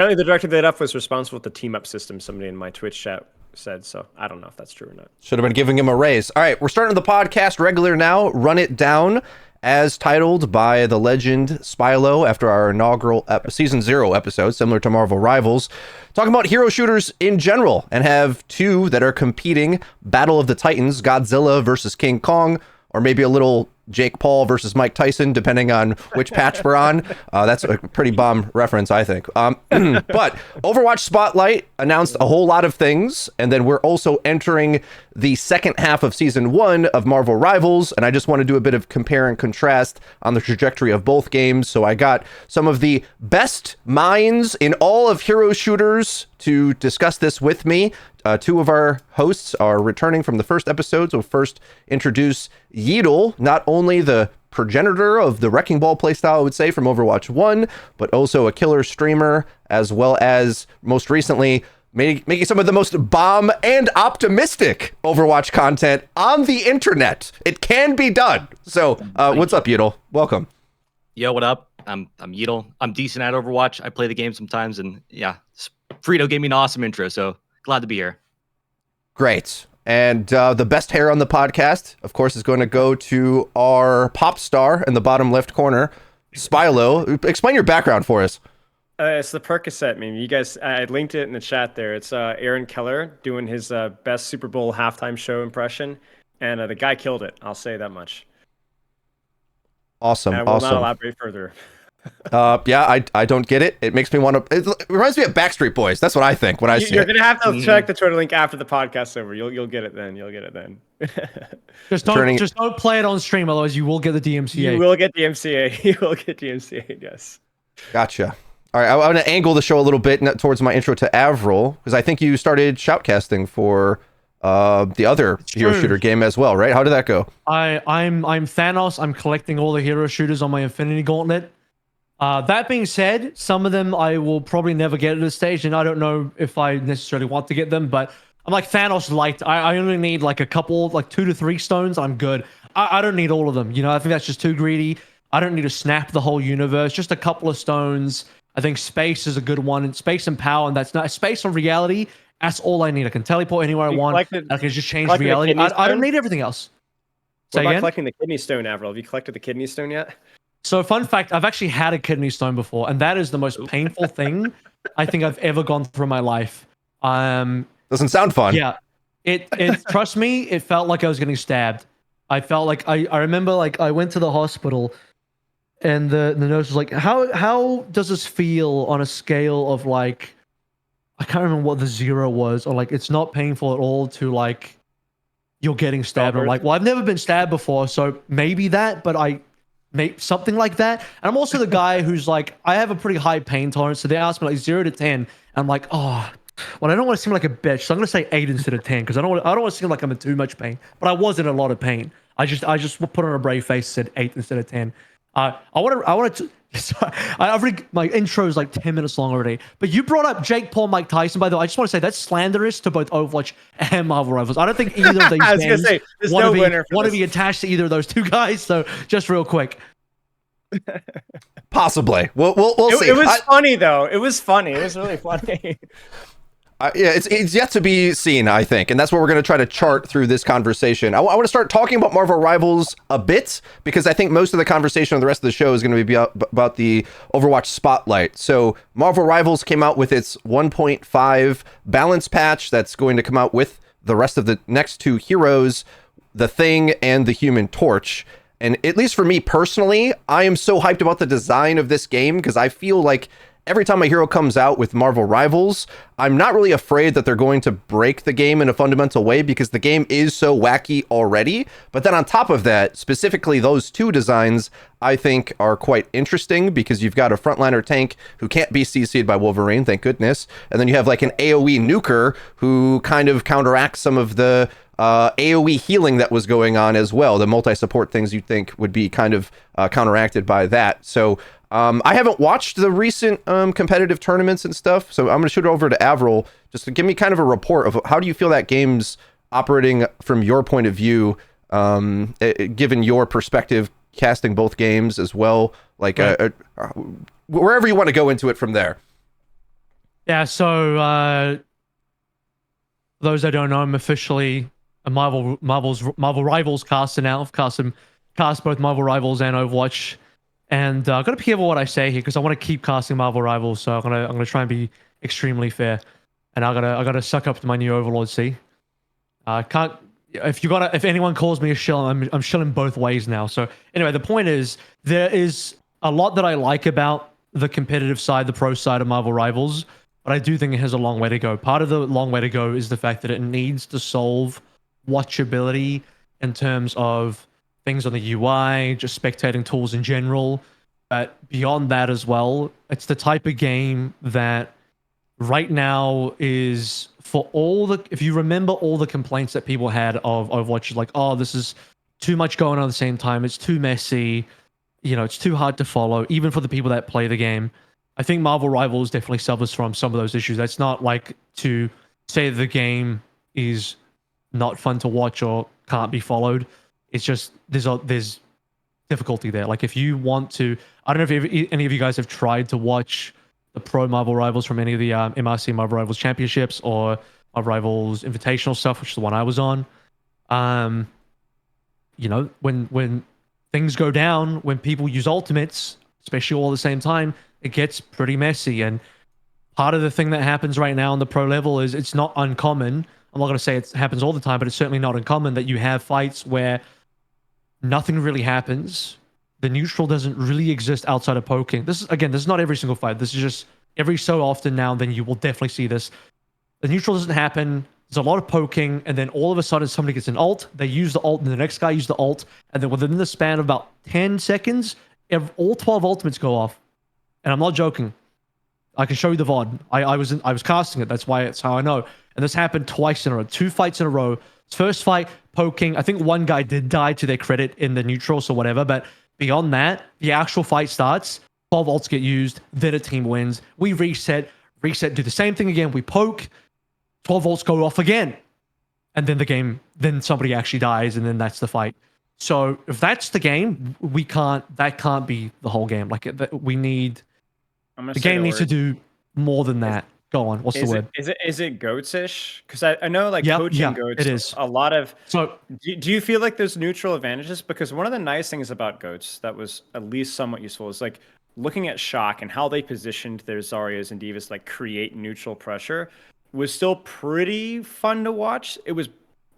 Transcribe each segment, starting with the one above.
Apparently, the director of that up was responsible for the team up system. Somebody in my Twitch chat said so. I don't know if that's true or not. Should have been giving him a raise. All right, we're starting the podcast regular now. Run it down, as titled by the legend Spylo after our inaugural season 0 episode, similar to Marvel Rivals, talking about hero shooters in general, and have two that are competing: Battle of the Titans, Godzilla versus King Kong, or maybe a little Jake Paul versus Mike Tyson, depending on which patch we're on. That's a pretty bomb reference, I think. But Overwatch Spotlight announced a whole lot of things, and then we're also entering the second half of Season 1 of Marvel Rivals, and I just want to do a bit of compare and contrast on the trajectory of both games. So I got some of the best minds in all of hero shooters to discuss this with me. Two of our hosts are returning from the first episode, so first introduce Yeatle, not only the progenitor of the Wrecking Ball playstyle, I would say, from Overwatch 1, but also a killer streamer, as well as, most recently, making some of the most bomb and optimistic Overwatch content on the internet. It can be done. So, what's up, Yeatle? Welcome. Yo, what up? I'm Yeatle. I'm decent at Overwatch. I play the game sometimes, and yeah, Frito gave me an awesome intro, so glad to be here. Great. And the best hair on the podcast, of course, is going to go to our pop star in the bottom left corner, Spylo. Explain your background for us. It's the Percocet meme. You guys, I linked it in the chat there. It's Aaron Keller doing his best Super Bowl halftime show impression, and the guy killed it. I'll say that much. Awesome. And I will not elaborate further. Yeah, I don't get it. It makes me want to. It reminds me of Backstreet Boys. That's what I think when I see it. You're gonna have to check the Twitter link after the podcast's over. You'll get it then. You'll get it then. Just don't play it on stream, otherwise you will get the DMCA. You will get DMCA. You will get DMCA. Yes. Gotcha. All right, I want to angle the show a little bit towards my intro to Avril, because I think you started shoutcasting for the other hero shooter game as well, right? How did that go? I'm Thanos. I'm collecting all the hero shooters on my Infinity Gauntlet. That being said, some of them I will probably never get at this stage, and I don't know if I necessarily want to get them, but I'm like Thanos light. I only need like a couple, like 2 to 3 stones. I'm good. I don't need all of them. You know, I think that's just too greedy. I don't need to snap the whole universe. Just a couple of stones. I think space is a good one, and space and power, and that's not space on reality. That's all I need. I can teleport anywhere I want. I can just change reality. I don't need everything else. What about collecting the kidney stone, Avril? Have you collected the kidney stone yet? So, fun fact, I've actually had a kidney stone before, and that is the most painful thing I think I've ever gone through in my life. Doesn't sound fun. Yeah. It trust me, it felt like I was getting stabbed. I felt like I remember like I went to the hospital and the nurse was like, how does this feel on a scale of like, I can't remember what the 0 was, or like it's not painful at all to like you're getting stabbed. I'm like, well, I've never been stabbed before, so maybe that, but maybe something like that. And I'm also the guy who's like, I have a pretty high pain tolerance, so they asked me like 0 to 10. And I'm like, oh, well, I don't want to seem like a bitch, so I'm gonna say 8 instead of 10 because I don't want to seem like I'm in too much pain. But I was in a lot of pain. I just put on a brave face, said 8 instead of 10. I wanted to. Sorry, my intro is like 10 minutes long already. But you brought up Jake Paul, Mike Tyson. By the way, I just want to say that's slanderous to both Overwatch and Marvel Rivals. I don't think either of these games want to be attached to either of those two guys. So just real quick. Possibly. We'll see. It was funny though. It was funny. It was really funny. Yeah, it's yet to be seen, I think, and that's what we're going to try to chart through this conversation. I want to start talking about Marvel Rivals a bit, because I think most of the conversation on the rest of the show is going to be about the Overwatch Spotlight. So Marvel Rivals came out with its 1.5 balance patch that's going to come out with the rest of the next 2 heroes, the Thing and the Human Torch. And at least for me personally, I am so hyped about the design of this game, because I feel like every time a hero comes out with Marvel Rivals, I'm not really afraid that they're going to break the game in a fundamental way, because the game is so wacky already. But then on top of that, specifically those 2 designs, I think are quite interesting, because you've got a frontliner tank who can't be CC'd by Wolverine, thank goodness. And then you have like an AoE nuker who kind of counteracts some of the AoE healing that was going on as well. The multi-support things you'd think would be kind of counteracted by that. So I haven't watched the recent competitive tournaments and stuff, so I'm going to shoot it over to Avril just to give me kind of a report of how do you feel that game's operating from your point of view, given your perspective, casting both games as well, like wherever you want to go into it from there. Yeah, so those that don't know, I'm officially a Marvel Rivals caster now. I've cast both Marvel Rivals and Overwatch, and I've got to be careful what I say here because I want to keep casting Marvel Rivals. So I'm gonna try and be extremely fair, and I gotta suck up to my new Overlord. See, I can't. If anyone calls me a shill, I'm shilling both ways now. So anyway, the point is there is a lot that I like about the competitive side, the pro side of Marvel Rivals, but I do think it has a long way to go. Part of the long way to go is the fact that it needs to solve watchability in terms of things on the UI, just spectating tools in general. But beyond that as well, it's the type of game that right now is for all the, if you remember all the complaints that people had of Overwatch, like, oh, this is too much going on at the same time, it's too messy, you know, it's too hard to follow, even for the people that play the game. I think Marvel Rivals definitely suffers from some of those issues. That's not like to say the game is not fun to watch or can't be followed. It's just there's difficulty there. Like if you want to, I don't know if any of you guys have tried to watch the pro Marvel Rivals from any of the MRC Marvel Rivals Championships or Marvel Rivals Invitational stuff, which is the one I was on. You know, when things go down, when people use ultimates, especially all at the same time, it gets pretty messy. And part of the thing that happens right now on the pro level is it's not uncommon. I'm not going to say it happens all the time, but it's certainly not uncommon that you have fights where nothing really happens. The neutral doesn't really exist outside of poking. This is not every single fight. This is just every so often now and then you will definitely see this. The neutral doesn't happen. There's a lot of poking, and then all of a sudden somebody gets an ult. They use the ult, and the next guy uses the ult, and then within the span of about 10 seconds, all 12 ultimates go off. And I'm not joking. I can show you the VOD. I was casting it. That's how I know. And this happened twice in a row. 2 fights in a row. First fight, poking. I think one guy did die to their credit in the neutrals or whatever. But beyond that, the actual fight starts. 12 ults get used. Then a team wins. We reset, do the same thing again. We poke. 12 ults go off again. And then then somebody actually dies. And then that's the fight. So if that's the game, that can't be the whole game. Like we need, the game needs to do more than that. Go on. What's the word? Is it goats-ish? Because I know like coaching goats. It is a lot of. So do you feel like there's neutral advantages? Because one of the nice things about goats that was at least somewhat useful is like looking at Shock and how they positioned their Zaryas and Divas like create neutral pressure was still pretty fun to watch. It was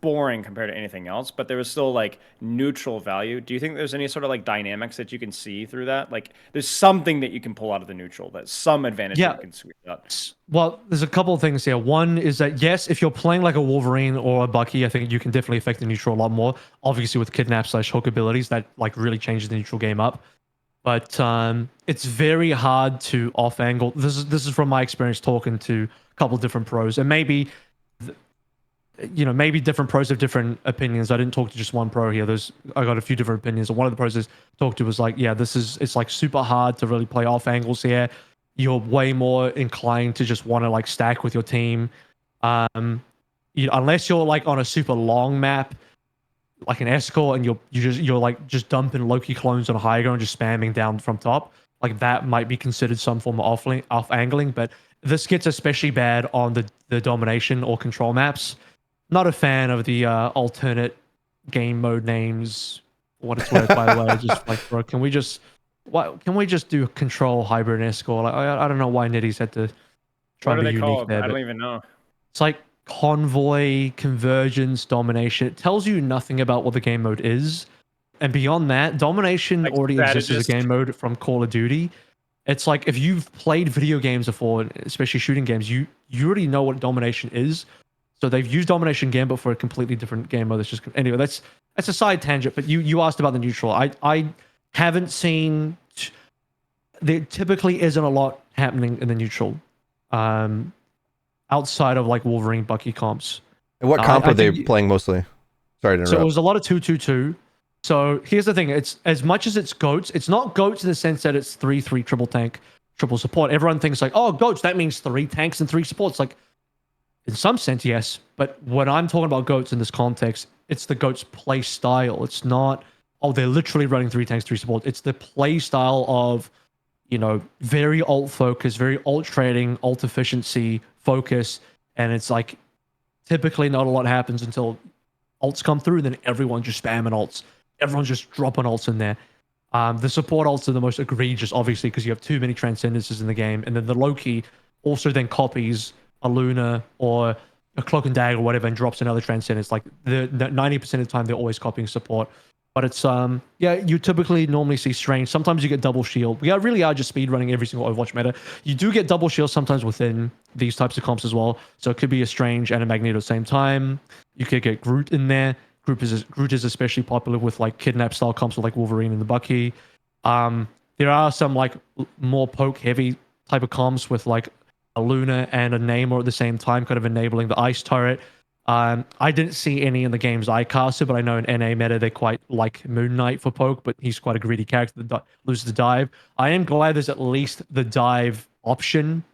boring compared to anything else, but there was still like neutral value. Do you think there's any sort of like dynamics that you can see through that? Like there's something that you can pull out of the neutral, that's some advantage that you can squeeze out. Well, there's a couple of things here. One is that yes, if you're playing like a Wolverine or a Bucky, I think you can definitely affect the neutral a lot more. Obviously with kidnap/hook abilities, that like really changes the neutral game up. But it's very hard to off angle. This is from my experience talking to a couple of different pros, and maybe different pros have different opinions. I didn't talk to just one pro here. I got a few different opinions. And one of the pros I talked to was like, yeah, it's like super hard to really play off angles here. You're way more inclined to just want to like stack with your team. Unless you're like on a super long map, like an escort, and you're like just dumping Loki clones on a high ground and just spamming down from top. Like that might be considered some form of off angling, but this gets especially bad on the domination or control maps. Not a fan of the alternate game mode names. For what it's worth, by the way, just like, bro, can we just do control, hybrid, and escort? Like, I don't know why Nitty's had to try to be unique there. I don't even know. It's like convoy, convergence, domination. It tells you nothing about what the game mode is, and beyond that, domination like already exists as a game mode from Call of Duty. It's like if you've played video games before, especially shooting games, you already know what domination is. So they've used domination gambit for a completely different game mode. That's just anyway. That's a side tangent. But you asked about the neutral. I haven't seen. There typically isn't a lot happening in the neutral, outside of like Wolverine Bucky comps. And what comp are they playing mostly? Sorry to interrupt. So it was a lot of 2-2-2. So here's the thing: it's as much as it's goats. It's not goats in the sense that it's 3-3 triple tank, triple support. Everyone thinks like, oh, goats, that means 3 tanks and 3 supports. Like, in some sense, yes. But when I'm talking about goats in this context, it's the goats play style. It's not, oh, they're literally running 3 tanks, 3 supports. It's the play style of, very ult focused, very ult trading, ult efficiency focus, and it's like typically not a lot happens until ults come through, then everyone just spamming ults. Everyone's just dropping ults in there. The support ults are the most egregious, obviously, because you have too many transcendences in the game, and then the Loki also then copies a Luna or a Cloak and Dagger or whatever and drops another transcendence. Like the 90% of the time, they're always copying support. But it's you typically normally see strange. Sometimes you get double shield. We really are just speed running every single Overwatch meta. You do get double shield sometimes within these types of comps as well. So it could be a strange and a Magneto at the same time. You could get Groot in there. Groot is especially popular with like kidnap style comps with like Wolverine and the Bucky. There are some like more poke heavy type of comps with like a Luna and a Namor at the same time, kind of enabling the ice turret. I didn't see any in the games I casted, but I know in NA meta they quite like Moon Knight for poke, but he's quite a greedy character that loses the dive. I am glad there's at least the dive option,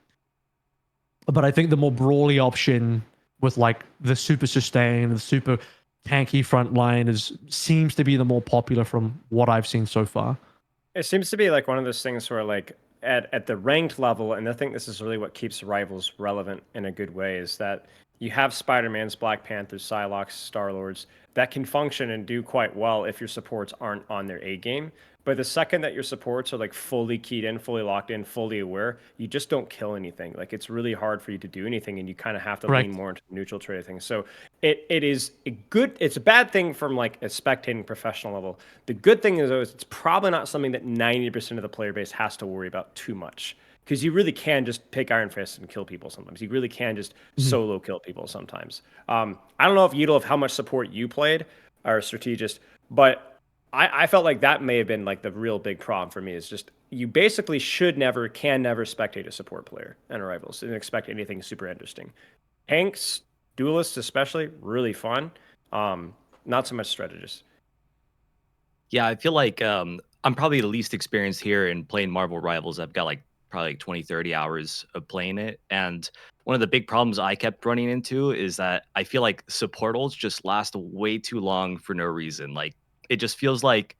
but I think the more brawly option with like the super sustain, the super tanky front line seems to be the more popular from what I've seen so far. It seems to be like one of those things where like at the ranked level, and I think this is really what keeps Rivals relevant in a good way, is that you have Spider-Mans, Black Panthers, Psylocke, Star-Lords that can function and do quite well if your supports aren't on their A game. But the second that your supports are like fully keyed in, fully locked in, fully aware, you just don't kill anything. Like it's really hard for you to do anything, and you kind of have to lean more into neutral trade things. So it is it's a bad thing from like a spectating professional level. The good thing is though, it's probably not something that 90% of the player base has to worry about too much. Because you really can just pick Iron Fist and kill people sometimes. You really can just solo kill people sometimes. I don't know if Yeatle of how much support you played or strategist, but I felt like that may have been like the real big problem for me, is just you basically can never spectate a support player in Rivals and expect anything super interesting. Tanks, duelists especially, really fun. Not so much strategists. Yeah, I feel like I'm probably the least experienced here in playing Marvel Rivals. I've got like probably like 20, 30 hours of playing it. And one of the big problems I kept running into is that I feel like support ults just last way too long for no reason. Like it just feels like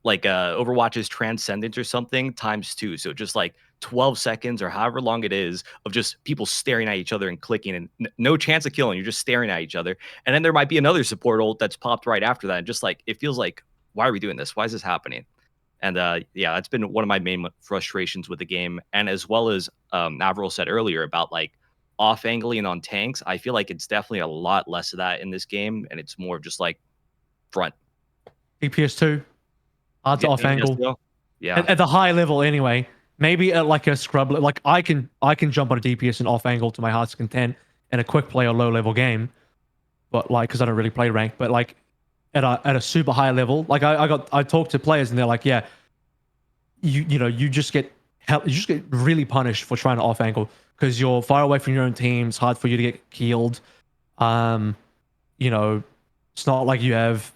Overwatch's Transcendence or something ×2. So just like 12 seconds or however long it is of just people staring at each other and clicking and no chance of killing. You're just staring at each other. And then there might be another support ult that's popped right after that. And just like, it feels like, why are we doing this? Why is this happening? And yeah, that's been one of my main frustrations with the game. And as well as Avril said earlier about like off angling on tanks, I feel like it's definitely a lot less of that in this game. And it's more just like front. DPS 2, hard to off angle. Yeah. At the high level anyway. Maybe at like a scrub, like I can jump on a DPS and off angle to my heart's content in a quick play or low level game. But like, because I don't really play rank, but like at a super high level, like I talked to players and they're like, yeah, you just get really punished for trying to off angle because you're far away from your own team. It's hard for you to get killed. It's not like you have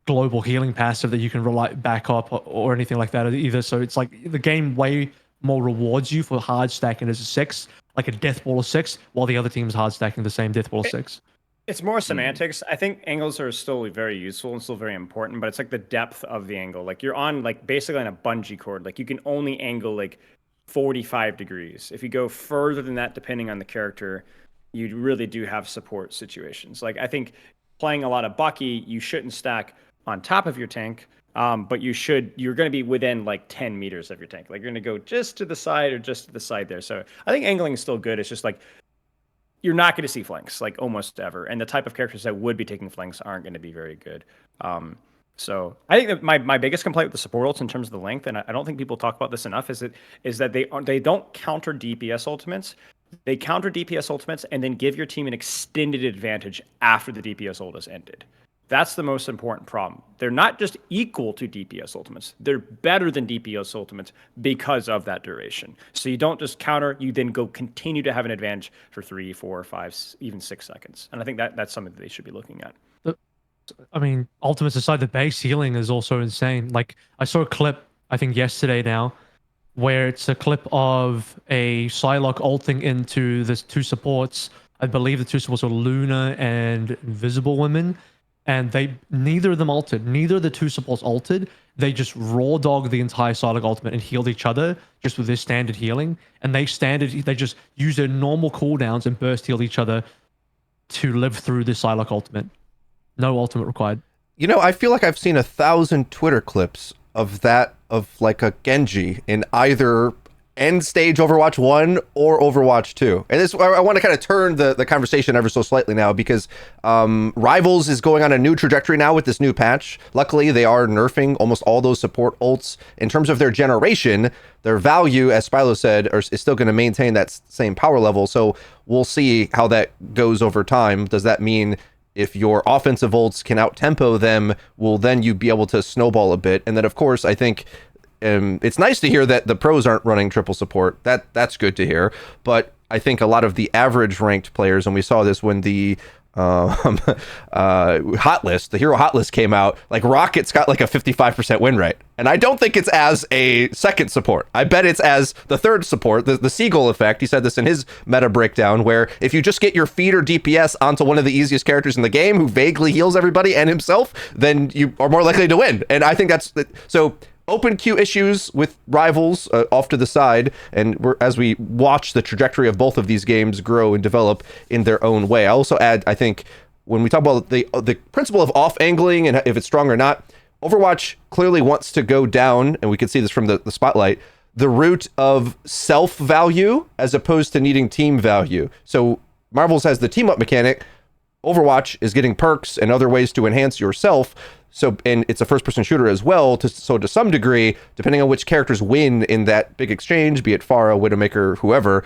global healing passive that you can rely back up or anything like that either. So it's like the game way more rewards you for hard stacking as a 6, like a death ball of 6, while the other team's hard stacking the same death ball of 6. It's more semantics. I think angles are still very useful and still very important, but it's like the depth of the angle. Like you're on like basically on a bungee cord. Like you can only angle like 45 degrees. If you go further than that, depending on the character, you really do have support situations. Like I think playing a lot of Bucky, you shouldn't stack on top of your tank, but you're going to be within like 10 meters of your tank. Like you're going to go just to the side or just to the side there. So I think angling is still good. It's just like you're not going to see flanks like almost ever, and the type of characters that would be taking flanks aren't going to be very good. So I think that my biggest complaint with the support ults in terms of the length, and I don't think people talk about this enough, is that they don't counter DPS ultimates. They counter DPS ultimates and then give your team an extended advantage after the DPS ult has ended. That's the most important problem. They're not just equal to DPS ultimates. They're better than DPS ultimates because of that duration. So you don't just counter, you then go continue to have an advantage for 3, 4, 5, even 6 seconds. And I think that's something that they should be looking at. I mean, ultimates aside, the base healing is also insane. Like I saw a clip, I think yesterday now, where it's a clip of a Psylocke ulting into the 2 supports. I believe the 2 supports were Luna and Invisible Women. And neither of them ulted. Neither of the 2 supports ulted. they just raw dog the entire Psylocke ultimate and healed each other just with their standard healing. And they just use their normal cooldowns and burst healed each other to live through this Psylocke ultimate. No ultimate required. You know, I feel like I've seen 1,000 Twitter clips of that, of like a Genji in either end stage Overwatch 1 or Overwatch 2. And this, I want to kind of turn the conversation ever so slightly now, because Rivals is going on a new trajectory now with this new patch. Luckily, they are nerfing almost all those support ults. In terms of their generation, their value, as Spilo said, is still going to maintain that same power level. So we'll see how that goes over time. Does that mean if your offensive ults can out-tempo them, will then you be able to snowball a bit? And then, of course, I think it's nice to hear that the pros aren't running triple support. That's good to hear. But I think a lot of the average ranked players, and we saw this when the hot list, the hero hot list came out, like Rocket's got like a 55% win rate. And I don't think it's as a second support. I bet it's as the third support, the Seagull effect. He said this in his meta breakdown, where if you just get your feeder DPS onto one of the easiest characters in the game who vaguely heals everybody and himself, then you are more likely to win. And I think that's so. Open queue issues with Rivals off to the side, and as we watch the trajectory of both of these games grow and develop in their own way. I also add, I think, when we talk about the principle of off angling and if it's strong or not, Overwatch clearly wants to go down, and we can see this from the spotlight, the route of self value as opposed to needing team value. So Marvel's has the team up mechanic. Overwatch is getting perks and other ways to enhance yourself. So, and it's a first-person shooter as well. So to some degree, depending on which characters win in that big exchange, be it Pharah, Widowmaker, whoever,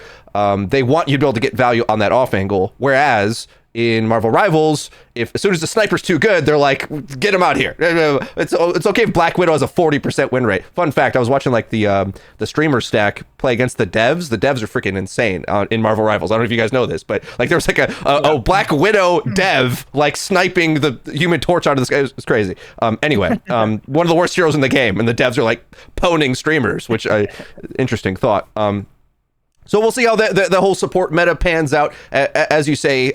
they want you to be able to get value on that off angle. Whereas in Marvel Rivals, if as soon as the sniper's too good, they're like, get him out here. It's okay if Black Widow has a 40% win rate. Fun fact, I was watching like the streamer stack play against the devs. The devs are freaking insane in Marvel Rivals. I don't know if you guys know this, but like there was like a Black Widow dev like sniping the Human Torch out of the sky. It's crazy. Anyway, one of the worst heroes in the game, and the devs are like poning streamers, which interesting thought. So we'll see how the whole support meta pans out. As you say,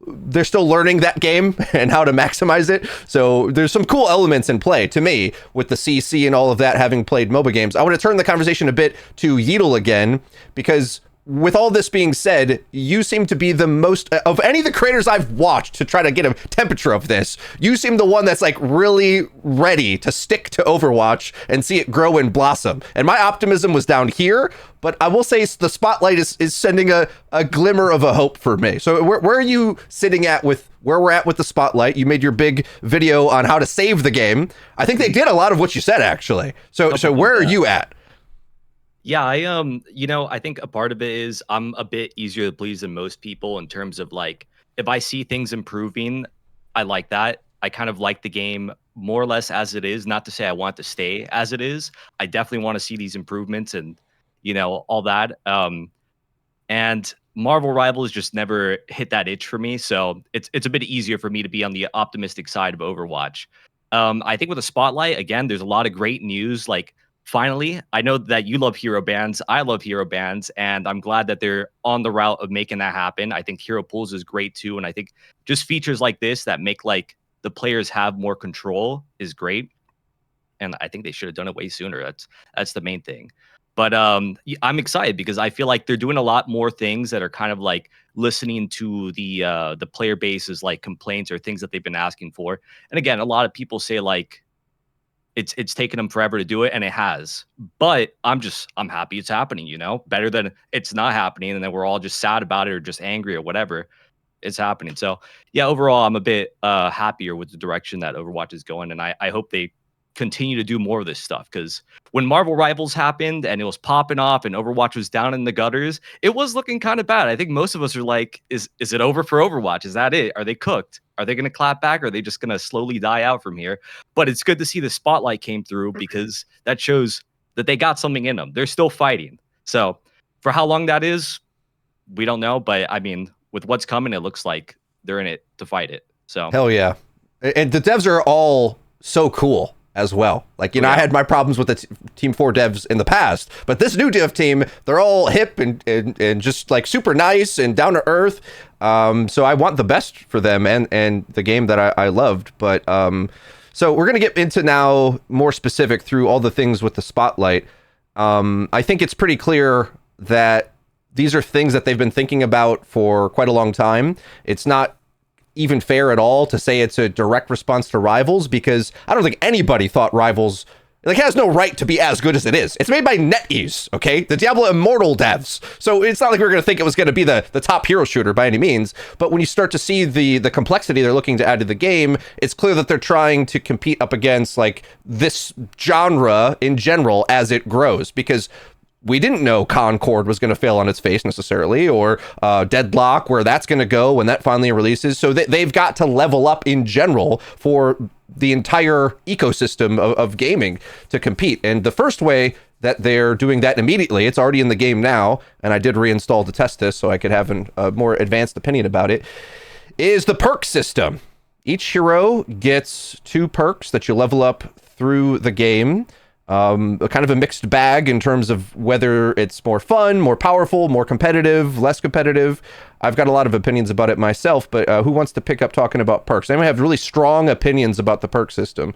they're still learning that game and how to maximize it. So there's some cool elements in play to me with the CC and all of that, having played MOBA games. I want to turn the conversation a bit to Yeatle again, because with all this being said, you seem to be the most, of any of the creators I've watched to try to get a temperature of this, you seem the one that's like really ready to stick to Overwatch and see it grow and blossom. And my optimism was down here, but I will say the spotlight is sending a glimmer of a hope for me. So where are you sitting at with where we're at with the spotlight? You made your big video on how to save the game. I think they did a lot of what you said, actually. So where are you at? Yeah, I think a part of it is I'm a bit easier to please than most people in terms of like, if I see things improving, I like that. I kind of like the game more or less as it is. Not to say I want to stay as it is. I definitely want to see these improvements and, all that. And Marvel Rivals just never hit that itch for me. So it's a bit easier for me to be on the optimistic side of Overwatch. I think with the spotlight, again, there's a lot of great news. Like, finally, I know that you love hero bands. I love hero bands, and I'm glad that they're on the route of making that happen. I think hero pools is great too, and I think just features like this that make like the players have more control is great. And I think they should have done it way sooner. That's the main thing. But I'm excited because I feel like they're doing a lot more things that are kind of like listening to the player base's like complaints or things that they've been asking for. And again, a lot of people say like, it's taken them forever to do it, and it has. But I'm happy it's happening, better than it's not happening, and then we're all just sad about it or just angry or whatever. It's happening. So yeah, overall, I'm a bit happier with the direction that Overwatch is going, and I hope they continue to do more of this stuff, because when Marvel Rivals happened and it was popping off and Overwatch was down in the gutters, it was looking kind of bad. I think most of us are like, is it over for Overwatch? Is that it? Are they cooked? Are they going to clap back? Or are they just going to slowly die out from here? But it's good to see the spotlight came through, because that shows that they got something in them. They're still fighting. So for how long that is, we don't know. But I mean, with what's coming, it looks like they're in it to fight it. So hell yeah. And the devs are all so cool as well. Like, I had my problems with the Team 4 devs in the past, but this new dev team, they're all hip and just like super nice and down to earth. So I want the best for them and the game that I loved. But So we're going to get into now more specific through all the things with the Spotlight. I think it's pretty clear that these are things that they've been thinking about for quite a long time. It's not even fair at all to say it's a direct response to Rivals, because I don't think anybody thought Rivals like has no right to be as good as it is. It's made by NetEase, okay? The Diablo Immortal devs. So it's not like we're going to think it was going to be the top hero shooter by any means. But when you start to see the complexity they're looking to add to the game, it's clear that they're trying to compete up against like this genre in general as it grows, because we didn't know Concord was going to fail on its face necessarily, or Deadlock, where that's going to go when that finally releases. So they've got to level up in general for the entire ecosystem of gaming to compete. And the first way that they're doing that immediately, it's already in the game now, and I did reinstall to test this so I could have a more advanced opinion about it, is the perk system. Each hero gets 2 perks that you level up through the game. Kind of a mixed bag in terms of whether it's more fun, more powerful, more competitive, less competitive. I've got a lot of opinions about it myself, but who wants to pick up talking about perks? Anyone have really strong opinions about the perk system?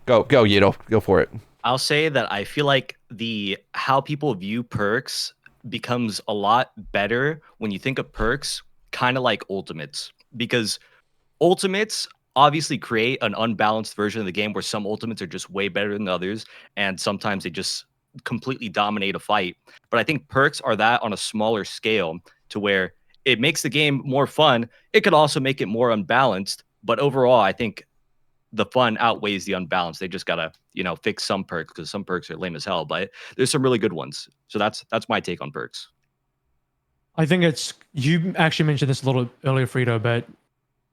Go, Yito. Go for it. I'll say that I feel like how people view perks becomes a lot better when you think of perks kind of like ultimates, because ultimates obviously create an unbalanced version of the game where some ultimates are just way better than others, and sometimes they just completely dominate a fight. But I think perks are that on a smaller scale, to where it makes the game more fun. It could also make it more unbalanced, but overall, I think the fun outweighs the unbalance. They just gotta, fix some perks, because some perks are lame as hell, but there's some really good ones. So that's my take on perks. I think you actually mentioned this a little earlier, Frito, but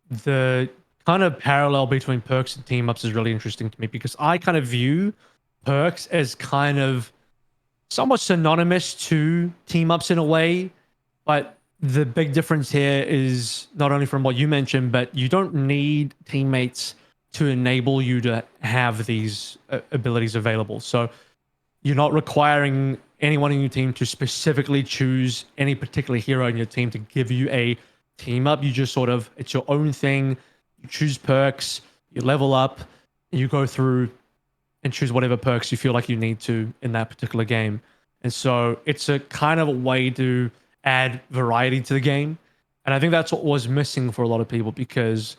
the kind of parallel between perks and team ups is really interesting to me, because I kind of view perks as kind of somewhat synonymous to team ups in a way. But the big difference here is not only from what you mentioned, but you don't need teammates to enable you to have these abilities available. So you're not requiring anyone in your team to specifically choose any particular hero in your team to give you a team up. You just it's your own thing. You choose perks, you level up, and you go through and choose whatever perks you feel like you need to in that particular game. And so it's a kind of a way to add variety to the game. And I think that's what was missing for a lot of people, because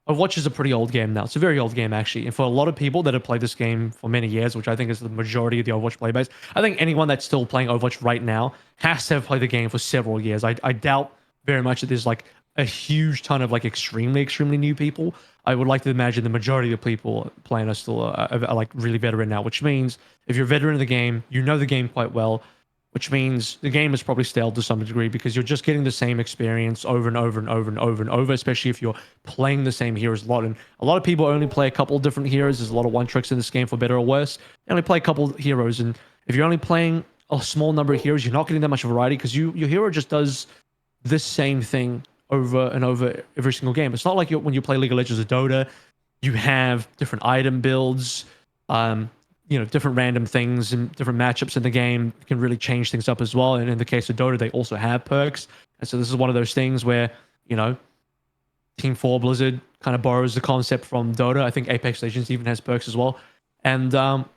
Overwatch is a pretty old game now. It's a very old game, actually. And for a lot of people that have played this game for many years, which I think is the majority of the Overwatch player base, I think anyone that's still playing Overwatch right now has to have played the game for several years. I doubt very much that there's like a huge ton of like extremely new people. I would like to imagine the majority of people playing are still are like really veteran now, which means if you're a veteran of the game, you know the game quite well, which means the game is probably stale to some degree, because you're just getting the same experience over and over and over and over and over, especially if you're playing the same heroes a lot. And a lot of people only play a couple of different heroes. There's a lot of one tricks in this game, for better or worse. They only play a couple of heroes. And if you're only playing a small number of heroes, you're not getting that much variety, because your hero just does this same thing over and over every single game. It's not like when you play League of Legends or Dota, you have different item builds, different random things and different matchups in the game can really change things up as well. And in the case of Dota, they also have perks. And so this is one of those things where, Team 4 Blizzard kind of borrows the concept from Dota. I think Apex Legends even has perks as well. And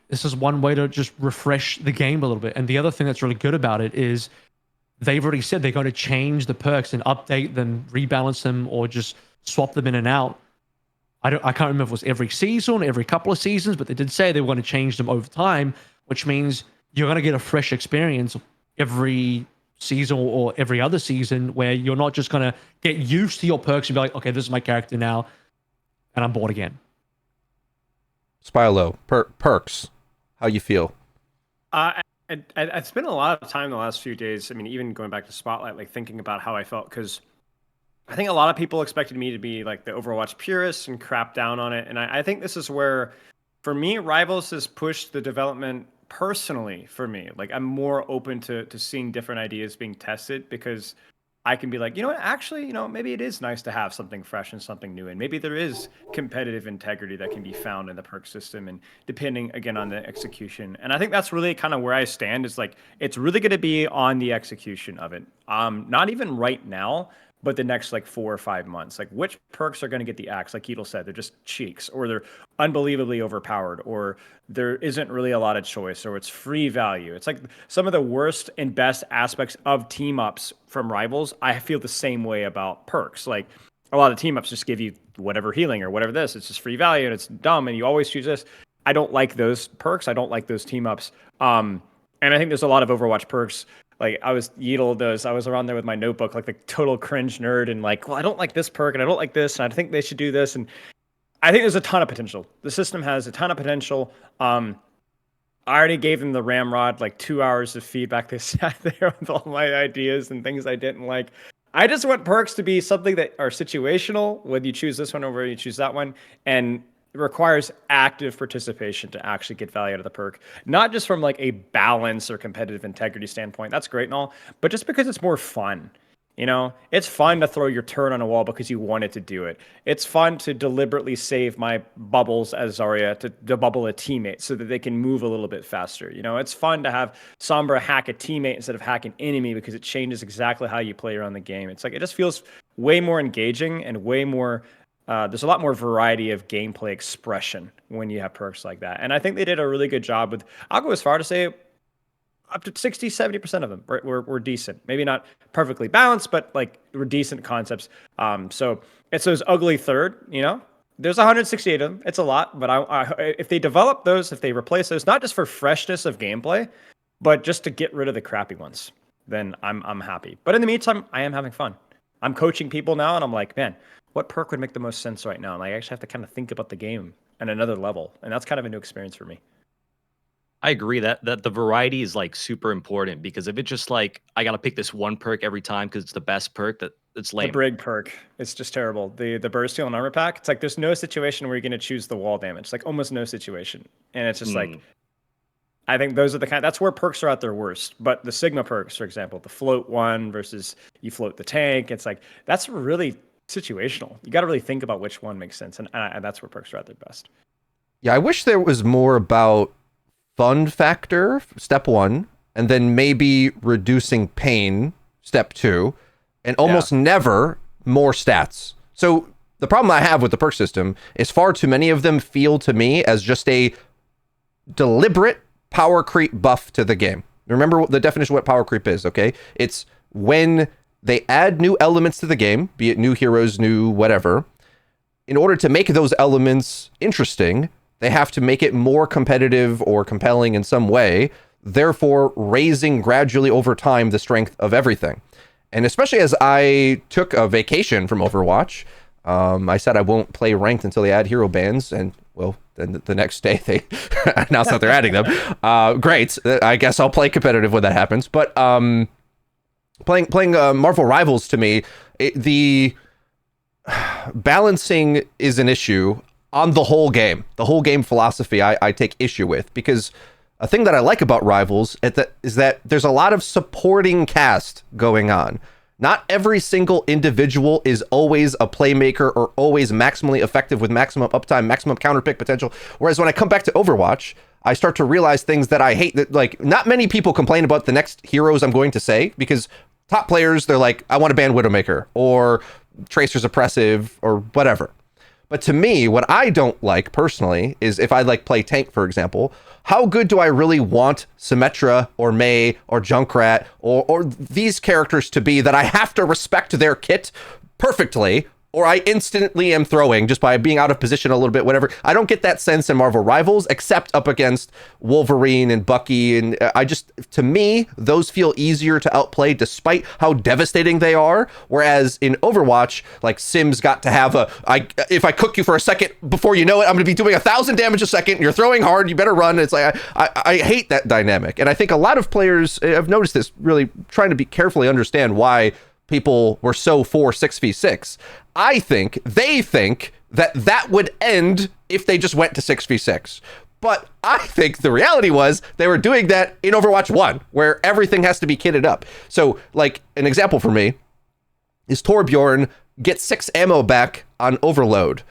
this is one way to just refresh the game a little bit. And the other thing that's really good about it is they've already said they're going to change the perks and update them, rebalance them, or just swap them in and out. I can't remember if it was every season, every couple of seasons, but they did say they were going to change them over time, which means you're going to get a fresh experience every season or every other season, where you're not just going to get used to your perks and be like, okay, this is my character now, and I'm bored again. Spilo, perks, how you feel? I spent a lot of time the last few days, I mean, even going back to Spotlight, like thinking about how I felt, because I think a lot of people expected me to be like the Overwatch purist and crap down on it. And I think this is where, for me, Rivals has pushed the development personally for me. Like, I'm more open to seeing different ideas being tested, because I can be like, actually, maybe it is nice to have something fresh and something new. And maybe there is competitive integrity that can be found in the perk system, and depending, again, on the execution. And I think that's really kind of where I stand, is like, it's really going to be on the execution of it. Not even right now, but the next like 4 or 5 months. Like which perks are going to get the axe? Like Keatle said, they're just cheeks, or they're unbelievably overpowered, or there isn't really a lot of choice, or it's free value. It's like some of the worst and best aspects of team ups from Rivals. I feel the same way about perks. Like a lot of team ups just give you whatever healing or whatever this. It's just free value and it's dumb and you always choose this. I don't like those perks. I don't like those team ups. And I think there's a lot of Overwatch perks. Like I was around there with my notebook, like the total cringe nerd, and like, well, I don't like this perk and I don't like this, and I think they should do this. And I think there's a ton of potential. The system has a ton of potential. I already gave them the ramrod like 2 hours of feedback. They sat there with all my ideas and things I didn't like. I just want perks to be something that are situational, whether you choose this one or whether you choose that one, and it requires active participation to actually get value out of the perk, not just from like a balance or competitive integrity standpoint. That's great and all, but just because it's more fun. You know, it's fun to throw your turn on a wall because you wanted to do it. It's fun to deliberately save my bubbles as Zarya to bubble a teammate so that they can move a little bit faster. You know, it's fun to have Sombra hack a teammate instead of hack an enemy because it changes exactly how you play around the game. It's like, it just feels way more engaging and way more, there's a lot more variety of gameplay expression when you have perks like that. And I think they did a really good job with, I'll go as far to say, up to 60, 70% of them were decent. Maybe not perfectly balanced, but like were decent concepts. So it's those ugly third, you know, there's 168 of them. It's a lot, but if they develop those, if they replace those, not just for freshness of gameplay, but just to get rid of the crappy ones, then I'm happy. But in the meantime, I am having fun. I'm coaching people now and I'm like, man, what perk would make the most sense right now? And I actually have to kind of think about the game at another level. And that's kind of a new experience for me. I agree that the variety is like super important, because if it's just like I gotta pick this one perk every time because it's the best perk, it's lame. The Brig perk, it's just terrible. The burst steal and armor pack, it's like there's no situation where you're gonna choose the wall damage. Like almost no situation, and it's just like I think those are the that's where perks are at their worst. But the Sigma perks, for example, the float one versus you float the tank, it's like that's really situational. You got to really think about which one makes sense, and that's where perks are at their best. Yeah, I wish there was more about fun factor, step one, and then maybe reducing pain, step two, and almost never more stats. So the problem I have with the perk system is far too many of them feel to me as just a deliberate power creep buff to the game. Remember what the definition of what power creep is, okay? It's when they add new elements to the game, be it new heroes, new whatever. In order to make those elements interesting, they have to make it more competitive or compelling in some way, therefore raising gradually over time the strength of everything. And especially as I took a vacation from Overwatch, I said I won't play ranked until they add hero bans, and well, then the next day they announced that they're adding them. Great, I guess I'll play competitive when that happens. But playing Marvel Rivals, to me, the balancing is an issue on the whole game. The whole game philosophy I take issue with, because a thing that I like about Rivals is that there's a lot of supporting cast going on. Not every single individual is always a playmaker or always maximally effective with maximum uptime, maximum counterpick potential. Whereas when I come back to Overwatch, I start to realize things that I hate. That, like, not many people complain about the next heroes I'm going to say, because top players, they're like, I want to ban Widowmaker, or Tracer's oppressive, or whatever. But to me, what I don't like personally is if I like play tank, for example, how good do I really want Symmetra or Mei or Junkrat or these characters to be that I have to respect their kit perfectly, or I instantly am throwing just by being out of position a little bit, whatever. I don't get that sense in Marvel Rivals, except up against Wolverine and Bucky. And to me, those feel easier to outplay despite how devastating they are. Whereas in Overwatch, like Sims got to have if I cook you for a second, before you know it, I'm going to be doing 1,000 damage a second. You're throwing hard. You better run. It's like, I hate that dynamic. And I think a lot of players, I've noticed this, really trying to carefully understand why people were so for 6v6. They think that would end if they just went to 6v6. But I think the reality was they were doing that in Overwatch 1, where everything has to be kitted up. So, like, an example for me is Torbjorn gets 6 ammo back on Overload,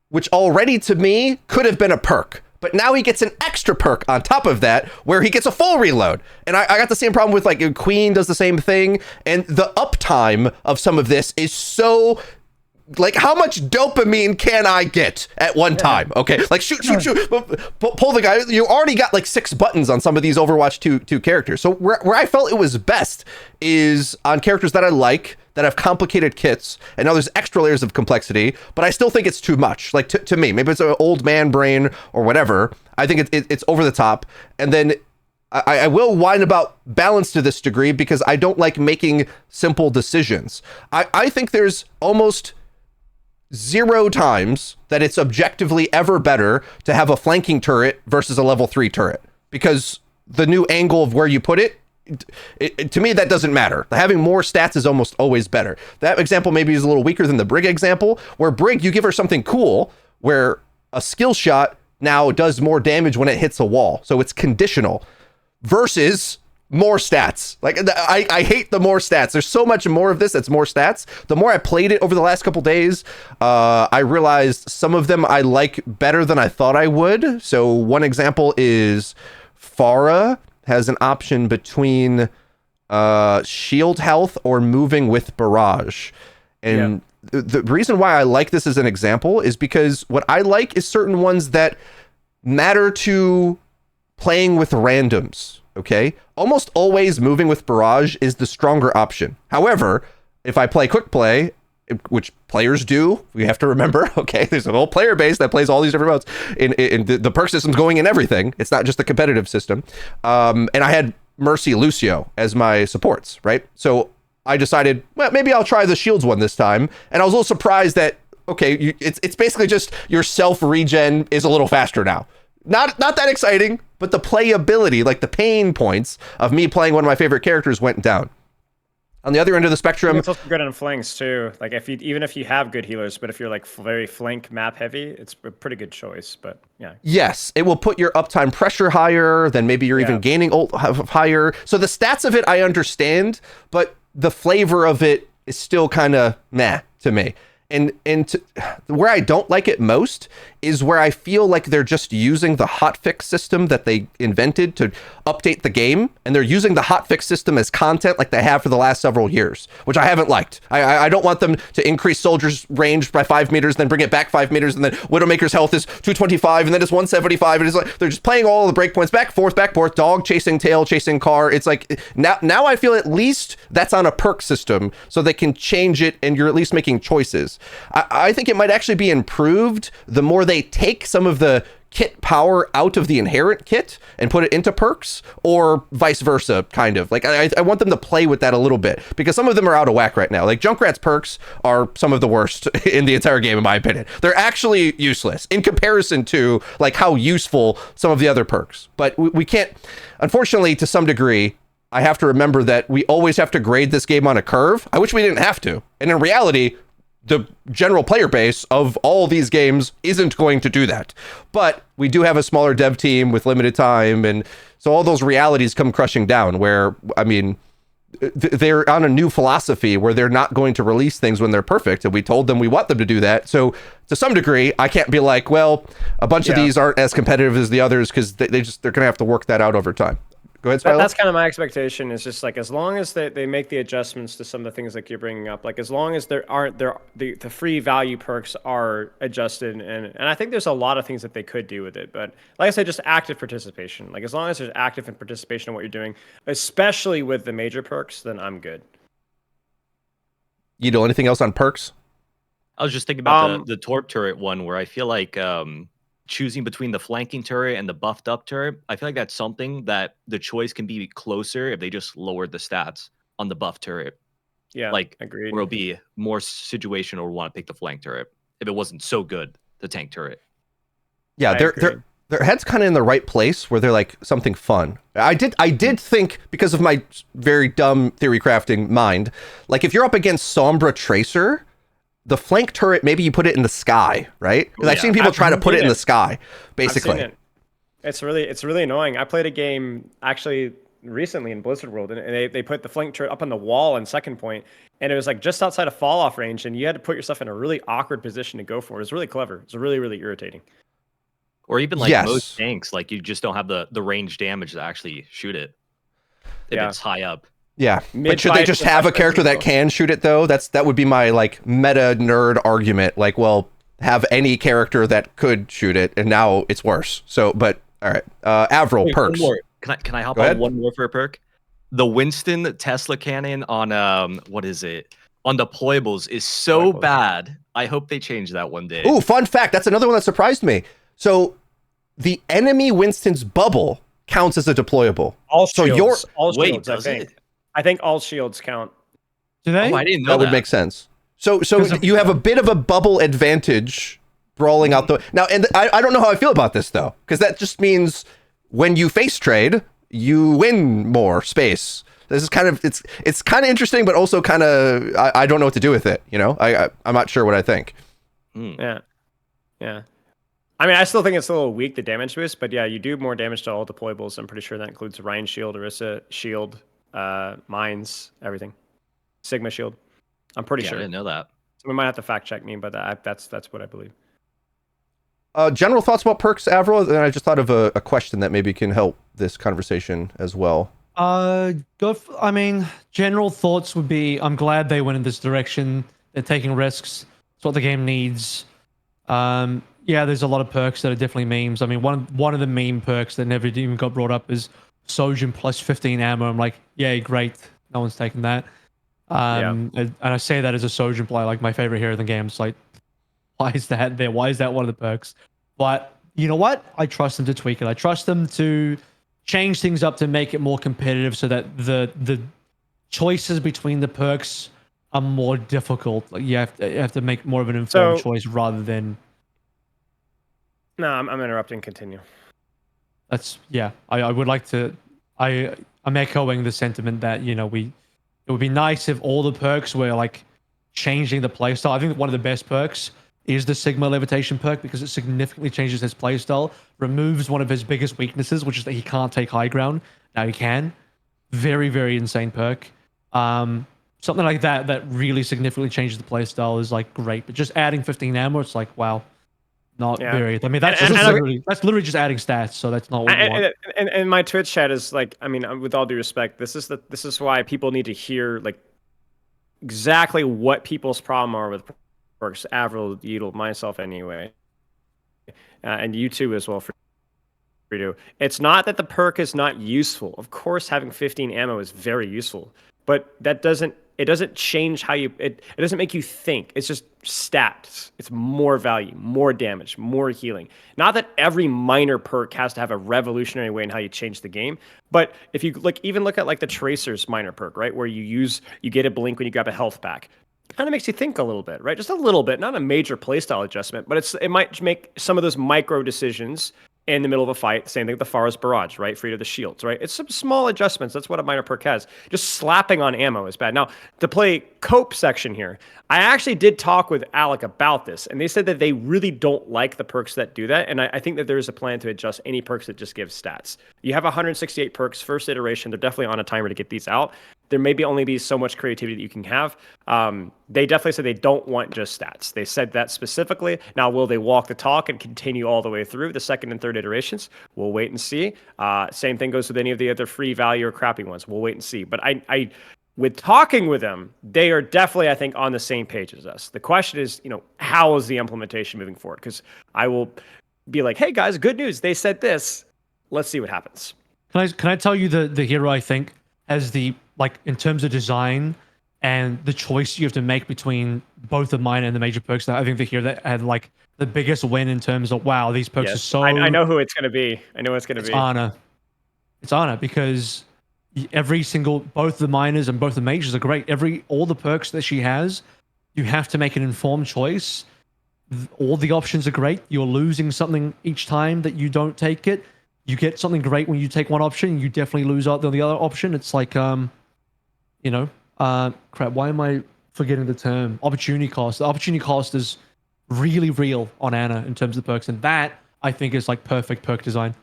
which already to me could have been a perk. But now he gets an extra perk on top of that where he gets a full reload. And I got the same problem with like Queen does the same thing. And the uptime of some of this is so like, how much dopamine can I get at one time? Okay, like shoot, pull the guy. You already got like 6 buttons on some of these Overwatch 2 characters. So where I felt it was best is on characters that I like, that have complicated kits, and now there's extra layers of complexity, but I still think it's too much. Like to me, maybe it's an old man brain or whatever. I think it's over the top. And then I will whine about balance to this degree because I don't like making simple decisions. I think there's almost 0 times that it's objectively ever better to have a flanking turret versus a level 3 turret, because the new angle of where you put it, to me, that doesn't matter. Having more stats is almost always better. That example maybe is a little weaker than the Brig example, where Brig, you give her something cool, where a skill shot now does more damage when it hits a wall. So it's conditional versus more stats. Like I hate the more stats. There's so much more of this that's more stats. The more I played it over the last couple days, I realized some of them I like better than I thought I would. So one example is Farah has an option between shield health or moving with barrage. And the reason why I like this as an example is because what I like is certain ones that matter to playing with randoms. Okay, almost always moving with barrage is the stronger option. However, if I play quick play, which players do, we have to remember, okay, there's a whole player base that plays all these different modes, in the perk system's going in everything. It's not just the competitive system. And I had Mercy, Lucio as my supports, right? So I decided, well, maybe I'll try the shields one this time. And I was a little surprised that, okay, it's basically just your self regen is a little faster now. Not that exciting, but the playability, like the pain points of me playing one of my favorite characters went down. On the other end of the spectrum, it's also good on flanks too. Like even if you have good healers, but if you're like very flank map heavy, it's a pretty good choice. But yeah. Yes, it will put your uptime pressure higher. Then maybe you're even gaining ult higher. So the stats of it I understand, but the flavor of it is still kind of meh to me. And where I don't like it most is where I feel like they're just using the hotfix system that they invented to update the game, and they're using the hotfix system as content like they have for the last several years, which I haven't liked. I don't want them to increase soldiers' range by 5 meters, then bring it back 5 meters, and then Widowmaker's health is 225, and then it's 175, and it's like they're just playing all the breakpoints back, forth, dog chasing tail, chasing car. It's like now I feel at least that's on a perk system, so they can change it, and you're at least making choices. I think it might actually be improved the more they take some of the kit power out of the inherent kit and put it into perks, or vice versa, kind of. Like, I want them to play with that a little bit, because some of them are out of whack right now. Like, Junkrat's perks are some of the worst in the entire game, in my opinion. They're actually useless in comparison to, like, how useful some of the other perks. But we can't, unfortunately, to some degree, I have to remember that we always have to grade this game on a curve. I wish we didn't have to. And in reality, the general player base of all these games isn't going to do that. But we do have a smaller dev team with limited time, and so all those realities come crushing down where, I mean, they're on a new philosophy where they're not going to release things when they're perfect, and we told them we want them to do that. So to some degree, I can't be like, well, a bunch of these aren't as competitive as the others, because they're going to have to work that out over time. Go ahead, Spyla. That's kind of my expectation, is just like, as long as they make the adjustments to some of the things like you're bringing up, like as long as the free value perks are adjusted, and I think there's a lot of things that they could do with it, but like I said, just active participation. Like as long as there's active and participation in what you're doing, especially with the major perks, then I'm good. You know anything else on perks? I was just thinking about the Torp turret one, where I feel like choosing between the flanking turret and the buffed up turret, I feel like that's something that the choice can be closer if they just lowered the stats on the buff turret. Yeah, like, agreed. Where it'll be more situational where we want to pick the flank turret if it wasn't so good, the tank turret. Yeah, their head's kind of in the right place where they're like something fun. I did think, because of my very dumb theory crafting mind, like if you're up against Sombra Tracer, the flank turret, maybe you put it in the sky, right? Because I've seen people try to put it in the sky, basically. It's really annoying. I played a game actually recently in Blizzard World, and they put the flank turret up on the wall in second point, and it was like just outside of fall off range, and you had to put yourself in a really awkward position to go for it. It was really clever. It was really, really irritating. Or even like Yes. most tanks, like you just don't have the range damage to actually shoot it if Yeah. it's high up. Yeah, but should they Mid-fight, just the have a fight character that doesn't can shoot it though? That would be my like meta nerd argument. Like, well, have any character that could shoot it, and now it's worse. So, but all right, Avril, Wait, one perks. more. Can I hop Go on ahead. one more for a perk? The Winston Tesla cannon on what is it? On deployables is so Deployables. bad. I hope they change that one day. Ooh, fun fact. That's another one that surprised me. So, the enemy Winston's bubble counts as a deployable. All So shields. you're- all Wait, shields, does I think. it? I think all shields count. Do they? Oh, I didn't know That would make sense. So Because of- you have a bit of a bubble advantage brawling out the now, and I don't know how I feel about this though, because that just means when you face trade, you win more space. This is kind of it's kind of interesting, but also kind of I don't know what to do with it. You know, I'm not sure what I think. Yeah. Yeah. I mean, I still think it's a little weak, the damage boost, but yeah, you do more damage to all deployables. I'm pretty sure that includes Ryan Shield, Orisa Shield, Mines, everything. Sigma Shield. I'm pretty Yeah, I sure. didn't know that. So we might have to fact check me, but that's what I believe. General thoughts about perks, Avril? And I just thought of a question that maybe can help this conversation as well. I mean, general thoughts would be I'm glad they went in this direction. They're taking risks. It's what the game needs. Yeah, there's a lot of perks that are definitely memes. I mean, one of the meme perks that never even got brought up is Sojin plus 15 ammo. I'm like, yay, great. No one's taking that. And I say that as a Sojin player, like my favorite hero in the game. It's like, why is that there? Why is that one of the perks? But you know what? I trust them to tweak it. I trust them to change things up to make it more competitive so that the choices between the perks are more difficult. Like you have to make more of an informed choice rather than. No, I'm interrupting. Continue. I would like to. I'm echoing the sentiment that it would be nice if all the perks were like changing the playstyle. I think one of the best perks is the Sigma Levitation perk because it significantly changes his playstyle, removes one of his biggest weaknesses, which is that he can't take high ground. Now he can. Very, very insane perk. Something like that really significantly changes the playstyle is like great. But just adding 15 ammo, it's like, wow. Not very. I mean, that's literally just adding stats, so that's not what we want. And my Twitch chat is like, I mean, with all due respect, this is why people need to hear like exactly what people's problem are with perks. Avril, Yeetle, myself, anyway, and you too as well. For you, it's not that the perk is not useful. Of course, having 15 ammo is very useful, but that doesn't change how you it doesn't make you think. It's just stats. It's more value, more damage, more healing. Not that every minor perk has to have a revolutionary way in how you change the game, but if you even look at like the Tracer's minor perk, right, where you get a blink when you grab a health pack. Kind of makes you think a little bit, right? Just a little bit, not a major playstyle adjustment, but it might make some of those micro decisions in the middle of a fight. Same thing with the Forest Barrage, right? Free to the shields, right? It's some small adjustments. That's what a minor perk has. Just slapping on ammo is bad. Now, to play cope section here, I actually did talk with Alec about this, and they said that they really don't like the perks that do that, and I think that there is a plan to adjust any perks that just give stats. You have 168 perks, first iteration. They're definitely on a timer to get these out. There may only be so much creativity that you can have. They definitely said they don't want just stats. They said that specifically. Now, will they walk the talk and continue all the way through the second and third iterations? We'll wait and see. Same thing goes with any of the other free value or crappy ones. We'll wait and see. But I with talking with them, they are definitely, I think, on the same page as us. The question is, how is the implementation moving forward? Because I will be like, hey guys, good news. They said this. Let's see what happens. Can I tell you the hero I think has the, like, in terms of design and the choice you have to make between both the minor and the major perks, that I think the hero that had like the biggest win in terms of, wow, these perks are so. I know who it's going to be. I know it's going to be. Ana. It's Ana because both the minors and both the majors are great. All the perks that she has, you have to make an informed choice. All the options are great. You're losing something each time that you don't take it. You get something great when you take one option. You definitely lose out on the other option. It's like, crap. Why am I forgetting the term? Opportunity cost. The opportunity cost is really real on Ana in terms of perks, and that I think is like perfect perk design.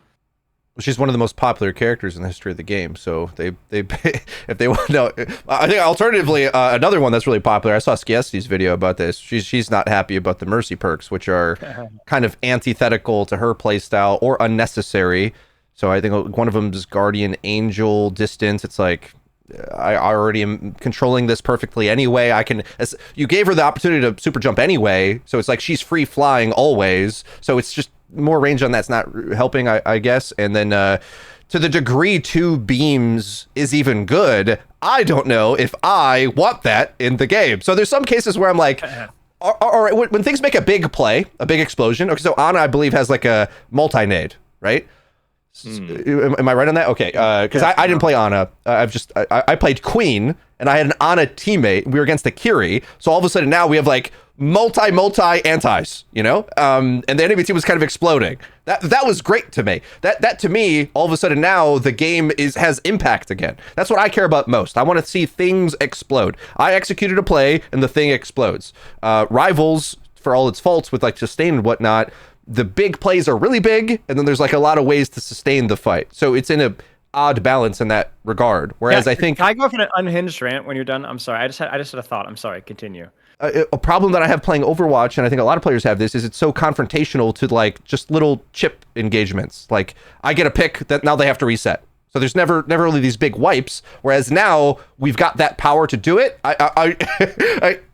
She's one of the most popular characters in the history of the game. So they if they want to know, I think alternatively another one that's really popular. I saw Skiesti's video about this. She's not happy about the Mercy perks, which are kind of antithetical to her playstyle or unnecessary. So I think one of them is Guardian Angel Distance. It's like I already am controlling this perfectly anyway. You gave her the opportunity to super jump anyway, so it's like she's free flying always. So it's just more range on that's not helping, I guess. And then to the degree 2 beams is even good, I don't know if I want that in the game. So there's some cases where I'm like, all right, when things make a big play, a big explosion. Okay, so Ana, I believe, has like a multi-nade, right? Am I right on that? Okay, because I didn't play Ana. I played Queen, and I had an Ana teammate. We were against the Kiri, so all of a sudden now we have like multi antis, you know, and the enemy team was kind of exploding. That was great to me. That to me, all of a sudden now the game has impact again. That's what I care about most. I want to see things explode. I executed a play and the thing explodes. Rivals, for all its faults with like sustain and whatnot, the big plays are really big, and then there's like a lot of ways to sustain the fight. So it's in a odd balance in that regard. Whereas I think, can I go for an unhinged rant when you're done? I'm sorry. I just had a thought. I'm sorry. Continue. A problem that I have playing Overwatch, and I think a lot of players have this, is it's so confrontational to like just little chip engagements. Like I get a pick that now they have to reset. So there's never really these big wipes. Whereas now we've got that power to do it.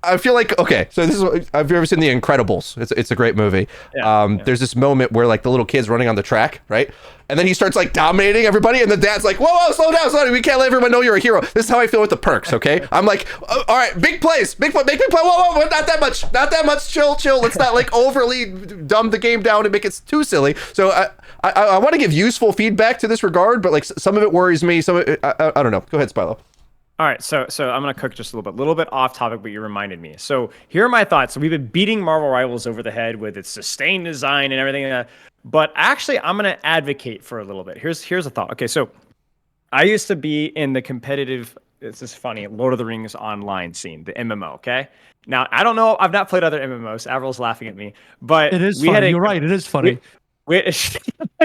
I feel like, okay, so this is, have you ever seen The Incredibles? It's a great movie. Yeah. There's this moment where like the little kid's running on the track, right? And then he starts like dominating everybody, and the dad's like, whoa, slow down, we can't let everyone know you're a hero. This is how I feel with the perks, okay? I'm like, all right, big plays, big play, whoa, not that much, chill. Let's not like overly dumb the game down and make it too silly. So I want to give useful feedback to this regard, but like some of it worries me, some of it, I don't know. Go ahead, Spilo. All right, so I'm gonna cook just a little bit off topic, but you reminded me. So here are my thoughts. So we've been beating Marvel Rivals over the head with its sustained design and everything like that. But actually, I'm gonna advocate for a little bit. Here's a thought. Okay, so I used to be in the competitive. This is funny. Lord of the Rings online scene, the MMO. Okay. Now I don't know. I've not played other MMOs. Avril's laughing at me, but it is funny. You're right. It is funny.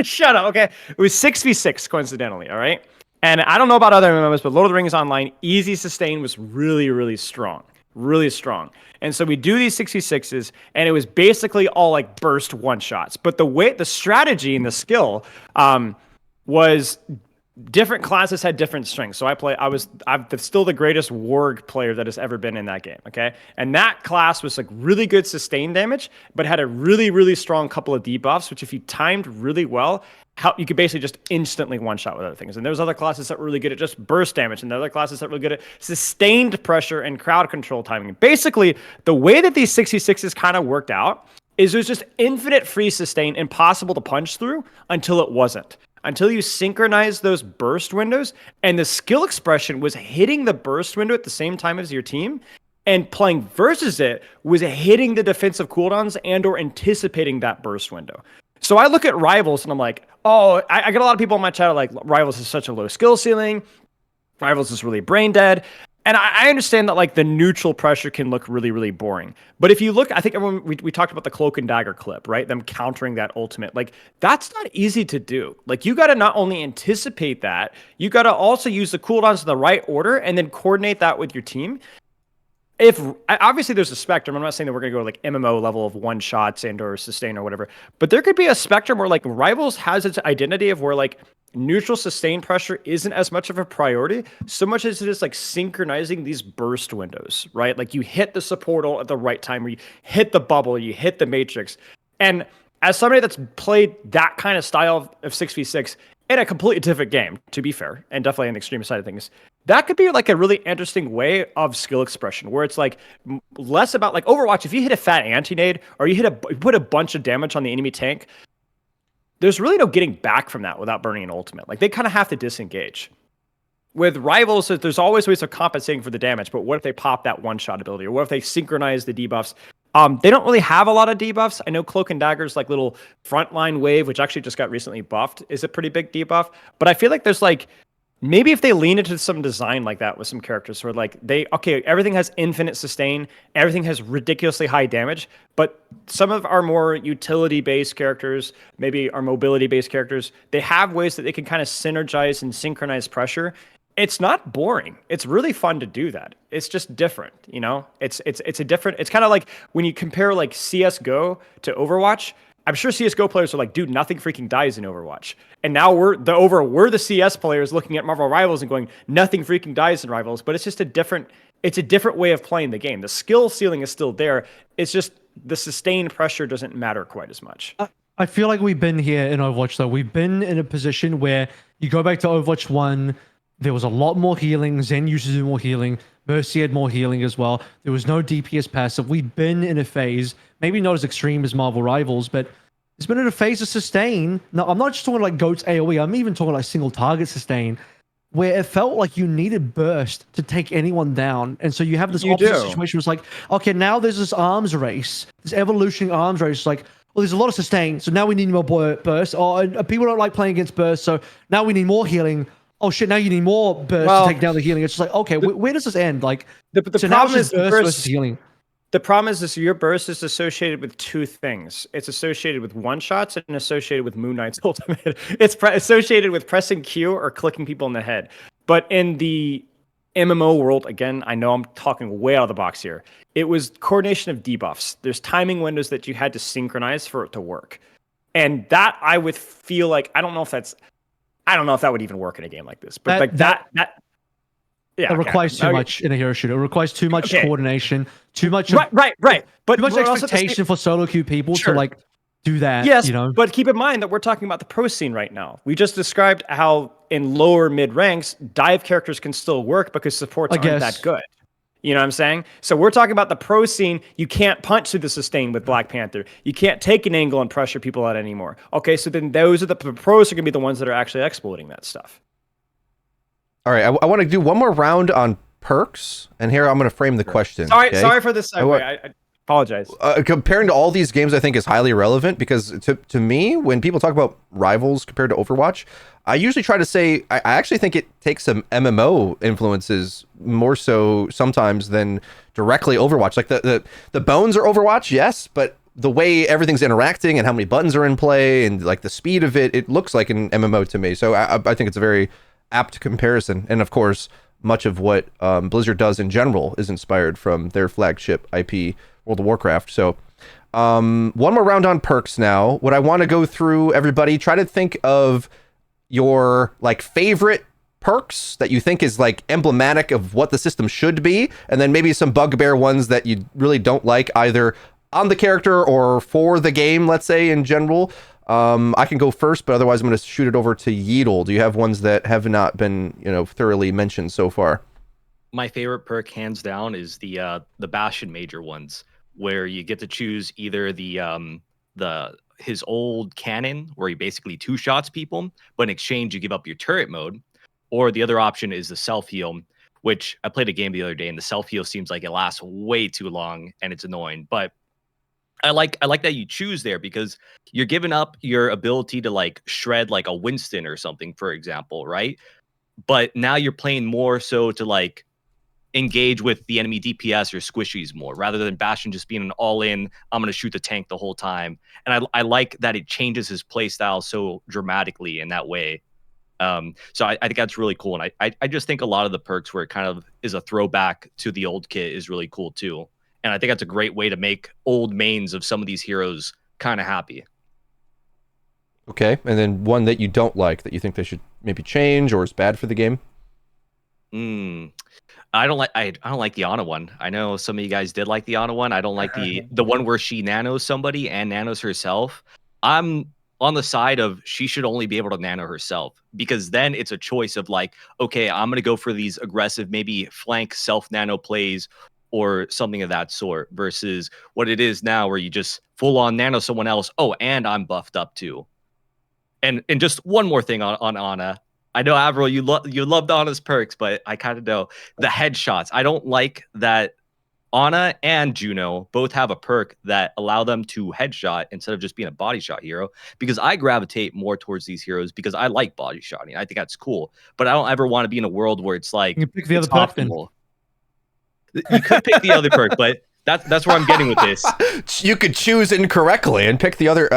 Shut up. Okay, it was 6v6 coincidentally. All right. And I don't know about other MMOs, but Lord of the Rings Online, easy sustain was really, really strong. Really strong. And so we do these 66s, and it was basically all like burst one-shots. But the strategy and the skill was different classes had different strengths. So I'm still the greatest warg player that has ever been in that game, okay? And that class was like really good sustain damage, but had a really, really strong couple of debuffs, which if you timed really well, you could basically just instantly one-shot with other things. And there's other classes that were really good at just burst damage, and the other classes that were really good at sustained pressure and crowd control timing. Basically, the way that these 66s kind of worked out is it was just infinite free sustain, impossible to punch through until it wasn't. Until you synchronize those burst windows, and the skill expression was hitting the burst window at the same time as your team, and playing versus it was hitting the defensive cooldowns and or anticipating that burst window. So I look at Rivals and I'm like, oh, I get a lot of people in my chat like, Rivals is such a low skill ceiling. Rivals is really brain dead. And I understand that like the neutral pressure can look really, really boring. But if you look, I think everyone, we talked about the Cloak and Dagger clip, right? Them countering that ultimate. Like that's not easy to do. Like you got to not only anticipate that, you got to also use the cooldowns in the right order and then coordinate that with your team. If obviously there's a spectrum. I'm not saying that we're going to go like MMO level of one shots and or sustain or whatever, but there could be a spectrum where like Rivals has its identity of where like neutral sustain pressure isn't as much of a priority, so much as it is like synchronizing these burst windows, right? Like you hit the support ult at the right time, or you hit the bubble, you hit the matrix. And as somebody that's played that kind of style of 6v6 in a completely different game, to be fair, and definitely on the extreme side of things, that could be like a really interesting way of skill expression where it's like less about like Overwatch. If you hit a fat anti-nade or you put a bunch of damage on the enemy tank, there's really no getting back from that without burning an ultimate. Like they kind of have to disengage. With Rivals, there's always ways of compensating for the damage, but what if they pop that one-shot ability? Or what if they synchronize the debuffs? They don't really have a lot of debuffs. I know Cloak and Dagger's like little frontline wave, which actually just got recently buffed, is a pretty big debuff. But I feel like there's like maybe if they lean into some design like that with some characters where like everything has infinite sustain, everything has ridiculously high damage, but some of our more utility based characters, maybe our mobility based characters, they have ways that they can kind of synergize and synchronize pressure. It's not boring. It's really fun to do that. It's just different, you know? It's a different, it's kind of like when you compare like CS:GO to Overwatch. I'm sure CS:GO players are like, dude, nothing freaking dies in Overwatch. And now we're the CS players looking at Marvel Rivals and going, nothing freaking dies in Rivals. But it's just a different way of playing the game. The skill ceiling is still there. It's just the sustained pressure doesn't matter quite as much. I feel like we've been here in Overwatch though. We've been in a position where you go back to Overwatch 1, there was a lot more healing. Zen used to do more healing. Mercy had more healing as well. There was no DPS passive. We've been in a phase, maybe not as extreme as Marvel Rivals, but it's been in a phase of sustain. No, I'm not just talking like GOAT's AoE. I'm even talking like single target sustain, where it felt like you needed burst to take anyone down. And so you have this opposite situation where it's like, okay, now there's this arms race, this evolutioning arms race. It's like, well, there's a lot of sustain, so now we need more burst. Or people don't like playing against burst, so now we need more healing. Oh shit! Now you need more burst to take down the healing. It's just like, okay, where does this end? Like, the so problem now is burst versus healing. The problem is this: your burst is associated with two things. It's associated with one shots and associated with Moon Knight's ultimate. It's associated with pressing Q or clicking people in the head. But in the MMO world, again, I know I'm talking way out of the box here. It was coordination of debuffs. There's timing windows that you had to synchronize for it to work, and that I would feel like I don't know if that would even work in a game like this. But it requires too much in a hero shooter. It requires too much coordination, too much right. But too much expectation for solo queue people to like do that. Yes, you know. But keep in mind that we're talking about the pro scene right now. We just described how in lower mid ranks, dive characters can still work because supports aren't that good. You know what I'm saying? So we're talking about the pro scene. You can't punch through the sustain with Black Panther. You can't take an angle and pressure people out anymore. Okay, so then those are the pros are going to be the ones that are actually exploiting that stuff. All right, I want to do one more round on perks, and here I'm going to frame the question. Sorry for this segue. I apologize. Comparing to all these games, I think is highly relevant because to me, when people talk about Rivals compared to Overwatch, I usually try to say I actually think it takes some MMO influences more so sometimes than directly Overwatch. Like the bones are Overwatch, yes, but the way everything's interacting and how many buttons are in play and like the speed of it looks like an MMO to me. So I think it's a very apt comparison. And of course, much of what Blizzard does in general is inspired from their flagship IP, World of Warcraft. So one more round on perks now. What I want to go through, everybody, try to think of your like favorite perks that you think is like emblematic of what the system should be, and then maybe some bugbear ones that you really don't like either on the character or for the game, let's say in general. I can go first, but otherwise I'm going to shoot it over to Yeatle. Do you have ones that have not been, thoroughly mentioned so far? My favorite perk, hands down, is the Bastion Major ones, where you get to choose either his old cannon, where he basically two shots people, but in exchange you give up your turret mode, or the other option is the self heal, which I played a game the other day, and the self heal seems like it lasts way too long and it's annoying, but I like that you choose there because you're giving up your ability to like shred like a Winston or something, for example, right? But now you're playing more so to like engage with the enemy DPS or squishies more, rather than Bastion just being an all-in, I'm going to shoot the tank the whole time. And I like that it changes his play style so dramatically in that way. So I think that's really cool. And I just think a lot of the perks where it kind of is a throwback to the old kit is really cool too. And I think that's a great way to make old mains of some of these heroes kind of happy. Okay, and then one that you don't like that you think they should maybe change or is bad for the game. I don't like the Ana one. I know some of you guys did like the Ana one. I don't like the one where she nanos somebody and nanos herself. I'm on the side of she should only be able to nano herself, because then it's a choice of like, okay, I'm gonna go for these aggressive, maybe flank self nano plays or something of that sort, versus what it is now where you just full on nano someone else. Oh, and I'm buffed up too. And just one more thing on Ana. I know, Avril, you loved Ana's perks, but I kind of know the headshots. I don't like that Ana and Juno both have a perk that allow them to headshot instead of just being a body shot hero. Because I gravitate more towards these heroes because I like body shotting. I think that's cool. But I don't ever want to be in a world where it's like You pick the it's other perk then. optimal. You could pick the other perk, but that's where I'm getting with this. You could choose incorrectly and pick the other.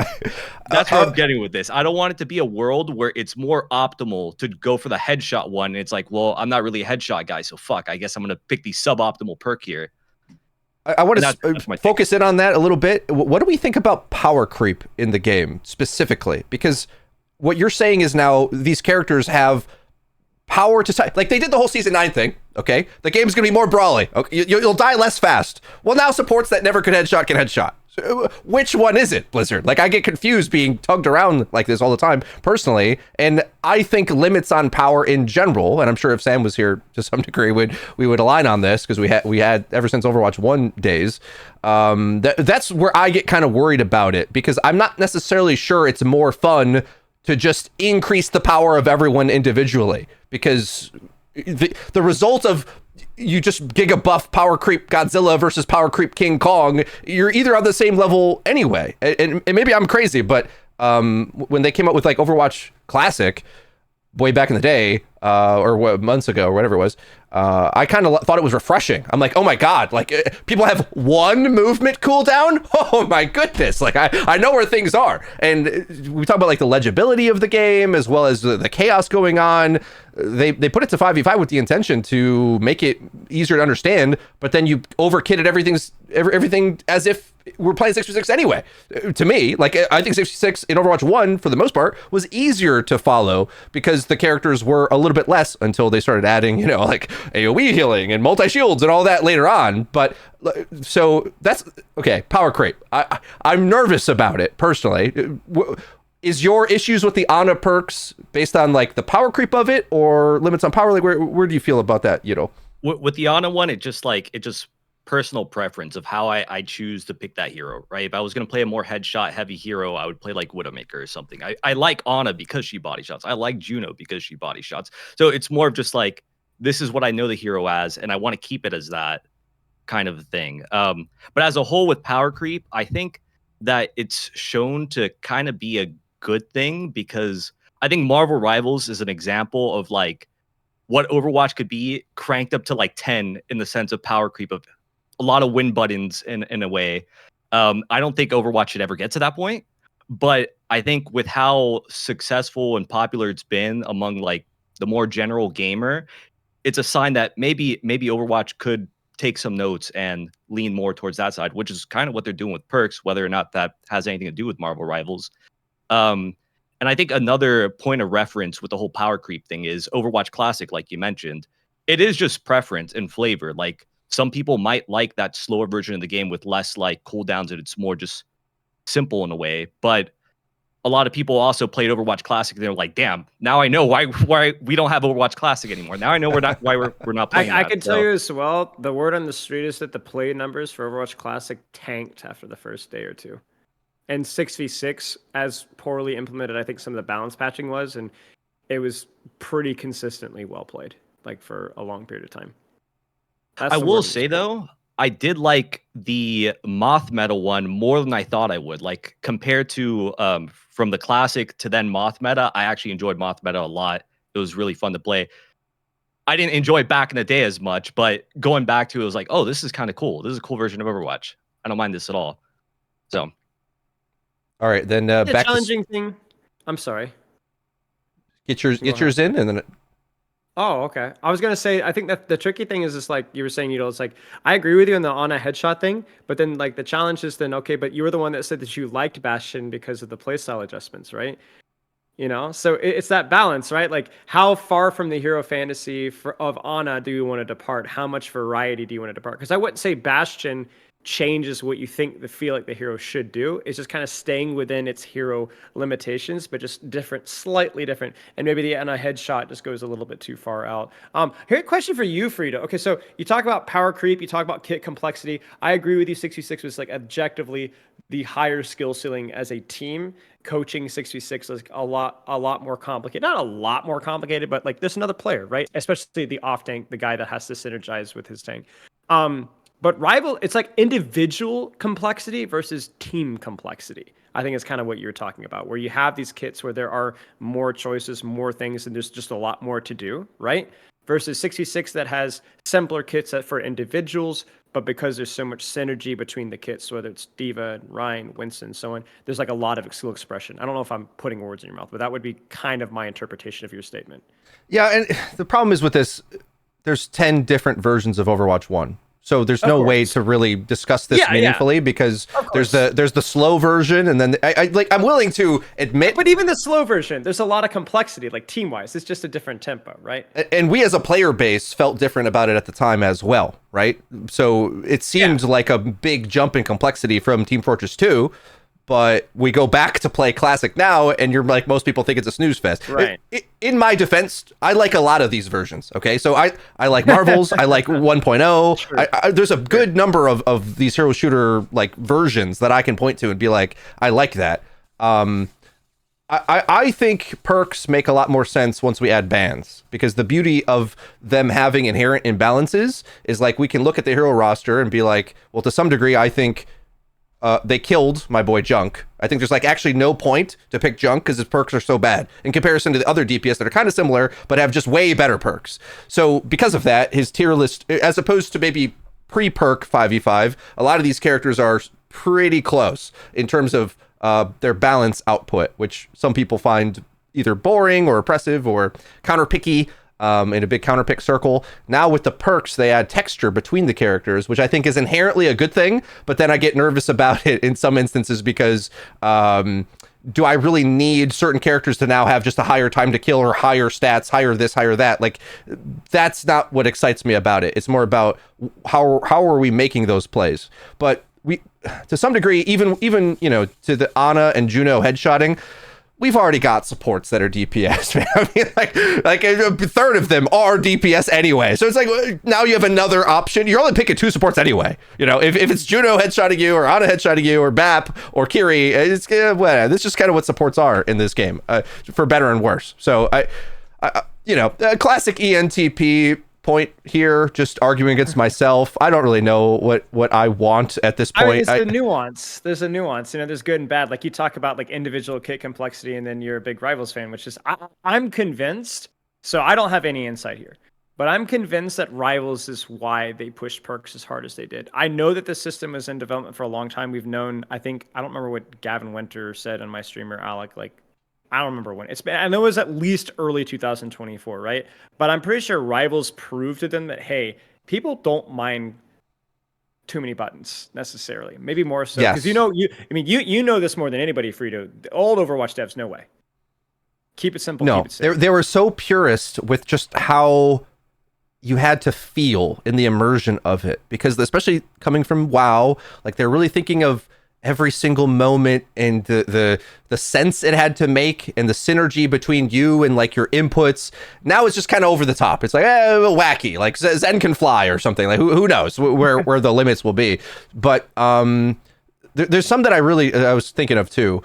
That's where I'm getting with this. I don't want it to be a world where it's more optimal to go for the headshot one. It's like, well, I'm not really a headshot guy, so fuck. I guess I'm gonna pick the suboptimal perk here. I want That's to my focus in on that a little bit. What do we think about power creep in the game specifically? Because what you're saying is now these characters have power to like they did the whole season 9 thing. Okay, the game's gonna be more brawly. Okay, you'll die less fast. Well, now supports that never could headshot can headshot. So, which one is it, Blizzard? Like I get confused being tugged around like this all the time personally, and I think limits on power in general. And I'm sure if Sam was here to some degree, we would align on this because we had ever since Overwatch 1 days. That's where I get kind of worried about it because I'm not necessarily sure it's more fun to just increase the power of everyone individually because the result of you just giga buff power creep Godzilla versus power creep King Kong, you're either on the same level anyway. And maybe I'm crazy, but when they came up with like Overwatch Classic way back in the day, or what, months ago or whatever it was, I kind of thought it was refreshing. I'm like, oh my God, like people have one movement cooldown. Oh my goodness. Like I know where things are. And we talk about like the legibility of the game as well as the chaos going on. They put it to 5v5 with the intention to make it easier to understand, but then you overkitted everything as if we're playing 6v6 anyway. To me, like I think 6v6 in Overwatch 1 for the most part was easier to follow because the characters were a little bit less until they started adding, you know, like AoE healing and multi-shields and all that later on. But so that's okay. Power creep. I'm nervous about it personally. Is your issues with the Ana perks based on like the power creep of it or limits on power? Like where do you feel about that? You know, with the Ana one, it just personal preference of how I choose to pick that hero, right? If I was going to play a more headshot heavy hero, I would play like Widowmaker or something. I like Ana because she body shots. I like Juno because she body shots. So it's more of just like, this is what I know the hero as, and I want to keep it as that kind of thing. But as a whole with power creep, I think that it's shown to kind of be a good thing because I think Marvel Rivals is an example of like what Overwatch could be cranked up to like 10 in the sense of power creep of a lot of win buttons in a way. I don't think Overwatch should ever get to that point, but I think with how successful and popular it's been among like the more general gamer, it's a sign that maybe Overwatch could take some notes and lean more towards that side, which is kind of what they're doing with perks, whether or not that has anything to do with Marvel Rivals. And I think another point of reference with the whole power creep thing is Overwatch Classic, like you mentioned. It is just preference and flavor. Like some people might like that slower version of the game with less like cooldowns and it's more just simple in a way. But a lot of people also played Overwatch Classic and they're like, damn, now I know why we don't have Overwatch Classic anymore. Now I know we're not playing I can tell you as well, the word on the street is that the play numbers for Overwatch Classic tanked after the first day or two. And 6v6, as poorly implemented, I think some of the balance patching was, and it was pretty consistently well played, like for a long period of time. I will say though, I did like the Moth meta one more than I thought I would. Like compared to from the classic to then Moth meta, I actually enjoyed Moth meta a lot. It was really fun to play. I didn't enjoy it back in the day as much, but going back to it was like, oh, this is kind of cool. This is a cool version of Overwatch. I don't mind this at all. So. All right, then back challenging thing. I'm sorry. Get yours in, and then. Oh, okay. I was gonna say, I think that the tricky thing is just like you were saying, you know, it's like I agree with you on the Ana headshot thing, but then like the challenge is then okay, but you were the one that said that you liked Bastion because of the playstyle adjustments, right? You know, so it's that balance, right? Like how far from the hero fantasy of Ana do you want to depart? How much variety do you want to depart? Because I wouldn't say Bastion changes what you feel like the hero should do. It's just kind of staying within its hero limitations, but just different, slightly different. And maybe the Ana headshot just goes a little bit too far out. Here, a question for you, Frida. Okay, so you talk about power creep, you talk about kit complexity. I agree with you. 6v6 was like objectively the higher skill ceiling as a team. Coaching 6v6 is a lot more complicated. Not a lot more complicated, but like there's another player, right? Especially the off tank, the guy that has to synergize with his tank. But rival, it's like individual complexity versus team complexity. I think it's kind of what you're talking about, where you have these kits where there are more choices, more things, and there's just a lot more to do, right? Versus 66 that has simpler kits that for individuals, but because there's so much synergy between the kits, whether it's Diva, Ryan, Winston, so on, there's like a lot of skill expression. I don't know if I'm putting words in your mouth, but that would be kind of my interpretation of your statement. Yeah, and the problem is with this, there's 10 different versions of Overwatch 1. So there's no way to really discuss this meaningfully because there's the slow version, and then I'm willing to admit, but even the slow version, there's a lot of complexity, like team wise. It's just a different tempo, right? And we as a player base felt different about it at the time as well, right? So it seemed like a big jump in complexity from Team Fortress 2. But we go back to play Classic now, and you're like, most people think it's a snooze fest. Right. In my defense, I like a lot of these versions. Okay, so I like Marvels, I like 1.0. There's a good number of these hero shooter like versions that I can point to and be like, I like that. I think perks make a lot more sense once we add bans, because the beauty of them having inherent imbalances is like we can look at the hero roster and be like, well, to some degree, I think. They killed my boy Junk. I think there's like actually no point to pick Junk because his perks are so bad in comparison to the other DPS that are kind of similar but have just way better perks. So because of that, his tier list, as opposed to maybe pre-perk 5v5, a lot of these characters are pretty close in terms of their balance output, which some people find either boring or oppressive or counter-picky. In a big counterpick circle. Now with the perks, they add texture between the characters, which I think is inherently a good thing, but then I get nervous about it in some instances because do I really need certain characters to now have just a higher time to kill or higher stats, higher this, higher that? Like, that's not what excites me about it. It's more about how are we making those plays? But we, to some degree, even to the Ana and Juno headshotting, we've already got supports that are DPS. Man. I mean, like a third of them are DPS anyway. So it's like now you have another option. You're only picking 2 supports anyway. If it's Juno headshotting you or Ana headshotting you or Bap or Kiri, it's this is just kind of what supports are in this game, for better and worse. So I a classic ENTP point here, just arguing against myself. I don't really know what I want at this point. There's a nuance. There's a nuance. There's good and bad. Like you talk about like individual kit complexity, and then you're a big Rivals fan, which is I'm convinced. So I don't have any insight here, but I'm convinced that Rivals is why they pushed perks as hard as they did. I know that the system was in development for a long time. We've known. I don't remember what Gavin Winter said on my streamer Alec. Like, I don't remember when it's been. I know it was at least early 2024, right? But I'm pretty sure Rivals proved to them that, hey, people don't mind too many buttons necessarily. Maybe more so because you know this more than anybody, Frito. The old Overwatch devs, no way. Keep it simple. No, keep it simple. They were so purist with just how you had to feel in the immersion of it, because especially coming from WoW, like they're really thinking of every single moment and the sense it had to make and the synergy between you and like your inputs. Now it's just kind of over the top. It's like wacky, like Zen can fly or something. Like who knows where the limits will be. But there's some that I was thinking of too.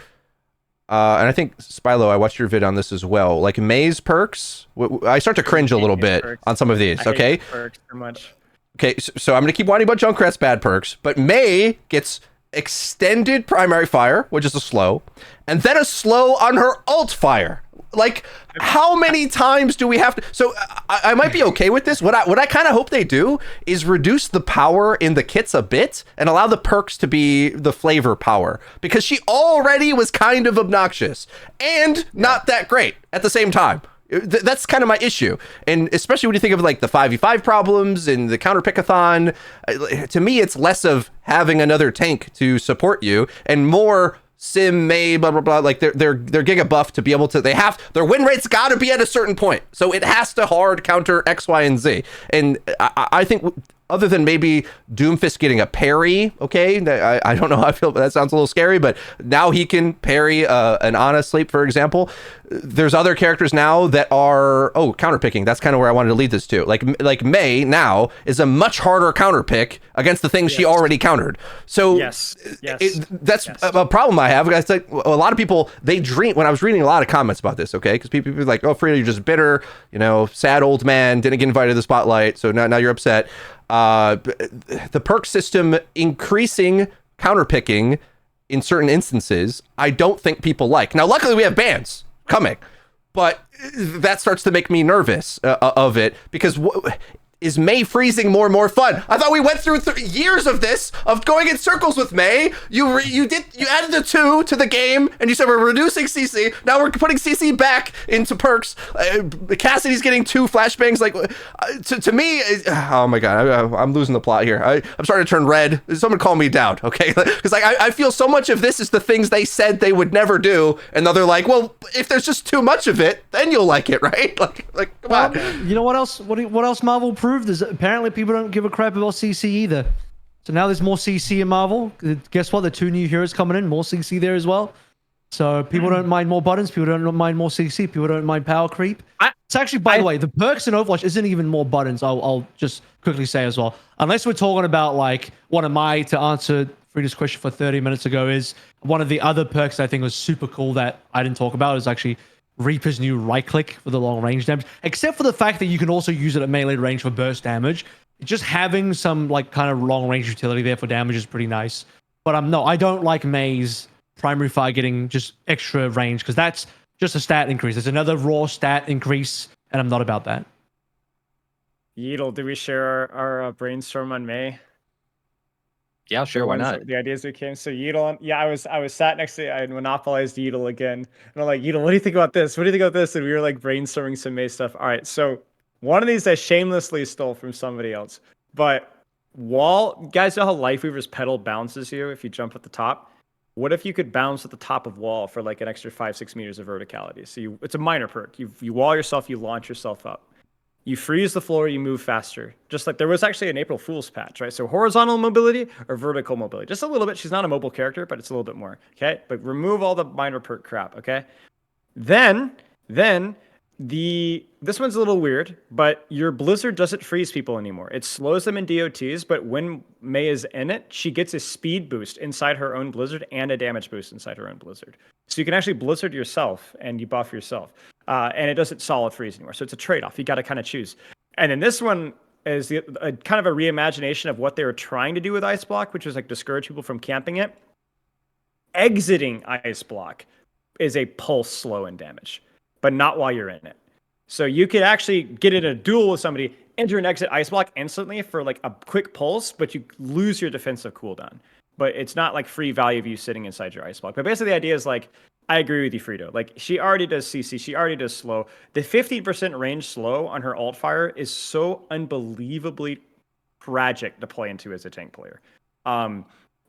And I think Spilo, I watched your vid on this as well. Like May's perks, I start to cringe a little bit on some of these. Okay, perks too much. Okay, so I'm gonna keep whining about Junkrat's bad perks, but May gets extended primary fire, which is a slow, and then a slow on her alt fire. Like, how many times do we have to? So I might be okay with this. What I kind of hope they do is reduce the power in the kits a bit and allow the perks to be the flavor power, because she already was kind of obnoxious and not that great at the same time. That's kind of my issue. And especially when you think of like the 5v5 problems and the counter pickathon, to me, it's less of having another tank to support you and more Sim, May, blah, blah, blah. Like they're giga buff to be able to, their win rate's got to be at a certain point. So it has to hard counter X, Y, and Z. And I think other than maybe Doomfist getting a parry, okay, I don't know how I feel, but that sounds a little scary, but now he can parry an Ana sleep, for example. There's other characters now that are counterpicking. That's kind of where I wanted to lead this to. Like May now is a much harder counterpick against the things she already countered. So that's a problem I have. It's like a lot of people, they dream, when I was reading a lot of comments about this, okay, because people are like, oh, Freya, you're just bitter, sad old man, didn't get invited to the spotlight, so now you're upset. the perk system increasing counterpicking in certain instances, I don't think people like. Now, luckily, we have bans coming, but that starts to make me nervous of it, because is Mei freezing more and more fun? I thought we went through years of this, of going in circles with Mei. You added the 2 to the game, and you said we're reducing CC. Now we're putting CC back into perks. Cassidy's getting 2 flashbangs. Like, to me, oh my god, I'm losing the plot here. I'm starting to turn red. Someone calm me down, okay? Because like I feel so much of this is the things they said they would never do, and now they're like, well, if there's just too much of it, then you'll like it, right? Like come on. You know what else? What else Marvel proved is that apparently people don't give a crap about CC either. So now there's more CC in Marvel. Guess what? The 2 new heroes coming in, more CC there as well. So people don't mind more buttons. People don't mind more CC. People don't mind power creep. It's actually, by the way, the perks in Overwatch isn't even more buttons. I'll just quickly say as well. Unless we're talking about like one of my, to answer Frida's question for 30 minutes ago, is one of the other perks I think was super cool that I didn't talk about is actually Reaper's new right click for the long range damage, except for the fact that you can also use it at melee range for burst damage. Just having some like kind of long range utility there for damage is pretty nice. But no, I don't like Mei's primary fire getting just extra range, because that's just a stat increase. It's another raw stat increase, and I'm not about that. Yeetle, do we share our brainstorm on Mei? Yeah, sure. Why not? The ideas we came. So Yeetle, yeah, I was sat next to, I monopolized Yeetle again, and I'm like, Yeetle, what do you think about this? What do you think about this? And we were like brainstorming some Mei stuff. All right, so one of these I shamelessly stole from somebody else, but guys know how Lifeweaver's pedal bounces you if you jump at the top? What if you could bounce at the top of wall for like an extra 5-6 meters of verticality? So it's a minor perk. You wall yourself, you launch yourself up. You freeze the floor, you move faster. Just like there was actually an April Fool's patch, right? So horizontal mobility or vertical mobility. Just a little bit. She's not a mobile character, but it's a little bit more. Okay? But remove all the minor perk crap, okay? Then this one's a little weird, but your Blizzard doesn't freeze people anymore. It slows them in DOTs, but when Mei is in it, she gets a speed boost inside her own Blizzard and a damage boost inside her own Blizzard. So you can actually Blizzard yourself and you buff yourself. And it doesn't solid freeze anymore. So it's a trade-off. You got to kind of choose. And then this one is kind of a reimagination of what they were trying to do with Ice Block, which was like discourage people from camping it. Exiting Ice Block is a pulse slow in damage, but not while you're in it. So you could actually get in a duel with somebody, enter and exit Ice Block instantly for like a quick pulse, but you lose your defensive cooldown. But it's not like free value of you sitting inside your Ice Block. But basically the idea is like, I agree with you, Frito. Like, she already does CC. She already does slow. The 15% range slow on her alt fire is so unbelievably tragic to play into as a tank player.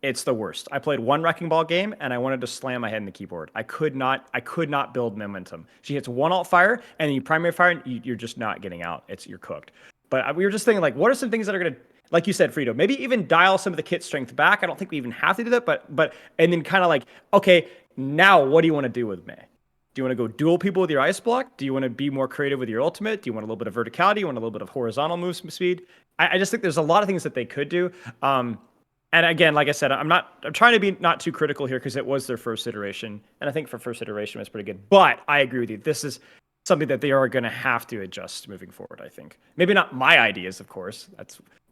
It's the worst. I played one Wrecking Ball game, and I wanted to slam my head in the keyboard. I could not build momentum. She hits one alt fire, and then you primary fire, and you're just not getting out. You're cooked. But we were just thinking, like, what are some things that are going to, like you said, Frito, maybe even dial some of the kit strength back. I don't think we even have to do that, but and then kind of like, okay, now, what do you want to do with Mei? Do you want to go duel people with your Ice Block? Do you want to be more creative with your ultimate? Do you want a little bit of verticality? Do you want a little bit of horizontal move speed? I just think there's a lot of things that they could do. And again, like I said, I'm trying to be not too critical here because it was their first iteration. And I think for first iteration, it was pretty good. But I agree with you. This is something that they are going to have to adjust moving forward, I think. Maybe not my ideas, of course,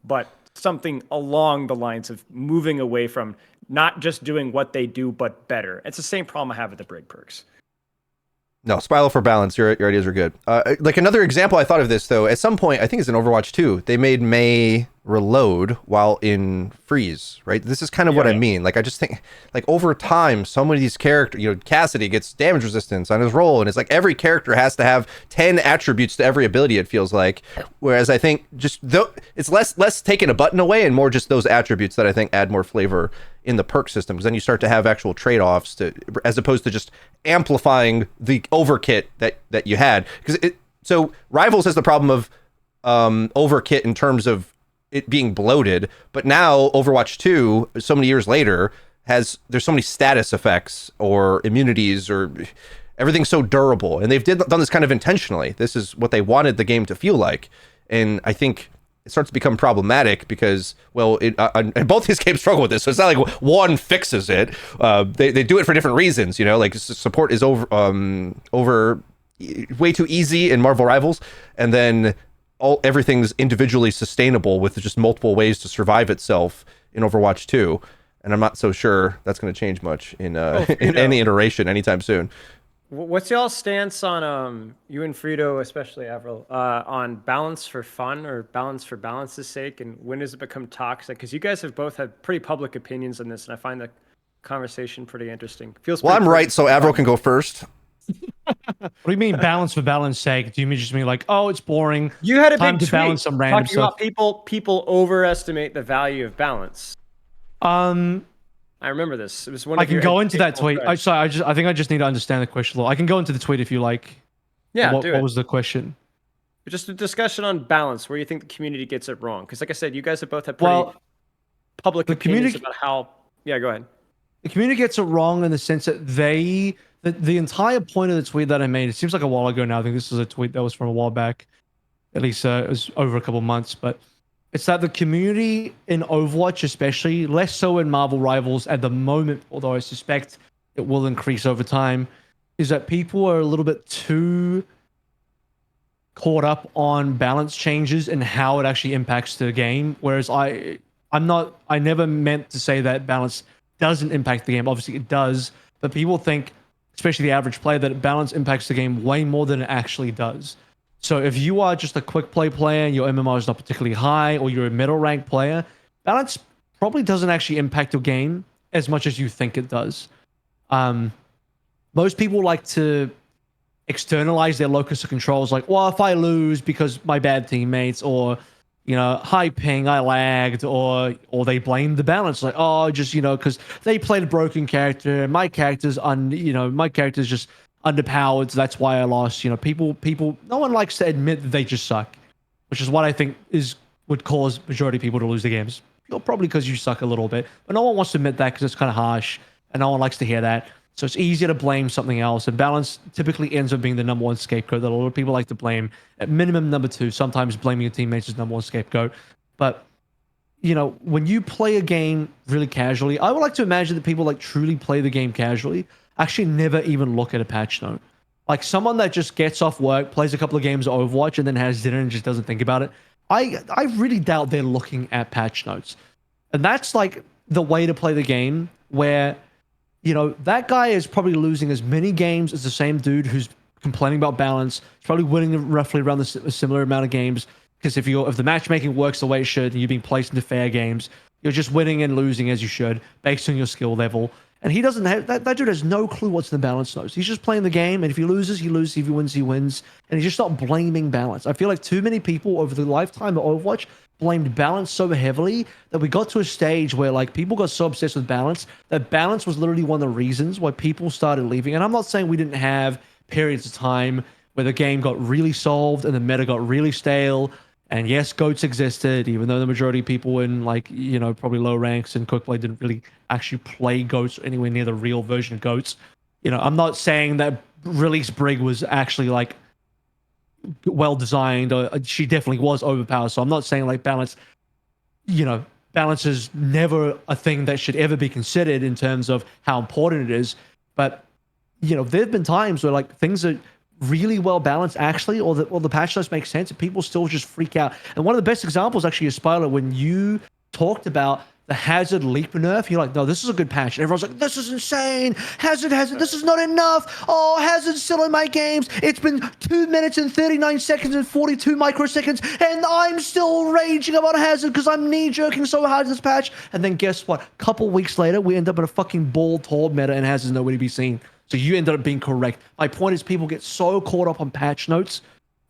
but something along the lines of moving away from not just doing what they do, but better. It's the same problem I have with the Brig perks. No, Spiral for balance. Your ideas are good. Like another example I thought of this, though, at some point, I think it's in Overwatch 2, they made Mei reload while in freeze, right? This is kind of what I mean. Like, I just think, like, over time, so many of these characters, Cassidy gets damage resistance on his roll, and it's like every character has to have 10 attributes to every ability, it feels like. Whereas I think just, it's less taking a button away and more just those attributes that I think add more flavor in the perk system, because then you start to have actual trade-offs as opposed to just amplifying the overkit that you had. So Rivals has the problem of overkit in terms of it being bloated, but now Overwatch 2, so many years later, there's so many status effects or immunities or everything's so durable, and they've done this kind of intentionally. This is what they wanted the game to feel like, and I think it starts to become problematic because, well, and both these games struggle with this. So it's not like one fixes it. They do it for different reasons, like support is over way too easy in Marvel Rivals, and then everything's individually sustainable with just multiple ways to survive itself in Overwatch 2. And I'm not so sure that's going to change much in in any iteration anytime soon. What's y'all's stance on you and Frito, especially Avril, on balance for fun or balance for balance's sake, and when does it become toxic? Because you guys have both had pretty public opinions on this, and I find the conversation pretty interesting. Well, I'm right, so Avril can go first. What do you mean balance for balance sake? Do you just mean like, oh, it's boring? You had a time big to balance some random talking stuff. about people overestimate the value of balance. I remember this. It was one. I can go into that tweet. I think I just need to understand the question. I can go into the tweet if you like. Yeah, what was the question? Just a discussion on balance, where you think the community gets it wrong. Because, like I said, you guys have both had pretty public opinions about how. Yeah, go ahead. The community gets it wrong in the sense that the entire point of the tweet that I made. It seems like a while ago now. I think this is a tweet that was from a while back. At least it was over a couple months, but. It's that the community in Overwatch, especially, less so in Marvel Rivals at the moment, although I suspect it will increase over time, is that people are a little bit too caught up on balance changes and how it actually impacts the game. Whereas I never meant to say that balance doesn't impact the game. Obviously it does, but people think, especially the average player, that balance impacts the game way more than it actually does. So if you are just a quick play player and your MMR is not particularly high, or you're a middle rank player, balance probably doesn't actually impact your game as much as you think it does. Most people like to externalize their locus of controls, like, well, if I lose because my bad teammates, or high ping, I lagged, or they blame the balance, like, oh, just because they played a broken character, my character's just underpowered, so that's why I lost. People, no one likes to admit that they just suck, which is what I think would cause majority of people to lose the games. Probably because you suck a little bit, but no one wants to admit that because it's kind of harsh, and no one likes to hear that. So it's easier to blame something else, and balance typically ends up being the number one scapegoat that a lot of people like to blame. At minimum, number two. Sometimes blaming your teammates is number one scapegoat. But when you play a game really casually, I would like to imagine that people truly play the game casually actually never even look at a patch note. Like someone that just gets off work, plays a couple of games of Overwatch, and then has dinner and just doesn't think about it. I really doubt they're looking at patch notes. And that's the way to play the game, where that guy is probably losing as many games as the same dude who's complaining about balance. He's probably winning roughly around a similar amount of games, because if the matchmaking works the way it should and you're being placed into fair games, you're just winning and losing as you should based on your skill level. And he doesn't have that dude has no clue what's in the balance notes. He's just playing the game, and if he loses, he loses. If he wins, he wins. And he's just not blaming balance. I feel like too many people over the lifetime of Overwatch blamed balance so heavily that we got to a stage where people got so obsessed with balance that balance was literally one of the reasons why people started leaving. And I'm not saying we didn't have periods of time where the game got really solved and the meta got really stale. And yes, GOATs existed, even though the majority of people in probably low ranks and quick play didn't really actually play GOATs anywhere near the real version of GOATs. I'm not saying that Release Brig was actually well designed, or she definitely was overpowered. So I'm not saying balance, balance is never a thing that should ever be considered in terms of how important it is. But there have been times where things are really well balanced actually, or the patch notes make sense, and people still just freak out. And one of the best examples actually is Spyler, when you talked about the Hazard leap nerf. You're like, no, this is a good patch. And everyone's like, this is insane. Hazard, this is not enough. Oh, Hazard's still in my games. It's been 2 minutes and 39 seconds and 42 microseconds, and I'm still raging about Hazard because I'm knee-jerking so hard in this patch. And then guess what? A couple weeks later, we end up in a fucking ball tall meta, and Hazard's nowhere to be seen. So you ended up being correct. My point is, people get so caught up on patch notes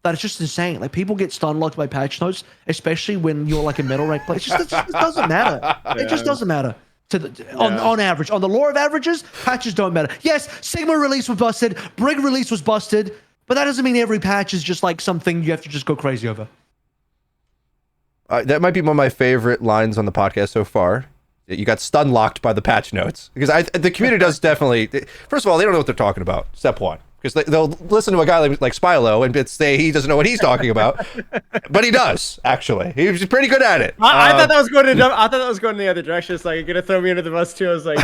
that it's just insane. People get stun locked by patch notes, especially when you're a middle rank player. It doesn't matter. It just doesn't matter. On average, on the law of averages, patches don't matter. Yes, Sigma release was busted, Brig release was busted, but that doesn't mean every patch is just something you have to just go crazy over. That might be one of my favorite lines on the podcast so far. You got stun locked by the patch notes, because the community does definitely. First of all, they don't know what they're talking about. Step one. because they'll listen to a guy like Spilo and say he doesn't know what he's talking about, but he does actually. He's pretty good at it. I thought that was going to. I thought that was going the other direction. It's like you're gonna throw me under the bus too. I was like,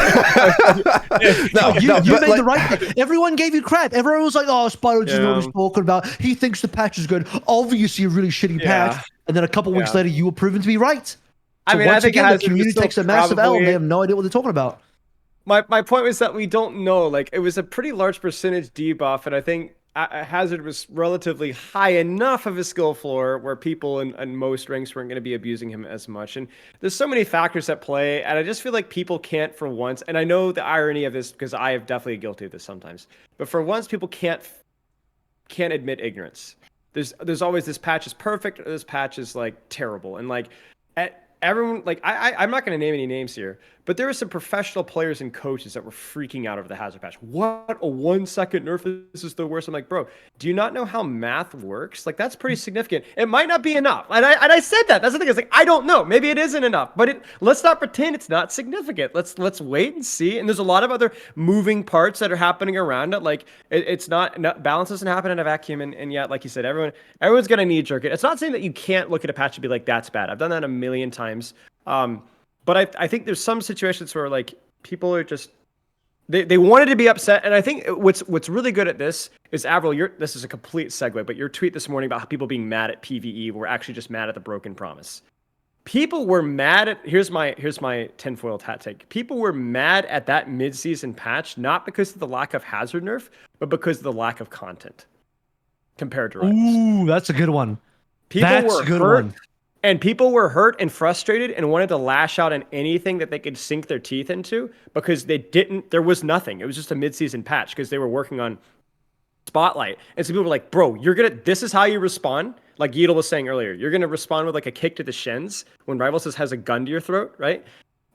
you made the right thing. Everyone gave you crap. Everyone was like, "Oh, Spyro doesn't know what he's talking about. He thinks the patch is good. Obviously, a really shitty patch." And then a couple weeks later, you were proven to be right. So I mean, once I think again, the community takes a massive L, and they have no idea what they're talking about. My point was that we don't know. Like, it was a pretty large percentage debuff, and I think Hazard was relatively high enough of a skill floor where people in most ranks weren't going to be abusing him as much. And there's so many factors at play, and I just feel like people can't, for once, and I know the irony of this because I have definitely guilty of this sometimes, but for once, people can't admit ignorance. There's always this patch is perfect, or this patch is like terrible, and like everyone, like I'm not going to name any names here, but there were some professional players and coaches that were freaking out over the Hazard patch. What, a 1 second nerf? This is the worst. I'm like, bro, do you not know how math works? Like, that's pretty significant. It might not be enough. And I said that. That's the thing. It's like, I don't know. Maybe it isn't enough, but let's not pretend it's not significant. Let's wait and see. And there's a lot of other moving parts that are happening around it. Like, it's not balance doesn't happen in a vacuum. And yet, like you said, everyone's going to knee jerk it. It's not saying that you can't look at a patch and be like, that's bad. I've done that a million times. But I think there's some situations where like people are just they wanted to be upset, and I think what's really good at this is Avril. This is a complete segue, but your tweet this morning about how people being mad at PVE were actually just mad at the broken promise. People were mad at here's my tinfoil hat take. People were mad at that mid-season patch not because of the lack of Hazard nerf, but because of the lack of content compared to Rivals. Ooh, that's a good one. People were hurt. And people were hurt and frustrated and wanted to lash out on anything that they could sink their teeth into because there was nothing. It was just a mid-season patch because they were working on Spotlight. And so people were like, bro, this is how you respond. Like Yeatle was saying earlier, you're going to respond with like a kick to the shins when Rivals has a gun to your throat, right?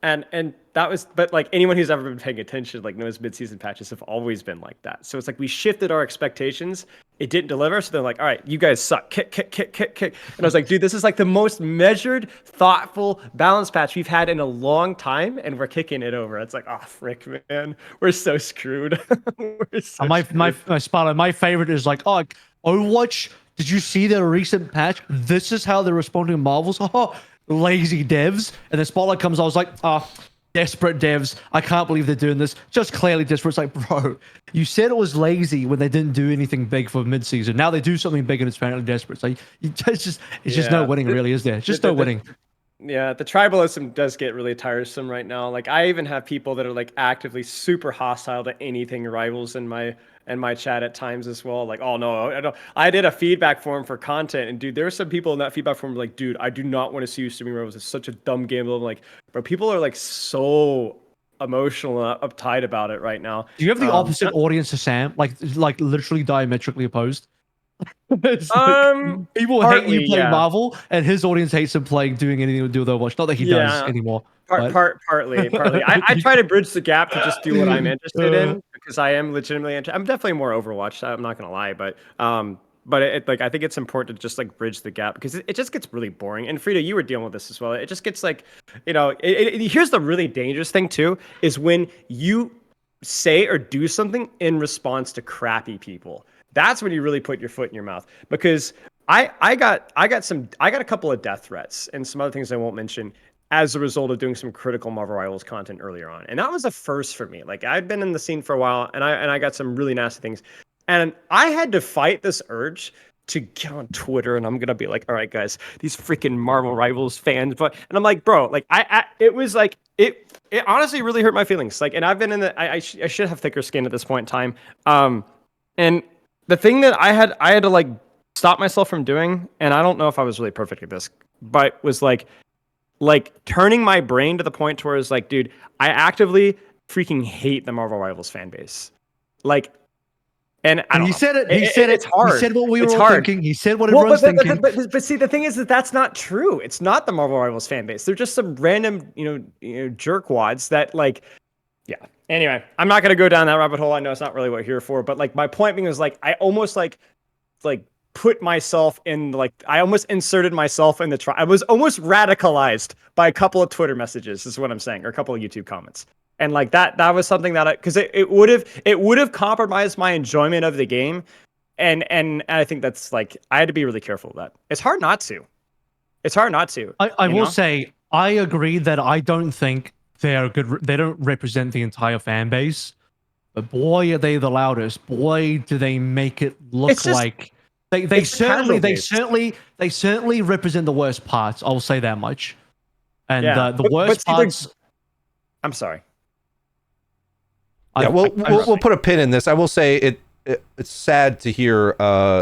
And that was, but like anyone who's ever been paying attention, like knows mid-season patches have always been like that. So it's like we shifted our expectations. It didn't deliver. So they're like, all right, you guys suck. Kick. And I was like, dude, this is like the most measured, thoughtful, balanced patch we've had in a long time. And we're kicking it over. It's like, oh, frick, man. We're so screwed. My Spotlight, my favorite is like, oh, Overwatch, did you see their recent patch? This is how they're responding to Marvels. Oh, lazy devs. And the Spotlight comes, I was like, oh, desperate devs. I can't believe they're doing this. Just clearly desperate. It's like, bro, you said it was lazy when they didn't do anything big for mid-season. Now they do something big and it's apparently desperate. So it's just no winning, really, is there? It's just no winning. Yeah, the tribalism does get really tiresome right now. Like, I even have people that are like actively super hostile to anything Rivals in my chat at times as well. Like, oh no, I did a feedback forum for content, and dude, there are some people in that feedback forum like, dude, I do not want to see you streaming Rivals. It's such a dumb game. I'm like, bro, people are like so emotional and uptight about it right now. Do you have the opposite audience to Sam? Like literally diametrically opposed? People hate you playing Marvel, and his audience hates him doing anything to do with Overwatch. Not that he does anymore. Partly. I try to bridge the gap to just do what I'm interested in because I am legitimately I'm definitely more Overwatch. I'm not gonna lie, but like I think it's important to just like bridge the gap because it just gets really boring. And Frida, you were dealing with this as well. It just gets like, here's the really dangerous thing too is when you say or do something in response to crappy people. That's when you really put your foot in your mouth because I got a couple of death threats and some other things I won't mention as a result of doing some critical Marvel Rivals content earlier on. And that was a first for me. Like I'd been in the scene for a while and I got some really nasty things. And I had to fight this urge to get on Twitter and I'm going to be like, all right, guys, these freaking Marvel Rivals fans. And I'm like, bro, like it was like, it honestly really hurt my feelings. Like, and I've been I should have thicker skin at this point in time. And the thing that I had to like stop myself from doing, and I don't know if I was really perfect at this, but was like turning my brain to the point where it's like, dude, I actively freaking hate the Marvel Rivals fan base. Like, and I don't know. He said it's hard. He said what we were all thinking. He said what everyone's thinking. But see, the thing is that's not true. It's not the Marvel Rivals fan base. They're just some random, jerkwads that like, yeah. Anyway, I'm not going to go down that rabbit hole. I know it's not really what we're here for, but like my point being is like, I almost like put myself in, like, I almost inserted myself in I was almost radicalized by a couple of Twitter messages is what I'm saying, or a couple of YouTube comments. And like that was something that because it would have compromised my enjoyment of the game. And I think that's like I had to be really careful of that. It's hard not to. It's hard not to. I will say I agree that I don't think they are good. They don't represent the entire fan base, but boy, are they the loudest. Boy, do they make it look like they certainly represent the worst parts. I'll say that much. And the worst parts. I'm sorry. Yeah, we'll put a pin in this. I will say it's sad to hear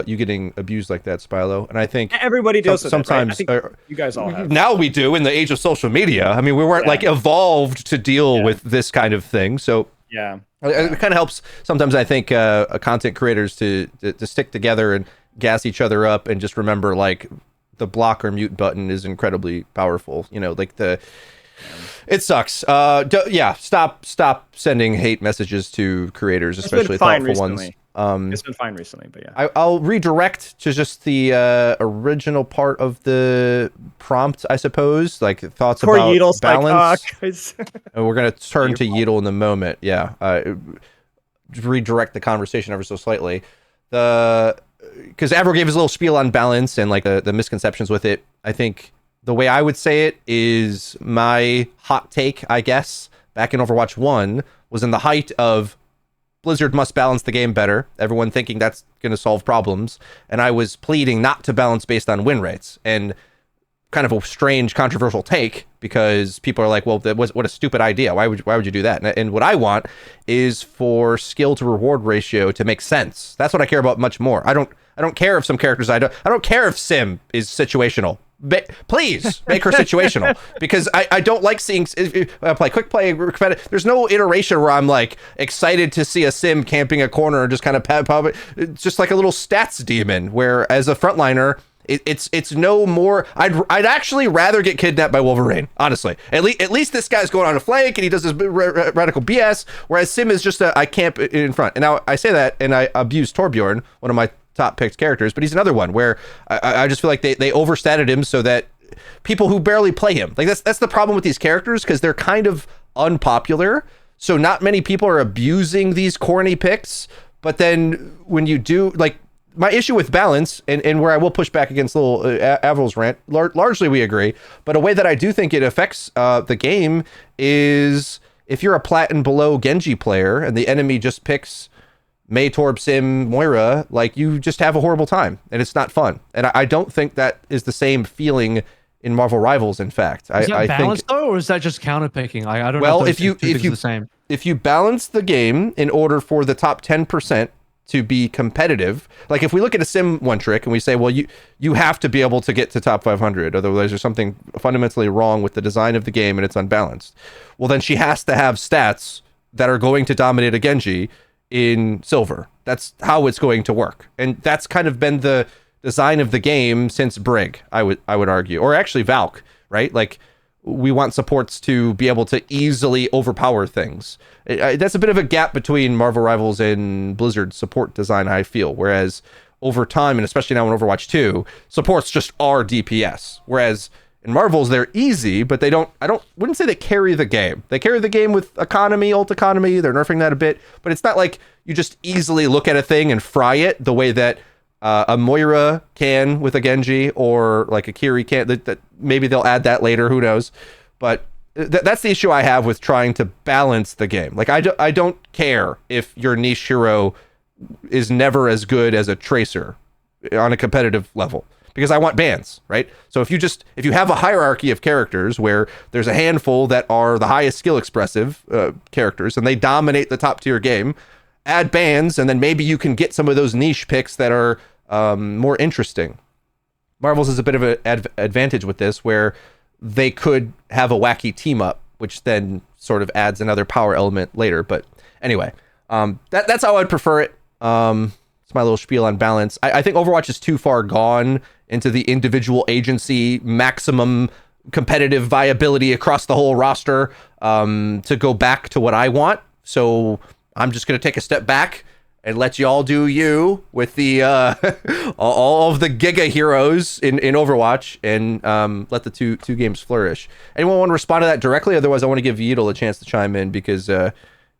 you getting abused like that, Spilo. And I think everybody deals with sometimes it, right? I think you guys all have. Now we do in the age of social media. I mean, we weren't like evolved to deal with this kind of thing. So it kind of helps sometimes. I think content creators to stick together and gas each other up and just remember like the block or mute button is incredibly powerful. You know, like it sucks. Stop sending hate messages to creators, especially thoughtful ones. It's been fine recently, but yeah. I'll redirect to just the original part of the prompt, I suppose. Like thoughts Poor about Yeetle's balance. And we're gonna turn to Yeetle in a moment. Yeah, redirect the conversation ever so slightly. Because Avro gave his little spiel on balance and like the misconceptions with it. I think the way I would say it is my hot take, I guess, back in Overwatch 1 was in the height of Blizzard must balance the game better. Everyone thinking that's going to solve problems. And I was pleading not to balance based on win rates. And kind of a strange, controversial take because people are like, well, what a stupid idea. Why would you do that? And what I want is for skill to reward ratio to make sense. That's what I care about much more. I don't care if some characters I don't care if Sim is situational. Please make her situational because I don't like seeing play quick play. There's no iteration where I'm like excited to see a Sim camping a corner and just kind of it's just like a little stats demon. Where as a frontliner, it's no more. I'd actually rather get kidnapped by Wolverine. Honestly, at least this guy's going on a flank and he does this radical BS. Whereas Sim is just I camp in front. And now I say that and I abuse Torbjorn, one of my top picked characters, but he's another one where I just feel like they overstated him so that people who barely play him, like that's the problem with these characters because they're kind of unpopular. So not many people are abusing these corny picks. But then when you do, like my issue with balance and where I will push back against little Avril's rant, largely we agree. But a way that I do think it affects the game is if you're a plat and below Genji player and the enemy just picks Mei, Torb, Sim, Moira, like you just have a horrible time and it's not fun. And I don't think that is the same feeling in Marvel Rivals. In fact, is that balanced though, or is that just counterpicking? I don't know. Well, if you balance the game in order for the top 10% to be competitive, like if we look at a Sim one trick and we say, well, you have to be able to get to top 500, otherwise there's something fundamentally wrong with the design of the game and it's unbalanced. Well, then she has to have stats that are going to dominate a Genji in silver. That's how it's going to work, and that's kind of been the design of the game since Brig. I would argue, or actually Valk, right? Like we want supports to be able to easily overpower things. That's a bit of a gap between Marvel Rivals and Blizzard support design, I feel. Whereas over time, and especially now in Overwatch 2, supports just are DPS. Whereas in Marvels, they're easy, but they wouldn't say they carry the game. They carry the game with economy, ult economy. They're nerfing that a bit, but it's not like you just easily look at a thing and fry it the way that a Moira can with a Genji or like a Kiri can. That maybe they'll add that later. Who knows? But that's the issue I have with trying to balance the game. Like I don't care if your niche hero is never as good as a Tracer on a competitive level, because I want bans, right? So if you have a hierarchy of characters where there's a handful that are the highest skill expressive characters and they dominate the top tier game, add bans, and then maybe you can get some of those niche picks that are more interesting. Marvels is a bit of an advantage with this, where they could have a wacky team up, which then sort of adds another power element later. But anyway, that's how I'd prefer it. It's my little spiel on balance. I think Overwatch is too far gone into the individual agency, maximum competitive viability across the whole roster to go back to what I want. So I'm just going to take a step back and let you all do you with the all of the Giga heroes in Overwatch, and let the two games flourish. Anyone want to respond to that directly? Otherwise, I want to give Yeatle a chance to chime in because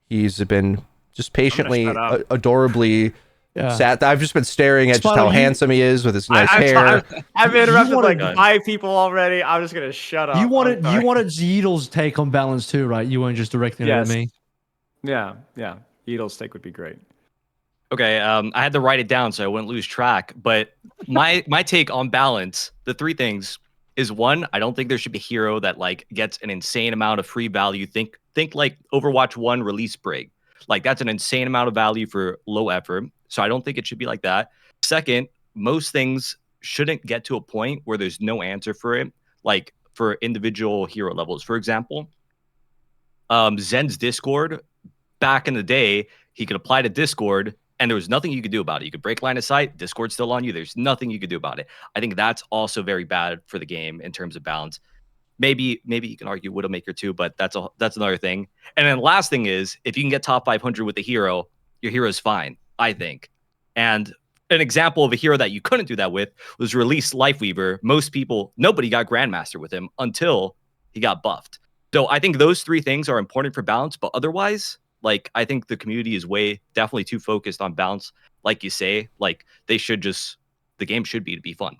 he's been just patiently, adorably sat. I've just been staring at just how handsome he is with his nice hair. I've interrupted like 5 people already. I'm just gonna shut up. You wanted Zeedle's take on balance too, right? You weren't just directing it at me. Yeah. Yeatle's take would be great. Okay, I had to write it down so I wouldn't lose track. But my take on balance, the 3 things is 1, I don't think there should be a hero that like gets an insane amount of free value. Think like Overwatch 1 release break. Like that's an insane amount of value for low effort. So I don't think it should be like that. Second, most things shouldn't get to a point where there's no answer for it. Like for individual hero levels. For example, Zen's Discord, back in the day, he could apply to Discord and there was nothing you could do about it. You could break line of sight, Discord's still on you. There's nothing you could do about it. I think that's also very bad for the game in terms of balance. Maybe you can argue Widowmaker too, but that's another thing. And then last thing is, if you can get top 500 with the hero, your hero's fine, I think. And an example of a hero that you couldn't do that with was released Lifeweaver. Nobody got Grandmaster with him until he got buffed. So I think those 3 things are important for balance, but otherwise, like, I think the community is definitely too focused on balance. Like you say, like the game should be to be fun.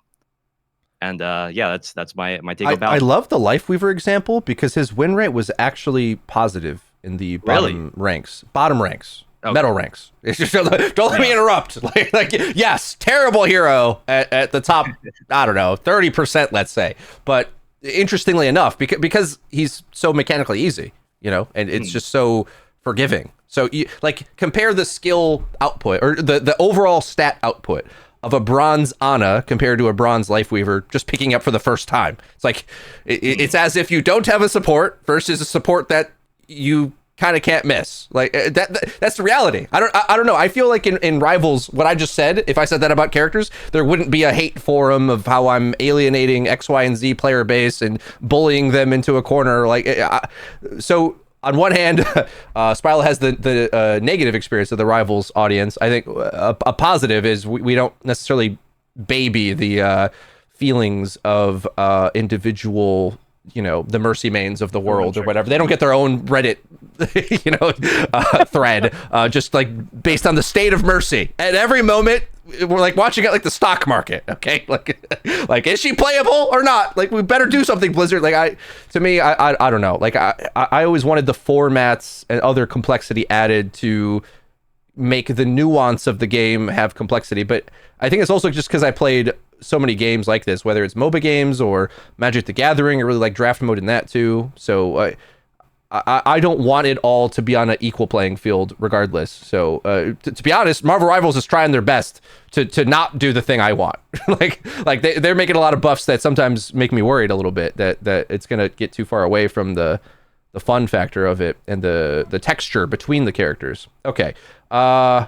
And that's my take on balance. I love the Lifeweaver example because his win rate was actually positive in the bottom ranks. Okay. Metal ranks. It's just, don't let me interrupt. Like yes, terrible hero at the top, I don't know, 30%, let's say. But interestingly enough, because he's so mechanically easy, and it's just so forgiving. So you compare the skill output or the overall stat output of a bronze Ana compared to a bronze Lifeweaver just picking up for the first time. It's like it's as if you don't have a support versus a support that you kind of can't miss. Like that's the reality. I don't know. I feel like in Rivals, what I just said, if I said that about characters, there wouldn't be a hate forum of how I'm alienating X, Y, and Z player base and bullying them into a corner. So on one hand, Spyla has the negative experience of the Rivals audience. I think a positive is we don't necessarily baby the feelings of individual, the Mercy mains of the world or whatever. They don't get their own Reddit, thread, just like based on the state of Mercy. At every moment, we're like watching it like the stock market. Okay, like is she playable or not? Like we better do something, Blizzard. Like I don't know. Like I always wanted the formats and other complexity added to make the nuance of the game have complexity. But I think it's also just because I played so many games like this, whether it's MOBA games or Magic the Gathering. I really like draft mode in that too. So I don't want it all to be on an equal playing field regardless. So to be honest, Marvel Rivals is trying their best to not do the thing I want. like they're making a lot of buffs that sometimes make me worried a little bit that it's going to get too far away from the fun factor of it and the texture between the characters. Okay. I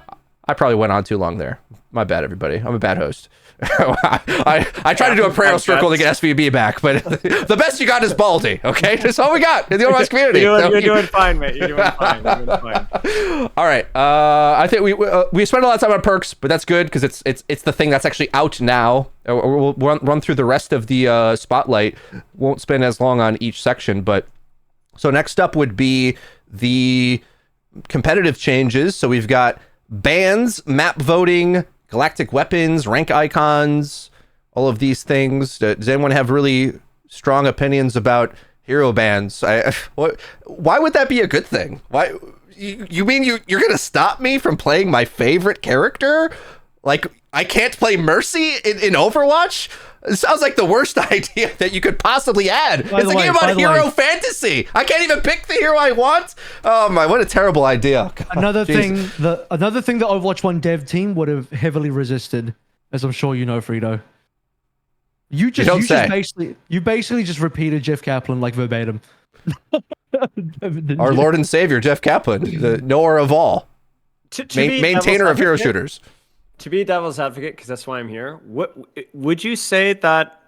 probably went on too long there. My bad, everybody. I'm a bad host. I tried to do a prayer circle to get SVB back, but the best you got is Baldy. Okay, that's all we got in the Overwatch community. You're doing fine, mate. You're doing fine. All right. I think we spent a lot of time on perks, but that's good because it's the thing that's actually out now. We'll run through the rest of the spotlight. Won't spend as long on each section, but so next up would be the competitive changes. So we've got bans, map voting, galactic weapons, rank icons, all of these things. Does anyone have really strong opinions about hero bans? Why would that be a good thing? Why? You mean you're gonna stop me from playing my favorite character? Like I can't play Mercy in Overwatch? It sounds like the worst idea that you could possibly add. It's a game about hero fantasy. I can't even pick the hero I want. Oh my, what a terrible idea. God, another thing the Overwatch 1 dev team would have heavily resisted, as I'm sure you know, Frito. You basically just repeated Jeff Kaplan like verbatim. Our Lord and Savior, Jeff Kaplan, the knower of all. Maintainer of hero shooters. To be devil's advocate, because that's why I'm here, would you say that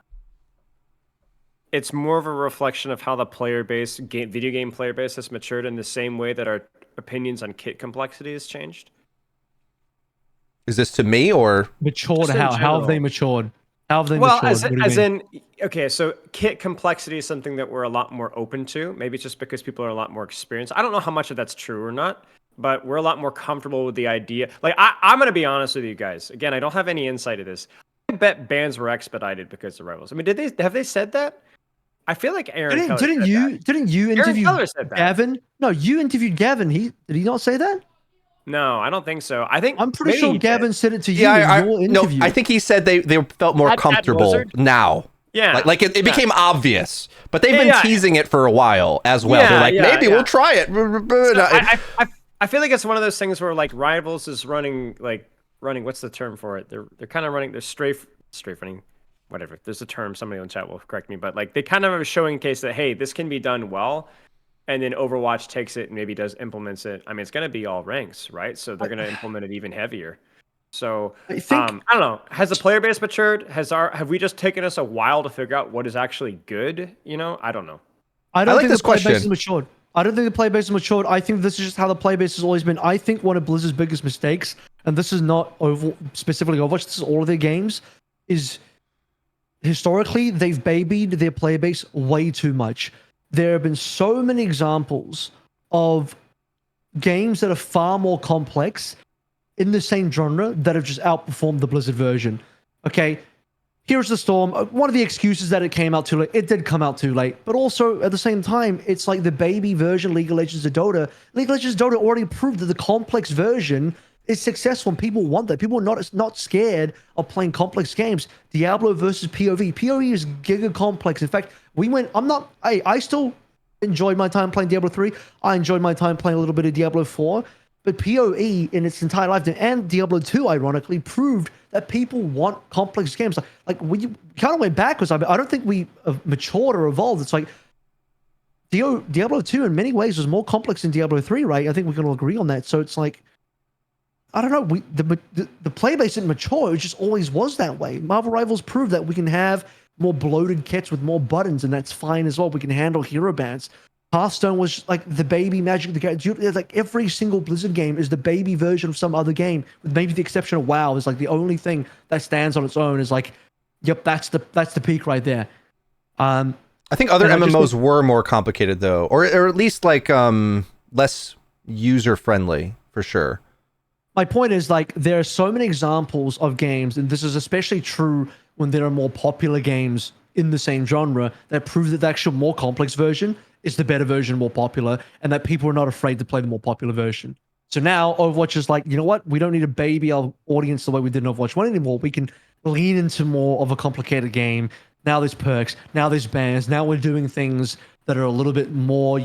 it's more of a reflection of how the video game player base has matured in the same way that our opinions on kit complexity has changed? Is this to me or Matured? Just in How have they general. matured? How have they Well, matured? What do you as mean? in, okay, so kit complexity is something that we're a lot more open to. Maybe it's just because people are a lot more experienced. I don't know how much of that's true or not, but we're a lot more comfortable with the idea. Like, I'm gonna be honest with you guys. Again, I don't have any insight of this. I bet bans were expedited because of Rivals. I mean, have they said that? I feel like Aaron Keller Didn't said you that. didn't you Aaron interview Keller said that. Gavin? No, you interviewed Gavin. Did he not say that? No, I don't think so. I think I'm pretty maybe sure he Gavin did. said it to you yeah, in your no, interview. I think he said they felt more At comfortable Blizzard? now. Yeah, Like it became obvious, but they've been Yeah. teasing it for a while as well. They're like, maybe we'll try it. So I feel like it's one of those things where like Rivals is running. What's the term for it? They're kind of running. They're strafe running. Whatever. There's a term. Somebody in the chat will correct me, but like they kind of are showing a case that hey, this can be done well, and then Overwatch takes it and maybe implements it. I mean, it's going to be all ranks, right? So they're going to implement it even heavier. So I think I don't know. Has the player base matured? Have we just taken us a while to figure out what is actually good? You know, I don't know. I don't like think this the player base question. is matured. I don't think the player base is matured. I think this is just how the player base has always been. I think one of Blizzard's biggest mistakes, and this is not specifically Overwatch, this is all of their games, is historically they've babied their player base way too much. There have been so many examples of games that are far more complex in the same genre that have just outperformed the Blizzard version. Okay, Here's the Storm. One of the excuses that it came out too late. It did come out too late, but also at the same time, it's like the baby version League of Legends of Dota. League of Legends of Dota already proved that the complex version is successful, and people want that. People are not scared of playing complex games. Diablo versus PoE. PoE is giga complex. In fact, I still enjoyed my time playing Diablo 3. I enjoyed my time playing a little bit of Diablo 4. But PoE in its entire lifetime, and Diablo 2, ironically, proved that people want complex games. Like when you kind of went backwards, I don't think we have matured or evolved. It's like Diablo 2 in many ways was more complex than Diablo 3, right? I think we can all agree on that. So it's like, I don't know. The play base didn't mature. It just always was that way. Marvel Rivals proved that we can have more bloated kits with more buttons, and that's fine as well. We can handle hero bans. Hearthstone was like the baby Magic the Gathering. Like every single Blizzard game is the baby version of some other game, with maybe the exception of WoW. Is like the only thing that stands on its own. Is like, yep, that's the peak right there. I think other MMOs were more complicated though, or at least like less user friendly for sure. My point is, like, there are so many examples of games, and this is especially true when there are more popular games in the same genre, that prove that the actual more complex version is the better version, more popular, and that people are not afraid to play the more popular version. So now Overwatch is like, you know what? We don't need to baby our audience the way we did in Overwatch 1 anymore. We can lean into more of a complicated game. Now there's perks. Now there's bans. Now we're doing things that are a little bit more,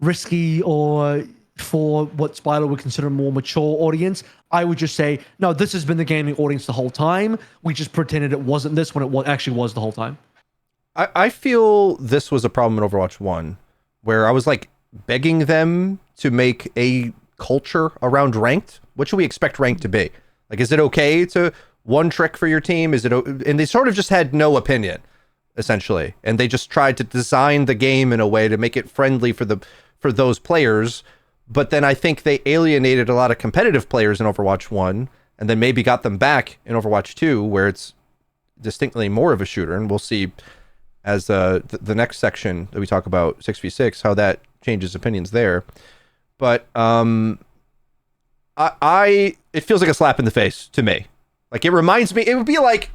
risky, or for what Spyler would consider a more mature audience. I would just say, no, this has been the gaming audience the whole time. We just pretended it wasn't this when it actually was the whole time. I feel this was a problem in Overwatch 1, where I was like begging them to make a culture around ranked. What should we expect ranked to be? Like, is it okay to one trick for your team? And they sort of just had no opinion, essentially. And they just tried to design the game in a way to make it friendly for those players. But then I think they alienated a lot of competitive players in Overwatch 1, and then maybe got them back in Overwatch 2, where it's distinctly more of a shooter. And we'll see as the next section that we talk about, 6v6, how that changes opinions there. But it feels like a slap in the face to me. Like, it reminds me, it would be like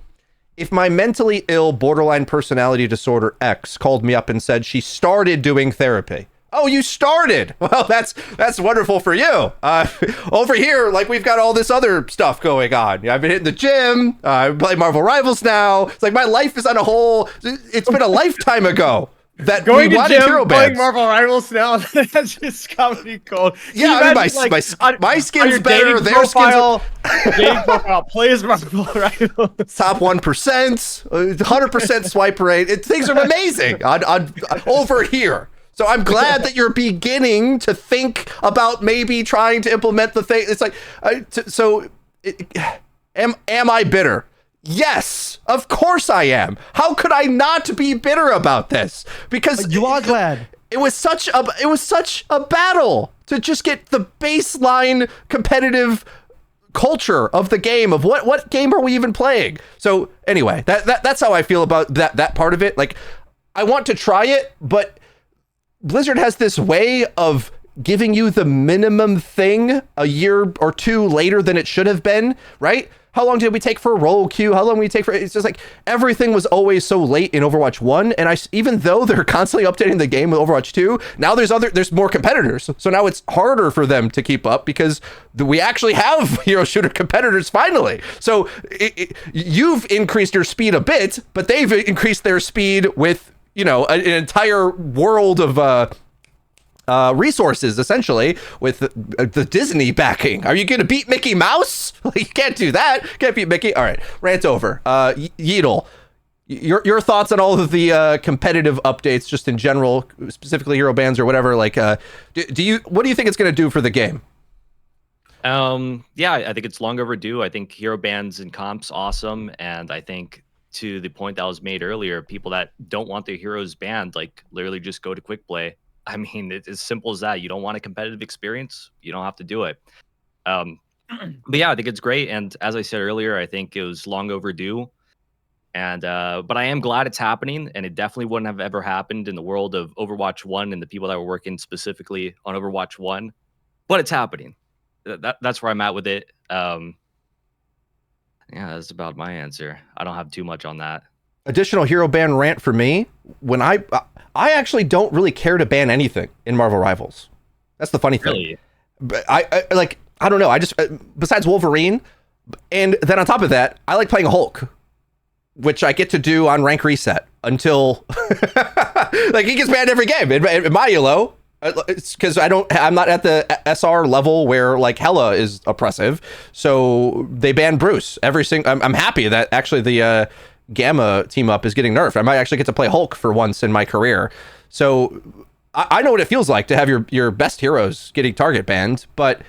if my mentally ill borderline personality disorder ex called me up and said she started doing therapy. Oh, you started? Well, that's wonderful for you. Over here, like, we've got all this other stuff going on. I've been hitting the gym. I play Marvel Rivals now. It's like my life is on a whole. It's been a lifetime ago that Going we to wanted gym, hero playing bans. Marvel Rivals now. That's just comedy gold. Yeah, I mean, my skin's better. Their skins. Game profile plays Marvel Rivals. Top 1%, 100% swipe rate. Things are amazing on over here. So I'm glad that you're beginning to think about maybe trying to implement the thing. It's like, am I bitter? Yes, of course I am. How could I not be bitter about this? Because You are glad. it was such a battle to just get the baseline competitive culture of the game, of what game are we even playing. So anyway, that's how I feel about that part of it. Like, I want to try it, but Blizzard has this way of giving you the minimum thing a year or two later than it should have been, right? How long did we take for a roll queue? How long did we take for... It's just like everything was always so late in Overwatch 1. And even though they're constantly updating the game with Overwatch 2, now there's more competitors. So now it's harder for them to keep up because we actually have hero shooter competitors finally. So you've increased your speed a bit, but they've increased their speed with, you know, an entire world of... resources, essentially, with the Disney backing. Are you going to beat Mickey Mouse? You can't do that. Can't beat Mickey. All right, rant over. Yeetle, your thoughts on all of the competitive updates, just in general, specifically hero bans or whatever. Like, what do you think it's going to do for the game? Yeah, I think it's long overdue. I think hero bans and comps awesome, and I think to the point that was made earlier, people that don't want their heroes banned, like, literally just go to quick play. I mean, it's as simple as that. You don't want a competitive experience, you don't have to do it. But yeah, I think it's great. And as I said earlier, I think it was long overdue. And but I am glad it's happening. And it definitely wouldn't have ever happened in the world of Overwatch 1 and the people that were working specifically on Overwatch 1. But it's happening. That's where I'm at with it. Yeah, that's about my answer. I don't have too much on that. Additional hero ban rant for me. When I actually don't really care to ban anything in Marvel Rivals. That's the funny thing. Really? But I don't know. I just besides Wolverine, and then on top of that, I like playing Hulk, which I get to do on rank reset until like he gets banned every game in my elo. It's because I'm not at the SR level where like Hela is oppressive, so they ban Bruce every single. I'm happy that actually the Gamma team up is getting nerfed. I might actually get to play Hulk for once in my career. So I know what it feels like to have your best heroes getting target banned, but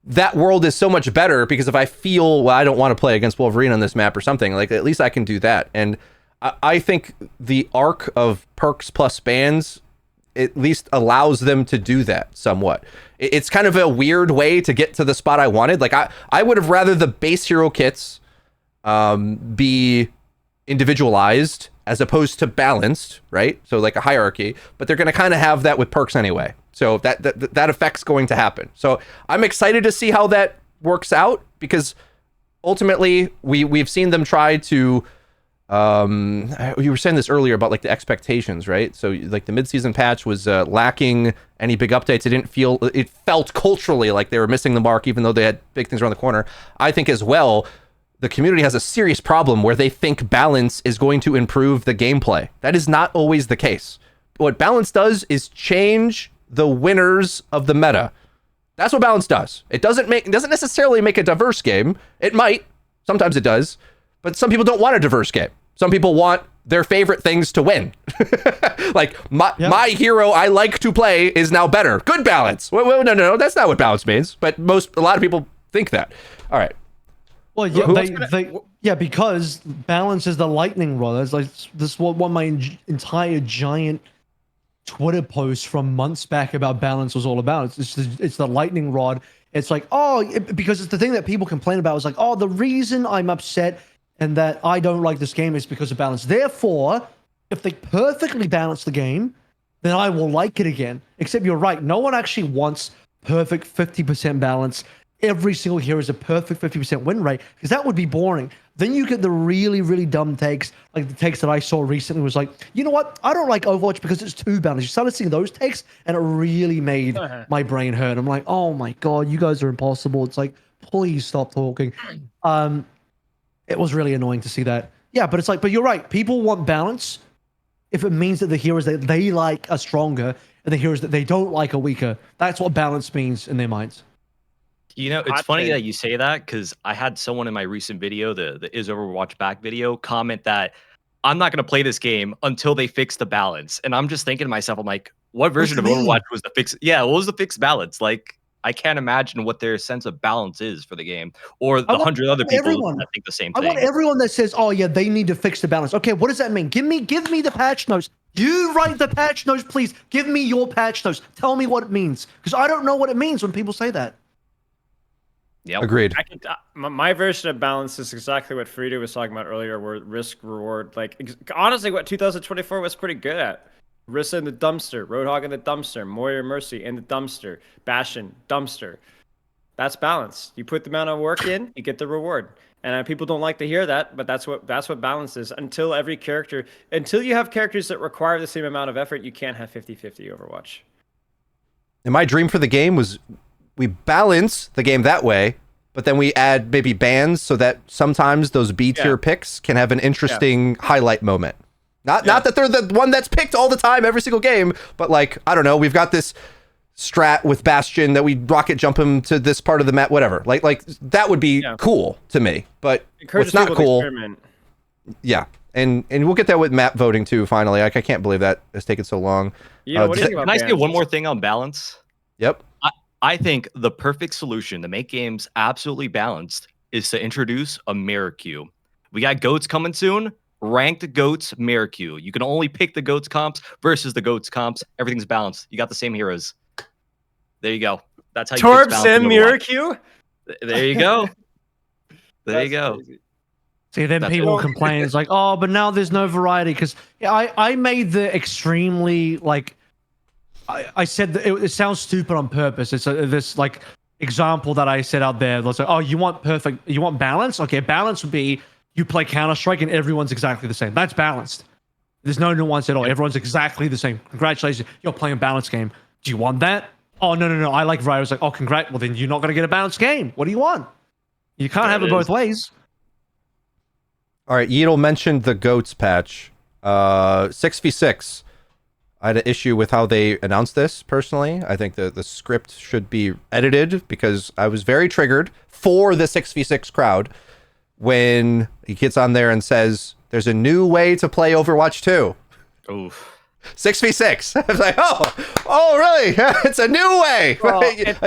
that world is so much better because if I feel, well, I don't want to play against Wolverine on this map or something, like at least I can do that. And I think the arc of perks plus bans at least allows them to do that somewhat. It's kind of a weird way to get to the spot I wanted. Like I would have rather the base hero kits be individualized as opposed to balanced, right? So like a hierarchy, but they're going to kind of have that with perks anyway. So that effect's going to happen. So I'm excited to see how that works out because ultimately we've seen them try to you were saying this earlier about like the expectations, right? So like the mid-season patch was lacking any big updates. It felt culturally like they were missing the mark even though they had big things around the corner. I think as well the community has a serious problem where they think balance is going to improve the gameplay. That is not always the case. What balance does is change the winners of the meta. That's what balance does. It doesn't necessarily make a diverse game. It might. Sometimes it does. But some people don't want a diverse game. Some people want their favorite things to win. Like my hero I like to play is now better. Good balance. Well, no, that's not what balance means. But a lot of people think that. All right. Well, yeah, because balance is the lightning rod. That's like this one of my entire giant Twitter post from months back about balance was all about. It's the lightning rod. It's like, because it's the thing that people complain about is like, the reason I'm upset and that I don't like this game is because of balance. Therefore, if they perfectly balance the game, then I will like it again. Except you're right. No one actually wants perfect 50% balance. Every single hero is a perfect 50% win rate because that would be boring. Then you get the really, really dumb takes, like the takes that I saw recently was like, you know what? I don't like Overwatch because it's too balanced. You started seeing those takes and it really made my brain hurt. I'm like, oh my God, you guys are impossible. It's like, please stop talking. It was really annoying to see that. Yeah, but it's like, but you're right. People want balance if it means that the heroes that they like are stronger and the heroes that they don't like are weaker. That's what balance means in their minds. You know, it's funny that you say that because I had someone in my recent video, the Is Overwatch Back video, comment that I'm not going to play this game until they fix the balance. And I'm just thinking to myself, I'm like, what version of Overwatch was the fix? Yeah, what was the fixed balance? Like, I can't imagine what their sense of balance is for the game or the 100 other people that think the same thing. I want everyone that says, oh yeah, they need to fix the balance. Okay, what does that mean? Give me the patch notes. You write the patch notes, please. Give me your patch notes. Tell me what it means. Because I don't know what it means when people say that. Yep. Agreed. My version of balance is exactly what Frida was talking about earlier, where risk reward. Like honestly, what 2024 was pretty good at. Rissa in the dumpster, Roadhog in the dumpster, Moira Mercy in the dumpster, Bastion dumpster. That's balance. You put the amount of work in, you get the reward. And people don't like to hear that, but that's what balance is. Until you have characters that require the same amount of effort, you can't have 50-50 Overwatch. And my dream for the game was we balance the game that way, but then we add maybe bans so that sometimes those B tier picks can have an interesting highlight moment. Not that they're the one that's picked all the time, every single game, but like, I don't know, we've got this strat with Bastion that we rocket jump him to this part of the map, whatever. Like that would be cool to me, but what's not cool. Yeah. And we'll get that with map voting too, finally. Like, I can't believe that has taken so long. Yeah, what do you think about Can I say one more thing on balance? Yep. I think the perfect solution to make games absolutely balanced is to introduce a mirror queue. We got GOATs coming soon. Ranked GOATs mirror queue. You can only pick the GOATs comps versus the GOATs comps. Everything's balanced. You got the same heroes. There you go. That's how you Torb fix balance Sim in mirror Overwatch. queue? There you go. There you go. Crazy. See, then That's people it. complain. It's like, oh, but now there's no variety. Because I made the extremely, like, I said that it sounds stupid on purpose. It's this, like, example that I set out there. It's like, oh, you want balance? Okay, balance would be you play Counter-Strike and everyone's exactly the same. That's balanced. There's no nuance at all. Everyone's exactly the same. Congratulations, you're playing a balanced game. Do you want that? Oh, no. I like Freya. I was like, oh, congrats. Well, then you're not going to get a balanced game. What do you want? You can't have it both ways. All right, Yeatle mentioned the GOATs patch. 6v6. I had an issue with how they announced this, personally. I think the script should be edited because I was very triggered for the 6v6 crowd when he gets on there and says, there's a new way to play Overwatch 2. Oof. 6v6. I was like, oh, really? It's a new way. Well,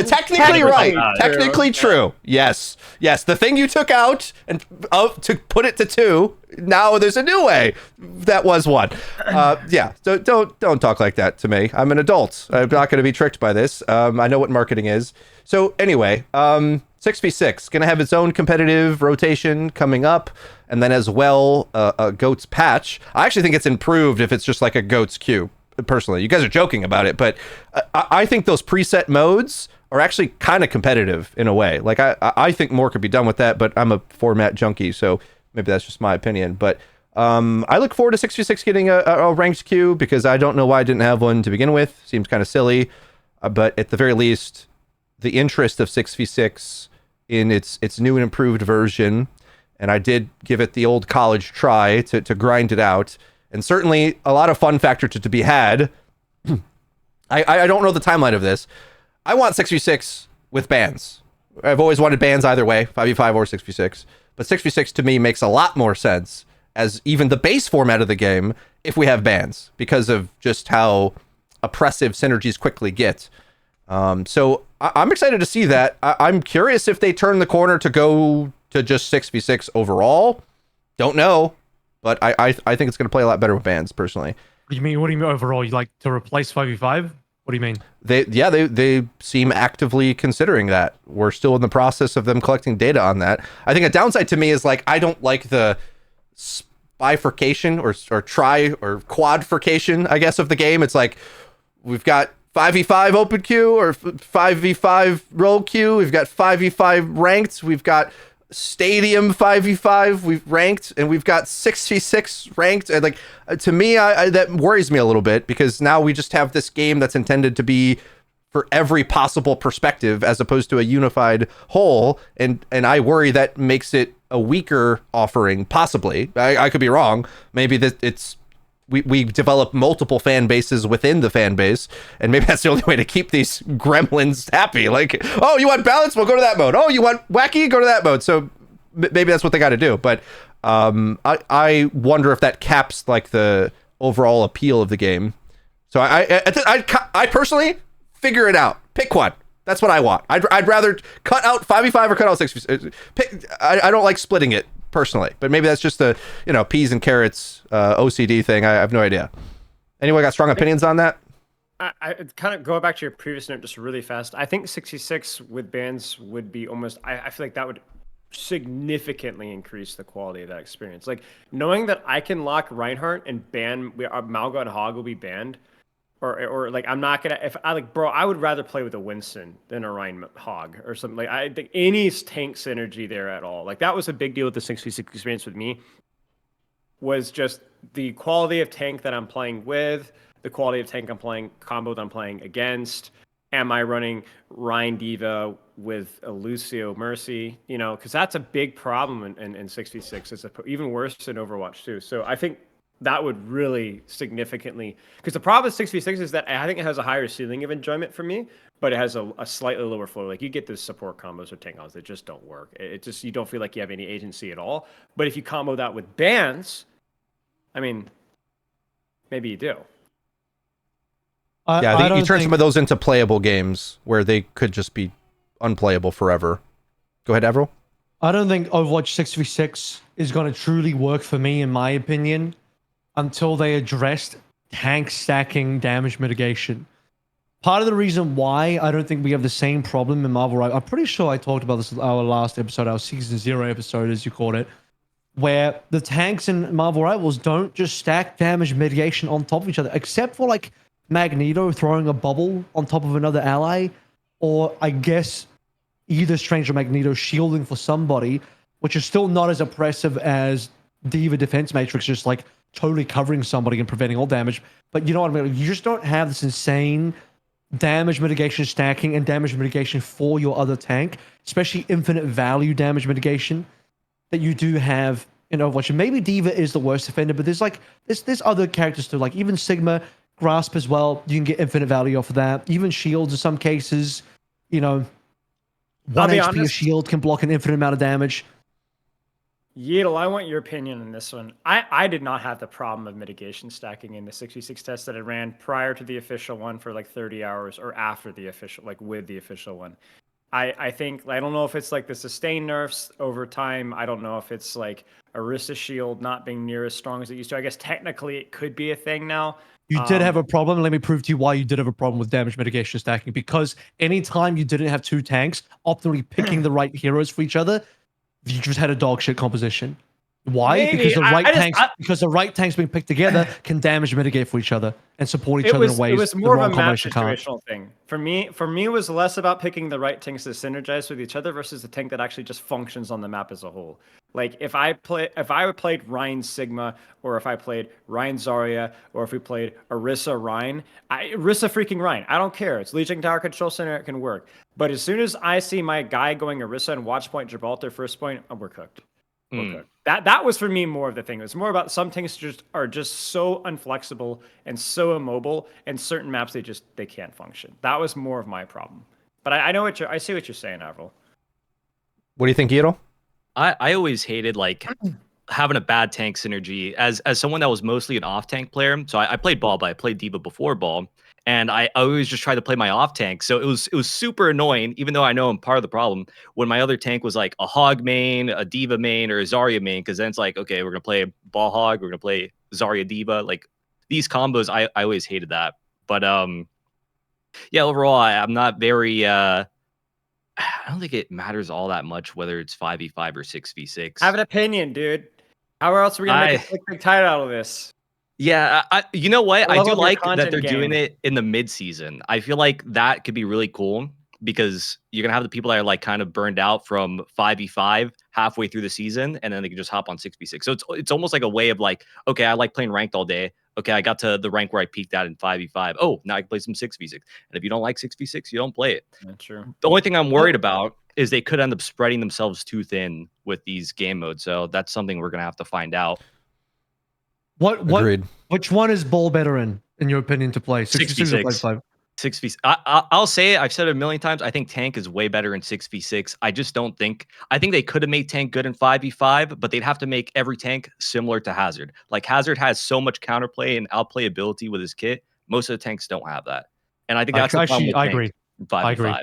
technically right. Technically true. Yes. The thing you took out and to put it to 2. Now there's a new way. That was 1. Yeah. So don't talk like that to me. I'm an adult. I'm not going to be tricked by this. I know what marketing is. So anyway, 6v6 going to have its own competitive rotation coming up. And then as well, a GOATs patch. I actually think it's improved if it's just like a GOATs queue, personally. You guys are joking about it, but I think those preset modes are actually kind of competitive in a way. Like, I think more could be done with that, but I'm a format junkie, so maybe that's just my opinion. But I look forward to 6v6 getting a ranked queue because I don't know why I didn't have one to begin with. Seems kind of silly. But at the very least, the interest of 6v6 in its new and improved version, and I did give it the old college try to grind it out, and certainly a lot of fun factor to be had. I don't know the timeline of this. I want 6v6 with bans. I've always wanted bans either way, 5v5 or 6v6. But 6v6 to me makes a lot more sense as even the base format of the game if we have bans, because of just how oppressive synergies quickly get. So I'm excited to see that. I'm curious if they turn the corner to go to just 6v6 overall. Don't know, but I think it's going to play a lot better with bans, personally. What do you mean overall? You like to replace 5v5? What do you mean? They seem actively considering that. We're still in the process of them collecting data on that. I think a downside to me is, like, I don't like the bifurcation or tri or quadfurcation, I guess, of the game. It's like we've got 5v5 open queue or 5v5 roll queue. We've got 5v5 ranked. We've got stadium 5v5 we've ranked, and we've got 6v6 ranked. And like, to me, that worries me a little bit, because now we just have this game that's intended to be for every possible perspective as opposed to a unified whole, and I worry that makes it a weaker offering, possibly. I could be wrong. Maybe that it's we develop multiple fan bases within the fan base, and maybe that's the only way to keep these gremlins happy. Like, oh, you want balance? Well, go to that mode. Oh, you want wacky? Go to that mode. So maybe that's what they got to do. But I wonder if that caps like the overall appeal of the game. So I personally figure it out. Pick one. That's what I want. I'd rather cut out 5v5 or cut out 6v6. I don't like splitting it personally, but maybe that's just the peas and carrots OCD thing. I have no idea. Anyone got strong opinions on that? I kind of go back to your previous note just really fast. I think 66 with bans would be almost. I feel like that would significantly increase the quality of that experience. Like knowing that I can lock Reinhardt and ban Malga and Hog will be banned, or like I'm not gonna if I like bro. I would rather play with a Winston than a Rein Hog or something. Like I think any tank synergy there at all. Like that was a big deal with the 66 experience with me. Was just the quality of tank that I'm playing with, the quality of tank I'm playing, combo that I'm playing against. Am I running Ryan Diva with a Lucio Mercy? You know, because that's a big problem in 66. It's even worse in Overwatch too. So I think that would really significantly, because the problem with 66 is that I think it has a higher ceiling of enjoyment for me, but it has a slightly lower floor. Like you get those support combos or tank combos that just don't work. It just, you don't feel like you have any agency at all. But if you combo that with bans, I mean, maybe you do. Yeah, I you don't turn think, some of those into playable games where they could just be unplayable forever. Go ahead, Avril. I don't think Overwatch 6v6 is going to truly work for me, in my opinion, until they addressed tank stacking damage mitigation. Part of the reason why I don't think we have the same problem in Marvel Rivals, I'm pretty sure I talked about this in our last episode, our Season 0 episode, as you called it, where the tanks in Marvel Rivals don't just stack damage mitigation on top of each other, except for like Magneto throwing a bubble on top of another ally, or I guess either Strange or Magneto shielding for somebody, which is still not as oppressive as Diva Defense Matrix, just like totally covering somebody and preventing all damage. But you know what I mean? You just don't have this insane damage mitigation stacking and damage mitigation for your other tank, especially infinite value damage mitigation that you do have in Overwatch. And maybe Diva is the worst offender, but there's like there's other characters too, like even Sigma, Grasp as well. You can get infinite value off of that. Even shields in some cases, you know, I'll 1 be HP of honest. shield can block an infinite amount of damage. Yeatle, I want your opinion on this one. I did not have the problem of mitigation stacking in the 66 test that I ran prior to the official one for like 30 hours or after the official, like with the official one. I think, I don't know if it's like the sustained nerfs over time. I don't know if it's like Orisa shield not being near as strong as it used to. I guess technically it could be a thing now. You did have a problem. Let me prove to you why you did have a problem with damage mitigation stacking. Because anytime you didn't have two tanks optimally picking the right heroes for each other, you just had a dog shit composition. Why? Maybe. Because the right I just- tanks, because the right tanks being picked together can damage mitigate for each other and support each It other was, in ways it was the more of wrong a map combination can't. situational thing. For me, it was less about picking the right tanks to synergize with each other versus the tank that actually just functions on the map as a whole. Like if I played Ryan Sigma, or if I played Ryan Zarya, or if we played Orisa Ryan, Orisa freaking Ryan, I don't care. It's Legion Tower Control Center, it can work. But as soon as I see my guy going Orisa and Watch Point Gibraltar first point, we're cooked. Okay. That was for me more of the thing. It was more about some things are just so unflexible and so immobile, and certain maps they can't function. That was more of my problem. But I see what you're saying, Avril. What do you think, Yeatle? I always hated like having a bad tank synergy as someone that was mostly an off tank player. So I played ball, but I played Diva before ball, and I always just tried to play my off tank. So it was super annoying, even though I know I'm part of the problem, when my other tank was like a Hog main, a Diva main, or a Zarya main, because then it's like, okay, we're gonna play ball Hog, we're gonna play Zarya Diva. Like these combos, I always hated that. But yeah, overall, I'm not very I don't think it matters all that much whether it's 5v5 or 6v6. Have an opinion, dude. How else are we gonna make a big title out of this? Yeah, you know what? I love do your like that content they're doing game. it in the mid-season. I feel like that could be really cool because you're gonna have the people that are like kind of burned out from 5v5 halfway through the season, and then they can just hop on 6v6. So it's almost like a way of like, okay, I like playing ranked all day. Okay, I got to the rank where I peaked at in 5v5. Oh, now I can play some 6v6. And if you don't like 6v6, you don't play it. That's true. The only thing I'm worried about is they could end up spreading themselves too thin with these game modes. So that's something we're gonna have to find out. Agreed. Which one is ball better in your opinion, to play? 66 or 6v6. 5v5? 6v6. I'll say it. I've said it a million times. I think tank is way better in 6v6. I just don't think. I think they could have made tank good in 5v5, but they'd have to make every tank similar to Hazard. Like Hazard has so much counterplay and outplay ability with his kit. Most of the tanks don't have that, and I think that's the problem with I tank agree. in 5v5. I agree.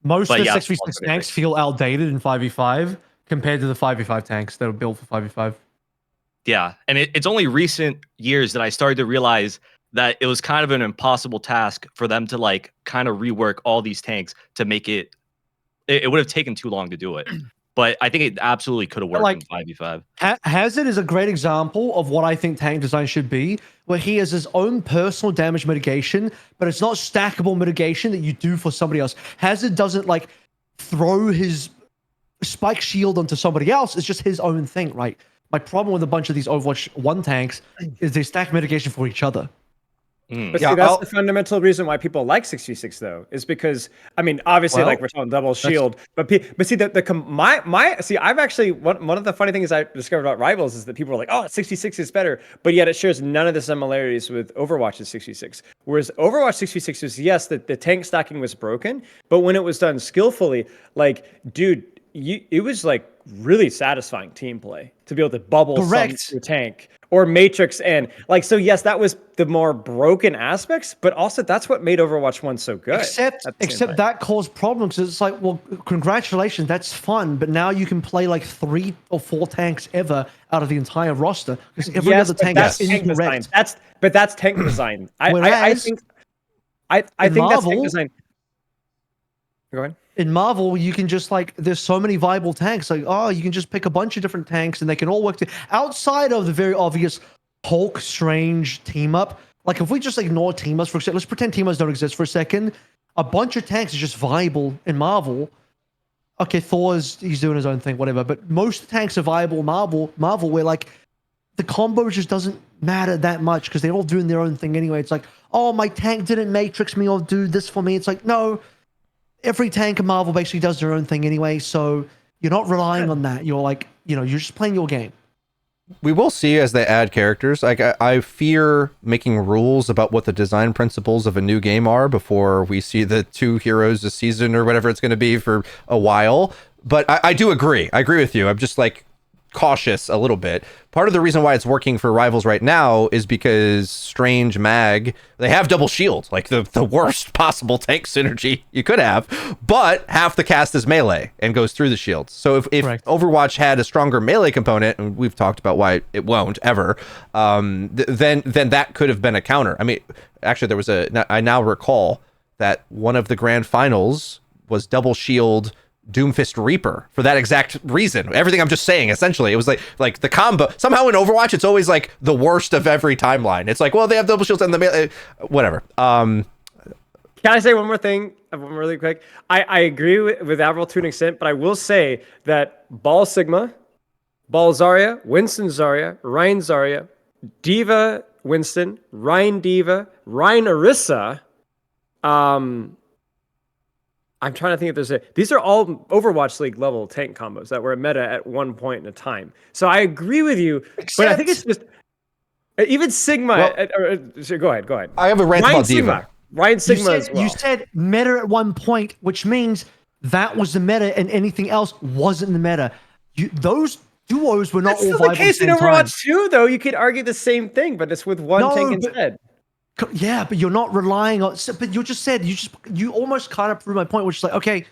Most But of the yeah, 6v6 tanks feel outdated in 5v5 compared to the 5v5 tanks that were built for 5v5. Yeah, and it's only recent years that I started to realize that it was kind of an impossible task for them to like kind of rework all these tanks to make it. It would have taken too long to do it, but I think it absolutely could have worked like, in 5v5. Hazard is a great example of what I think tank design should be, where he has his own personal damage mitigation, but it's not stackable mitigation that you do for somebody else. Hazard doesn't like throw his spike shield onto somebody else. It's just his own thing, right? My problem with a bunch of these Overwatch 1 tanks is they stack mitigation for each other. But see, that's the fundamental reason why people like 6v6 though, is because I mean, obviously, like we're talking double shield, but see I've actually one of the funny things I discovered about Rivals is that people are like, oh, 66 is better, but yet it shares none of the similarities with Overwatch's 66. Whereas Overwatch 66 was yes, the tank stacking was broken, but when it was done skillfully, like dude, it was like really satisfying team play to be able to bubble your tank. Or Matrix and like so yes that was the more broken aspects, but also that's what made Overwatch 1 so good. Except that caused problems. It's like, well, congratulations, that's fun, but now you can play like 3 or 4 tanks ever out of the entire roster because every other tank is incorrect. That's tank design. I think that's tank design. Go ahead. In Marvel, you can just like, there's so many viable tanks. Like, oh, you can just pick a bunch of different tanks and they can all work outside of the very obvious Hulk Strange team up. Like, if we just ignore team ups for a second, let's pretend team ups don't exist for a second. A bunch of tanks is just viable in Marvel. Okay, he's doing his own thing, whatever. But most tanks are viable in Marvel, where like the combo just doesn't matter that much because they're all doing their own thing anyway. It's like, oh, my tank didn't matrix me or do this for me. It's like, no. Every tank in Marvel basically does their own thing anyway, so you're not relying on that. You're like, you're just playing your game. We will see as they add characters. Like I fear making rules about what the design principles of a new game are before we see the 2 heroes a season or whatever it's going to be for a while. But I do agree. I agree with you. I'm just like cautious a little bit. Part of the reason why it's working for Rivals right now is because Strange Mag, they have double shield, like the worst possible tank synergy you could have, but half the cast is melee and goes through the shields. So if Overwatch had a stronger melee component, and we've talked about why it won't ever, then that could have been a counter. I mean, actually there was I now recall that one of the grand finals was double shield Doomfist Reaper for that exact reason. Everything I'm just saying, essentially, it was like the combo. Somehow in Overwatch, it's always like the worst of every timeline. It's like, well, they have double shields and whatever. Can I say one more thing really quick? I agree with Avril to an extent, but I will say that Ball Sigma, Ball Zarya, Winston Zarya, Ryan Zarya, Diva Winston, Ryan Diva, Ryan Orisa, I'm trying to think if these are all Overwatch League level tank combos that were meta at one point in a time. So I agree with you, but I think it's just even Sigma. Go ahead. I have a rant about Diva. Ryan Sigma as well. You said meta at one point, which means that was the meta and anything else wasn't the meta. Those duos were not all viable. That's the case in Overwatch 2, though. You could argue the same thing, but it's with one tank instead. Yeah, but you're not relying on. But you just said you almost kind of proved my point, which is like, okay,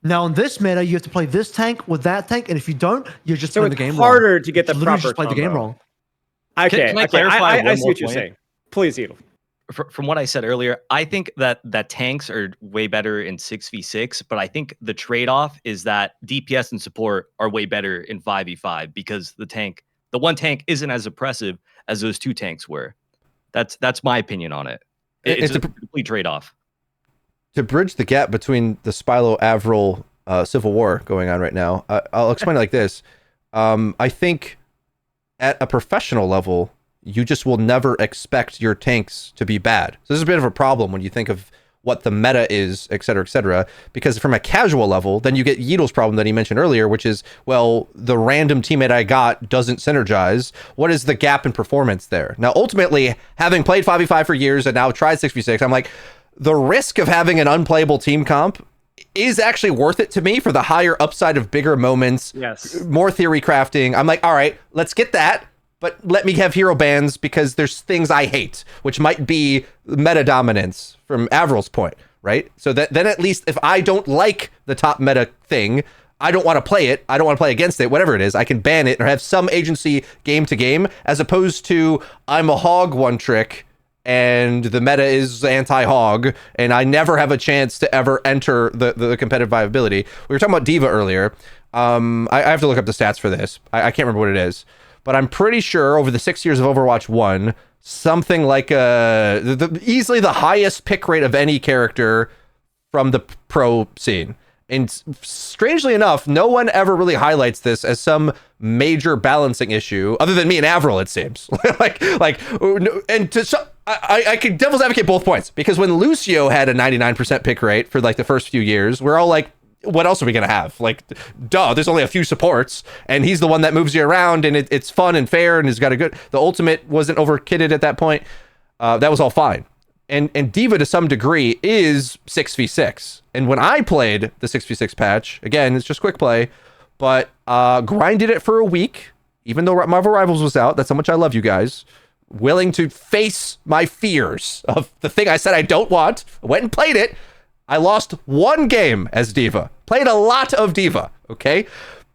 now in this meta you have to play this tank with that tank, and if you don't, you're just playing the game wrong. So it's harder to get the proper. Just play the game wrong. Okay, can I clarify? I see what you're saying. Please, Edel. From what I said earlier, I think that tanks are way better in 6v6, but I think the trade-off is that DPS and support are way better in 5v5 because the one tank isn't as oppressive as those 2 tanks were. That's my opinion on it. It's a complete trade-off. To bridge the gap between the Spilo Avril civil war going on right now, I'll explain it like this. I think at a professional level, you just will never expect your tanks to be bad. So this is a bit of a problem when you think of what the meta is, et cetera, because from a casual level, then you get Yeatl's problem that he mentioned earlier, which is, well, the random teammate I got doesn't synergize. What is the gap in performance there? Now, ultimately, having played 5v5 for years and now tried 6v6, I'm like, the risk of having an unplayable team comp is actually worth it to me for the higher upside of bigger moments, more theory crafting. I'm like, all right, let's get that. But let me have hero bans because there's things I hate, which might be meta dominance from Avril's point, right? So that then at least if I don't like the top meta thing, I don't want to play it, I don't want to play against it, whatever it is, I can ban it or have some agency game to game, as opposed to I'm a hog one trick and the meta is anti-hog, and I never have a chance to ever enter the competitive viability. We were talking about D.Va earlier. I have to look up the stats for this. I can't remember what it is, but I'm pretty sure over the 6 years of Overwatch 1, something like easily the highest pick rate of any character from the pro scene. And strangely enough, no one ever really highlights this as some major balancing issue, other than me and Avril, it seems. I could devil's advocate both points, because when Lucio had a 99% pick rate for like the first few years, we're all like, what else are we gonna have? Like, duh, there's only a few supports, and he's the one that moves you around, and it's fun and fair, and has got a good. The ultimate wasn't overkitted at that point. That was all fine. And D.Va to some degree is 6v6. And when I played the 6v6 patch, again, it's just quick play, but grinded it for a week, even though Marvel Rivals was out. That's how much I love you guys. Willing to face my fears of the thing I said I don't want. I went and played it. I lost one game as D.Va. Played a lot of D.Va, okay?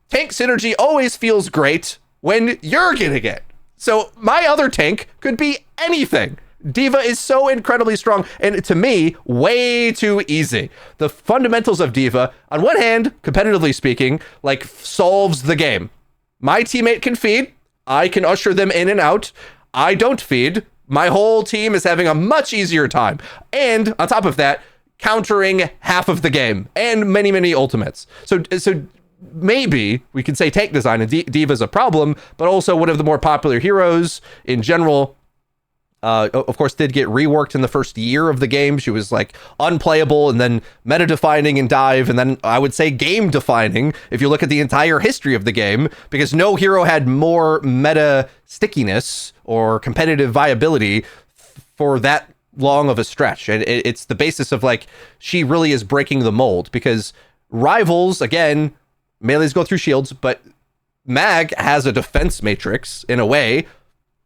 Tank synergy always feels great when you're getting it. So my other tank could be anything. D.Va is so incredibly strong, and to me, way too easy. The fundamentals of D.Va, on one hand, competitively speaking, like solves the game. My teammate can feed. I can usher them in and out. I don't feed. My whole team is having a much easier time. And on top of that, countering half of the game and many, many ultimates. So maybe we can say tank design and D.Va is a problem, but also one of the more popular heroes in general. Of course, did get reworked in the first year of the game. She was like unplayable, and then meta defining in dive, and then I would say game defining if you look at the entire history of the game, because no hero had more meta stickiness or competitive viability for that long of a stretch. And it's the basis of like, she really is breaking the mold, because Rivals, again, melees go through shields, but Mag has a defense matrix in a way.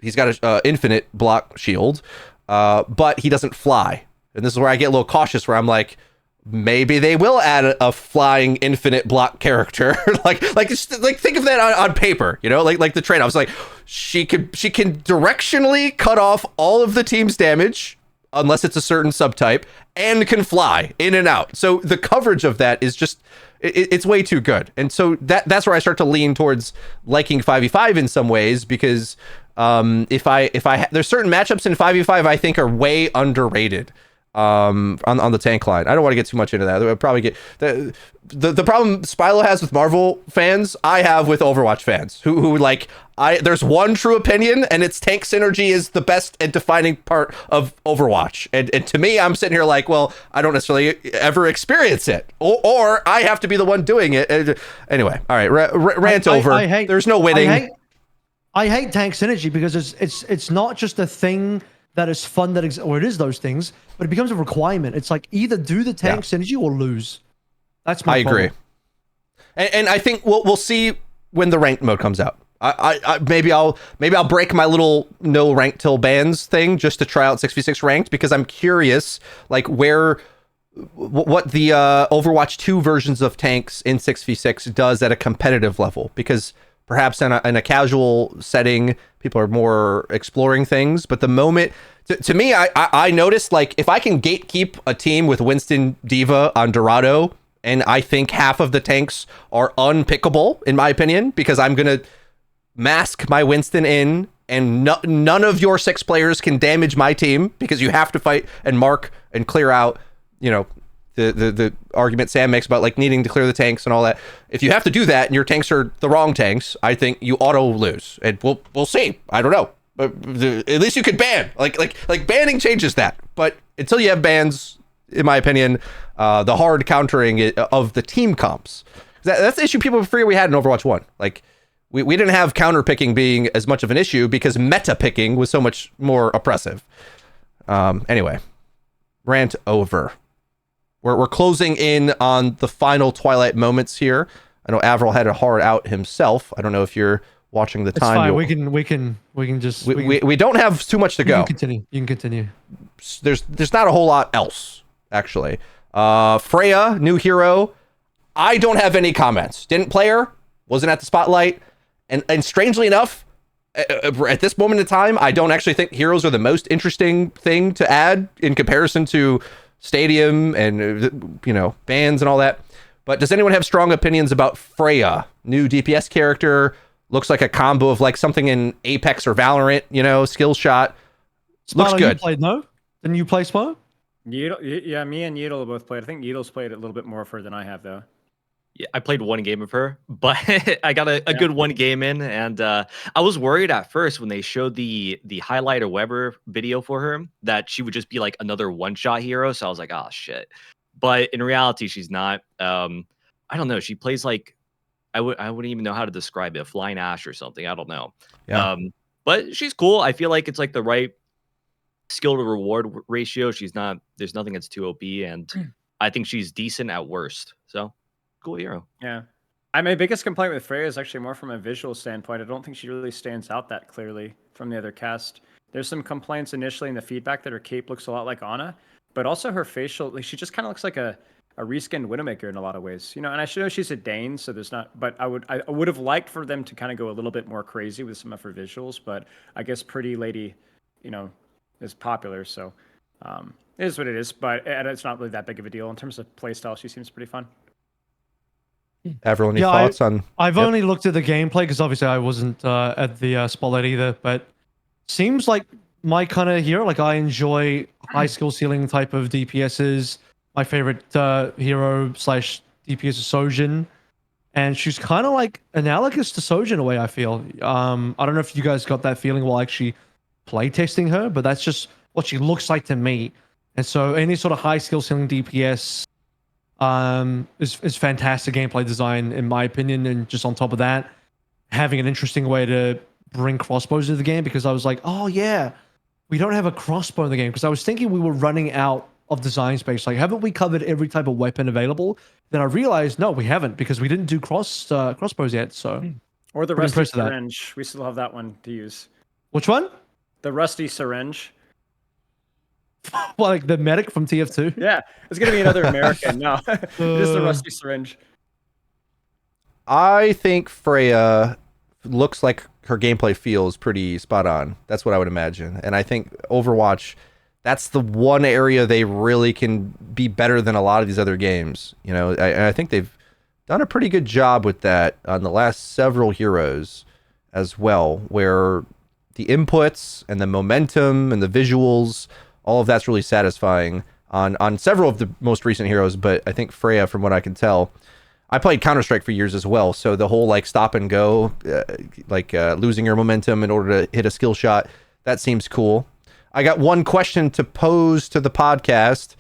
He's got an infinite block shield, but he doesn't fly. And this is where I get a little cautious, where I'm like, maybe they will add a flying infinite block character. like think of that on paper, you know, like the trade. I was like, she can directionally cut off all of the team's damage, unless it's a certain subtype, and can fly in and out. So the coverage of that is just, it's way too good. And so that's where I start to lean towards liking 5v5 in some ways, because if I there's certain matchups in 5v5 I think are way underrated on the tank line. I don't want to get too much into that. I'll probably get the problem Spilo has with Marvel fans, I have with Overwatch fans who like, there's one true opinion, and it's tank synergy is the best and defining part of Overwatch. And to me, I'm sitting here like, well, I don't necessarily ever experience it, or I have to be the one doing it. Anyway, all right, rant over. There's no winning. I hate tank synergy because it's not just a thing that is fun or it is those things, but it becomes a requirement. It's like, either do the tank synergy or lose. That's my problem. Agree. And I think we'll see when the ranked mode comes out. I maybe I'll break my little no rank till bans thing just to try out 6v6 ranked, because I'm curious like what the Overwatch 2 versions of tanks in 6v6 does at a competitive level, because perhaps in a casual setting, people are more exploring things. But the moment, to me, I noticed, like, if I can gatekeep a team with Winston, D.Va on Dorado, and I think half of the tanks are unpickable, in my opinion, because I'm going to mask my Winston in, and none of your 6 players can damage my team, because you have to fight and mark and clear out, you know, the argument Sam makes about like needing to clear the tanks and all that. If you have to do that and your tanks are the wrong tanks, I think you auto lose. And we'll see. I don't know. But at least you could ban. Like banning changes that. But until you have bans, in my opinion, the hard countering of the team comps. That's the issue people with Freya we had in Overwatch 1. Like, we didn't have counter picking being as much of an issue because meta picking was so much more oppressive. Anyway, rant over. We're closing in on the final Twilight moments here. I know Avril had a hard out himself. I don't know if you're watching the time. It's fine. We can just. We don't have too much to go. You can continue. There's not a whole lot else actually. Freya, new hero. I don't have any comments. Didn't play her. Wasn't at the spotlight. And strangely enough, At this moment in time, I don't actually think heroes are the most interesting thing to add in comparison to Stadium and bans and all that. But does anyone have strong opinions about Freya, new DPS character? Looks like a combo of like something in Apex or Valorant, skill shot. Looks Sparta, good. You played, no? Didn't you play Sparta? Yeah, me and Yeatle both played. I think Yeatle's played a little bit more of her than I have, though. Yeah, I played one game of her, but I got a good one game in, and I was worried at first when they showed the highlighter Weber video for her that she would just be like another one-shot hero. So I was like, oh shit. But in reality, she's not. I don't know. She plays like I wouldn't even know how to describe it, a flying ash or something. I don't know. Yeah. But she's cool. I feel like it's like the right skill to reward ratio. There's nothing that's too OP, and I think she's decent at worst. So cool hero. Yeah. My biggest complaint with Freya is actually more from a visual standpoint. I don't think she really stands out that clearly from the other cast. There's some complaints initially in the feedback that her cape looks a lot like Ana, but also her facial, like, she just kind of looks like a reskinned Widowmaker in a lot of ways. And I should know she's a Dane, so there's not, but I would have liked for them to kind of go a little bit more crazy with some of her visuals, but I guess Pretty Lady, is popular, so it is what it is, but it's not really that big of a deal. In terms of playstyle, she seems pretty fun. Avril, any thoughts on? I've only looked at the gameplay because obviously I wasn't at the Spotlight either, but seems like my kind of hero. Like, I enjoy high skill ceiling type of DPSs. My favorite hero / DPS is Sojin, and she's kind of like analogous to Sojin in a way, I feel. I don't know if you guys got that feeling while actually play testing her, but that's just what she looks like to me. And so any sort of high skill ceiling DPS is fantastic gameplay design in my opinion, and just on top of that, having an interesting way to bring crossbows to the game, because I was like, oh yeah, we don't have a crossbow in the game, because I was thinking we were running out of design space. Like, haven't we covered every type of weapon available? Then I realized no, we haven't, because we didn't do crossbows yet. So or the rusty syringe, we still have that one to use. Which one? The rusty syringe. Well, like the medic from TF2? Yeah, it's gonna be another American. No, it is the rusty syringe. I think Freya looks like her gameplay feels pretty spot on. That's what I would imagine. And I think Overwatch, that's the one area they really can be better than a lot of these other games. I think they've done a pretty good job with that on the last several heroes as well, where the inputs and the momentum and the visuals, all of that's really satisfying on several of the most recent heroes. But I think Freya, from what I can tell, I played Counter-Strike for years as well, so the whole like stop and go, losing your momentum in order to hit a skill shot, that seems cool. I got one question to pose to the podcast.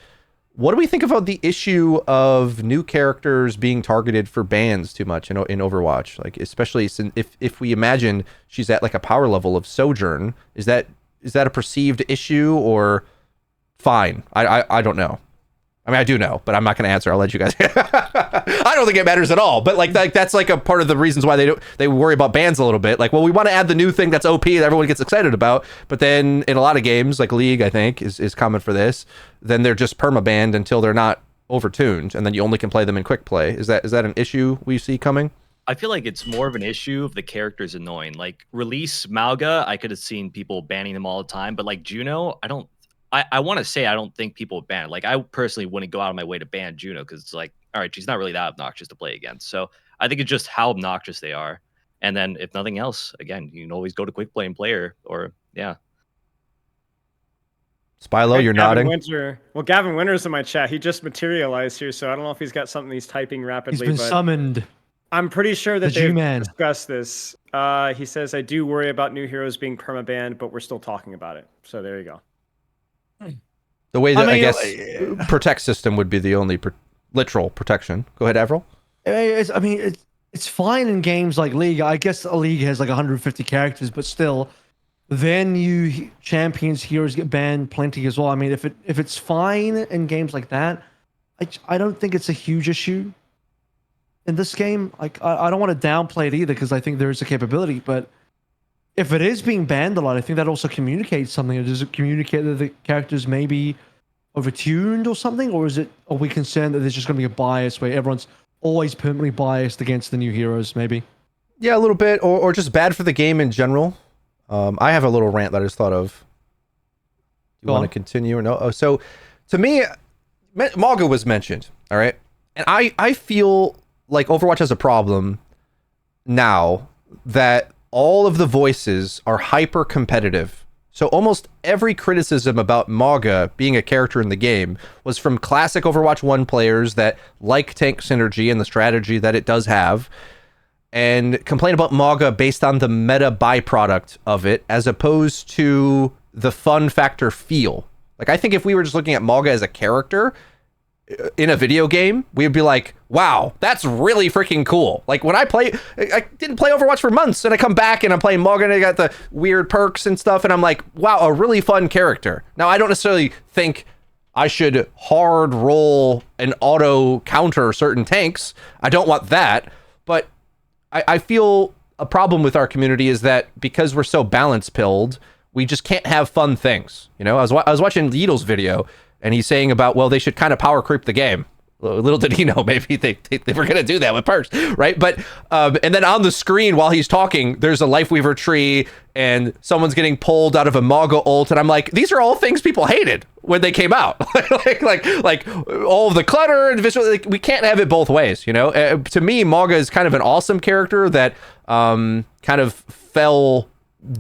What do we think about the issue of new characters being targeted for bans too much in Overwatch? Like, especially since if we imagine she's at like a power level of Sojourn, is that a perceived issue or fine? I don't know. I mean, I do know, but I'm not going to answer. I'll let you guys. I don't think it matters at all. But like that's like a part of the reasons why they worry about bans a little bit. Like, well, we want to add the new thing that's OP that everyone gets excited about. But then in a lot of games, like League, I think is common for this. Then they're just perma-banned until they're not overtuned, and then you only can play them in quick play. Is that an issue we see coming? I feel like it's more of an issue if the character's annoying. Like, release Mauga, I could have seen people banning him all the time, but like Juno, I want to say I don't think people ban. Like, I personally wouldn't go out of my way to ban Juno, because it's like, all right, she's not really that obnoxious to play against. So I think it's just how obnoxious they are. And then if nothing else, again, you can always go to quick play and play her, or yeah. Spilo, you're nodding. Gavin Winter's in my chat. He just materialized here, so I don't know if he's got something he's typing rapidly. He's been summoned. I'm pretty sure that they've discussed this. He says, I do worry about new heroes being perma-banned, but we're still talking about it. So there you go. The way that I guess protect system would be the only literal protection. Go ahead, Avril. It's fine in games like League. I guess a League has like 150 characters, but still, then you champions, heroes get banned plenty as well. I mean, if it's fine in games like that, I don't think it's a huge issue. In this game, like I don't want to downplay it either, because I think there is a capability, but if it is being banned a lot, I think that also communicates something. Does it communicate that the characters may be overtuned or something? Or are we concerned that there's just going to be a bias where everyone's always permanently biased against the new heroes, maybe? Yeah, a little bit. Or just bad for the game in general. I have a little rant that I just thought of. You Go want to on. continue or no? Oh, so to me, Maga was mentioned. All right, and I feel like Overwatch has a problem now that all of the voices are hyper competitive. So almost every criticism about Maga being a character in the game was from classic Overwatch 1 players that like tank synergy and the strategy that it does have, and complain about Maga based on the meta byproduct of it as opposed to the fun factor feel. Like, I think if we were just looking at Maga as a character in a video game, we'd be like, wow, that's really freaking cool. Like, when I didn't play Overwatch for months, and I come back and I'm playing Maga and I got the weird perks and stuff, and I'm like, wow, a really fun character. Now, I don't necessarily think I should hard roll and auto counter certain tanks. I don't want that, but I feel a problem with our community is that because we're so balance pilled, we just can't have fun things. You know, I was watching Yeedle's video, and he's saying about, well, they should kind of power creep the game. Little did he know, maybe they were going to do that with perks, right? But and then on the screen while he's talking, there's a Lifeweaver tree, and someone's getting pulled out of a Maga ult, and I'm like, these are all things people hated when they came out. like all of the clutter and visual. Like, we can't have it both ways, you know. To me, Maga is kind of an awesome character that kind of fell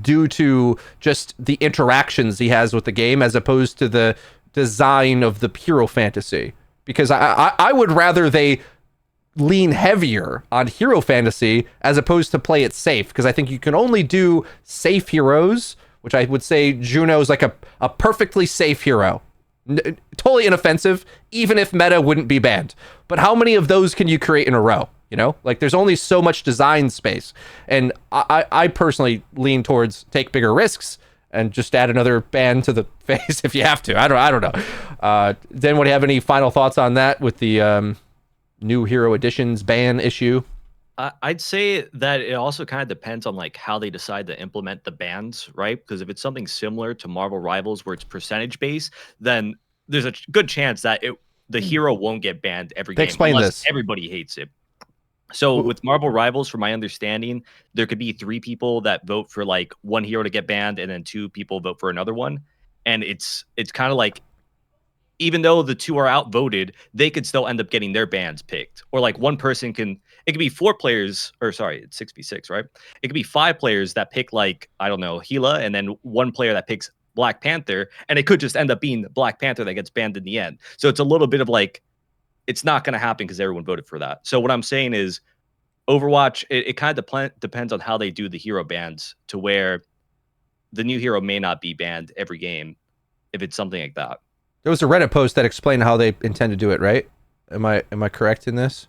due to just the interactions he has with the game as opposed to the design of the hero fantasy. Because I would rather they lean heavier on hero fantasy as opposed to play it safe, because I think you can only do safe heroes, which I would say Juno is like a perfectly safe hero. Totally inoffensive, even if meta wouldn't be banned. But how many of those can you create in a row? You know, like, there's only so much design space. And I personally lean towards take bigger risks and just add another ban to the face if you have to. I don't know. Then, would you have any final thoughts on that with the new hero editions ban issue? I'd say that it also kind of depends on like how they decide to implement the bans, right? Because if it's something similar to Marvel Rivals where it's percentage based, then there's a good chance that the hero won't get banned every game Explain unless this. everybody hates it. So with Marvel Rivals, from my understanding, there could be 3 people that vote for like one hero to get banned, and then 2 people vote for another one. And it's kind of like, even though the 2 are outvoted, they could still end up getting their bans picked. Or like one person it could be 4 players, or sorry, it's 6v6, right? It could be 5 players that pick like, I don't know, Gila, and then 1 player that picks Black Panther, and it could just end up being Black Panther that gets banned in the end. So it's a little bit of like, it's not going to happen because everyone voted for that. So what I'm saying is, Overwatch, it kind of depends on how they do the hero bans, to where the new hero may not be banned every game if it's something like that. There was a Reddit post that explained how they intend to do it, right? Am I correct in this?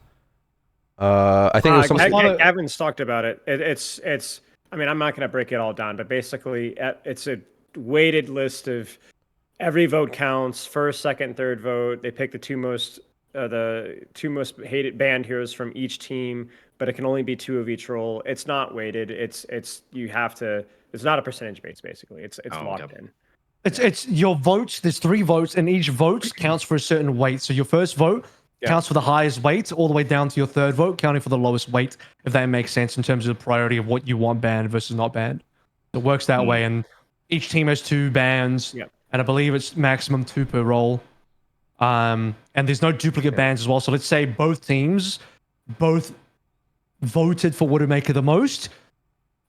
I think it was something. Gavin's talked about it. It's. I mean, I'm not going to break it all down, but basically, it's a weighted list of every vote counts. First, second, third vote. They pick the two most hated banned heroes from each team, but it can only be 2 of each role. It's not weighted. It's you have to. It's not a percentage base. Basically, it's locked in. It's your votes. There's 3 votes, and each vote counts for a certain weight. So your first vote counts for the highest weight, all the way down to your third vote counting for the lowest weight, if that makes sense in terms of the priority of what you want banned versus not banned. It works that way, and each team has 2 bans, and I believe it's maximum 2 per role. And there's no duplicate bans as well. So let's say both teams voted for Widowmaker the most.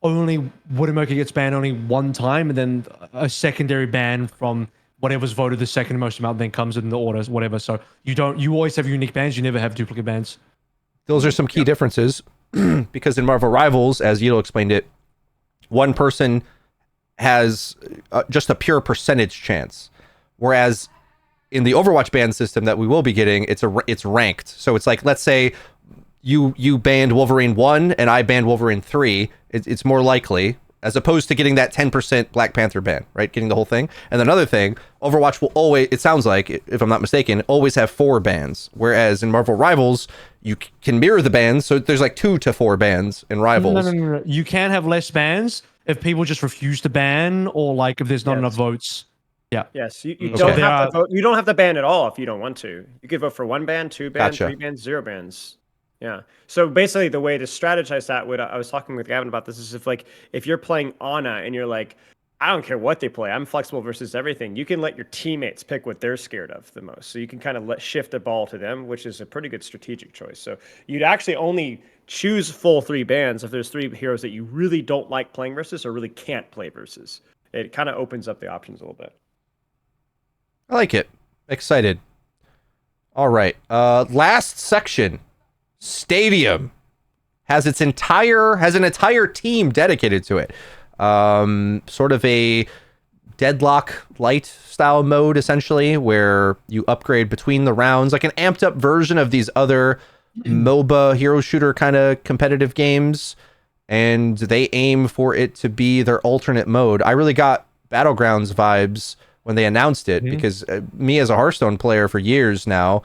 Only Widowmaker gets banned only 1 time, and then a secondary ban from whatever's voted the second most amount then comes in the orders, whatever. So you always have unique bans. You never have duplicate bans. Those are some key differences because in Marvel Rivals, as Yeedle explained it, one person has just a pure percentage chance, whereas in the Overwatch ban system that we will be getting, it's ranked. So it's like, let's say you banned Wolverine 1 and I banned Wolverine 3. It's more likely, as opposed to getting that 10% Black Panther ban, right? Getting the whole thing. And another thing, Overwatch will always, it sounds like, if I'm not mistaken, always have 4 bans. Whereas in Marvel Rivals, you can mirror the bans. So there's like 2 to 4 bans in Rivals. No. You can have less bans if people just refuse to ban, or like if there's not enough votes. Yeah. Yes, you don't have to vote. You don't have to ban at all if you don't want to. You could vote for 1 ban, 2 bans, 3 bans, 0 bans. Yeah. So basically, the way to strategize that, what I was talking with Gavin about this, is if you're playing Ana and you're like, I don't care what they play, I'm flexible versus everything. You can let your teammates pick what they're scared of the most. So you can kind of shift the ball to them, which is a pretty good strategic choice. So you'd actually only choose full 3 bans if there's 3 heroes that you really don't like playing versus or really can't play versus. It kind of opens up the options a little bit. I like it. Excited. All right. Last section. Stadium has an entire team dedicated to it. Sort of a Deadlock light style mode, essentially, where you upgrade between the rounds, like an amped up version of these other MOBA hero shooter kind of competitive games. And they aim for it to be their alternate mode. I really got Battlegrounds vibes when they announced it, because me as a Hearthstone player for years now,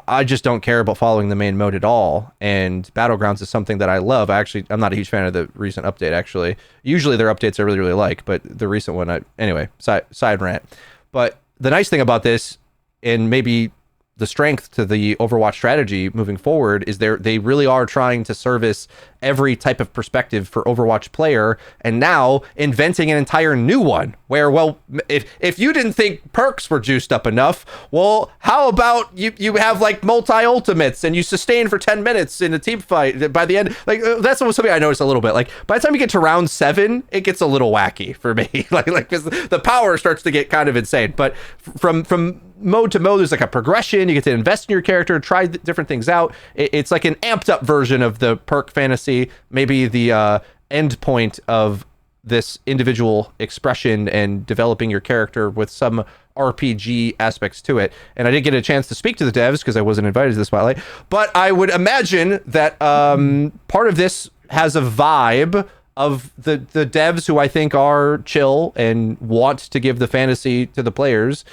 I just don't care about following the main mode at all. And Battlegrounds is something that I love. I'm not a huge fan of the recent update, actually. Usually their updates I really, really like, but the recent one, anyway, side rant. But the nice thing about this, and maybe the strength to the Overwatch strategy moving forward, is they really are trying to service every type of perspective for Overwatch player, and now inventing an entire new one where, well, if you didn't think perks were juiced up enough, well, how about you have like multi-ultimates and you sustain for 10 minutes in a team fight by the end. Like, that's something I noticed a little bit. Like, by the time you get to round 7, it gets a little wacky for me. like because the power starts to get kind of insane. But from mode to mode, there's like a progression. You get to invest in your character, try different things out. It's like an amped up version of the perk fantasy, maybe the end point of this individual expression and developing your character with some RPG aspects to it. And I didn't get a chance to speak to the devs because I wasn't invited to the Spotlight, but I would imagine that part of this has a vibe of the devs who I think are chill and want to give the fantasy to the players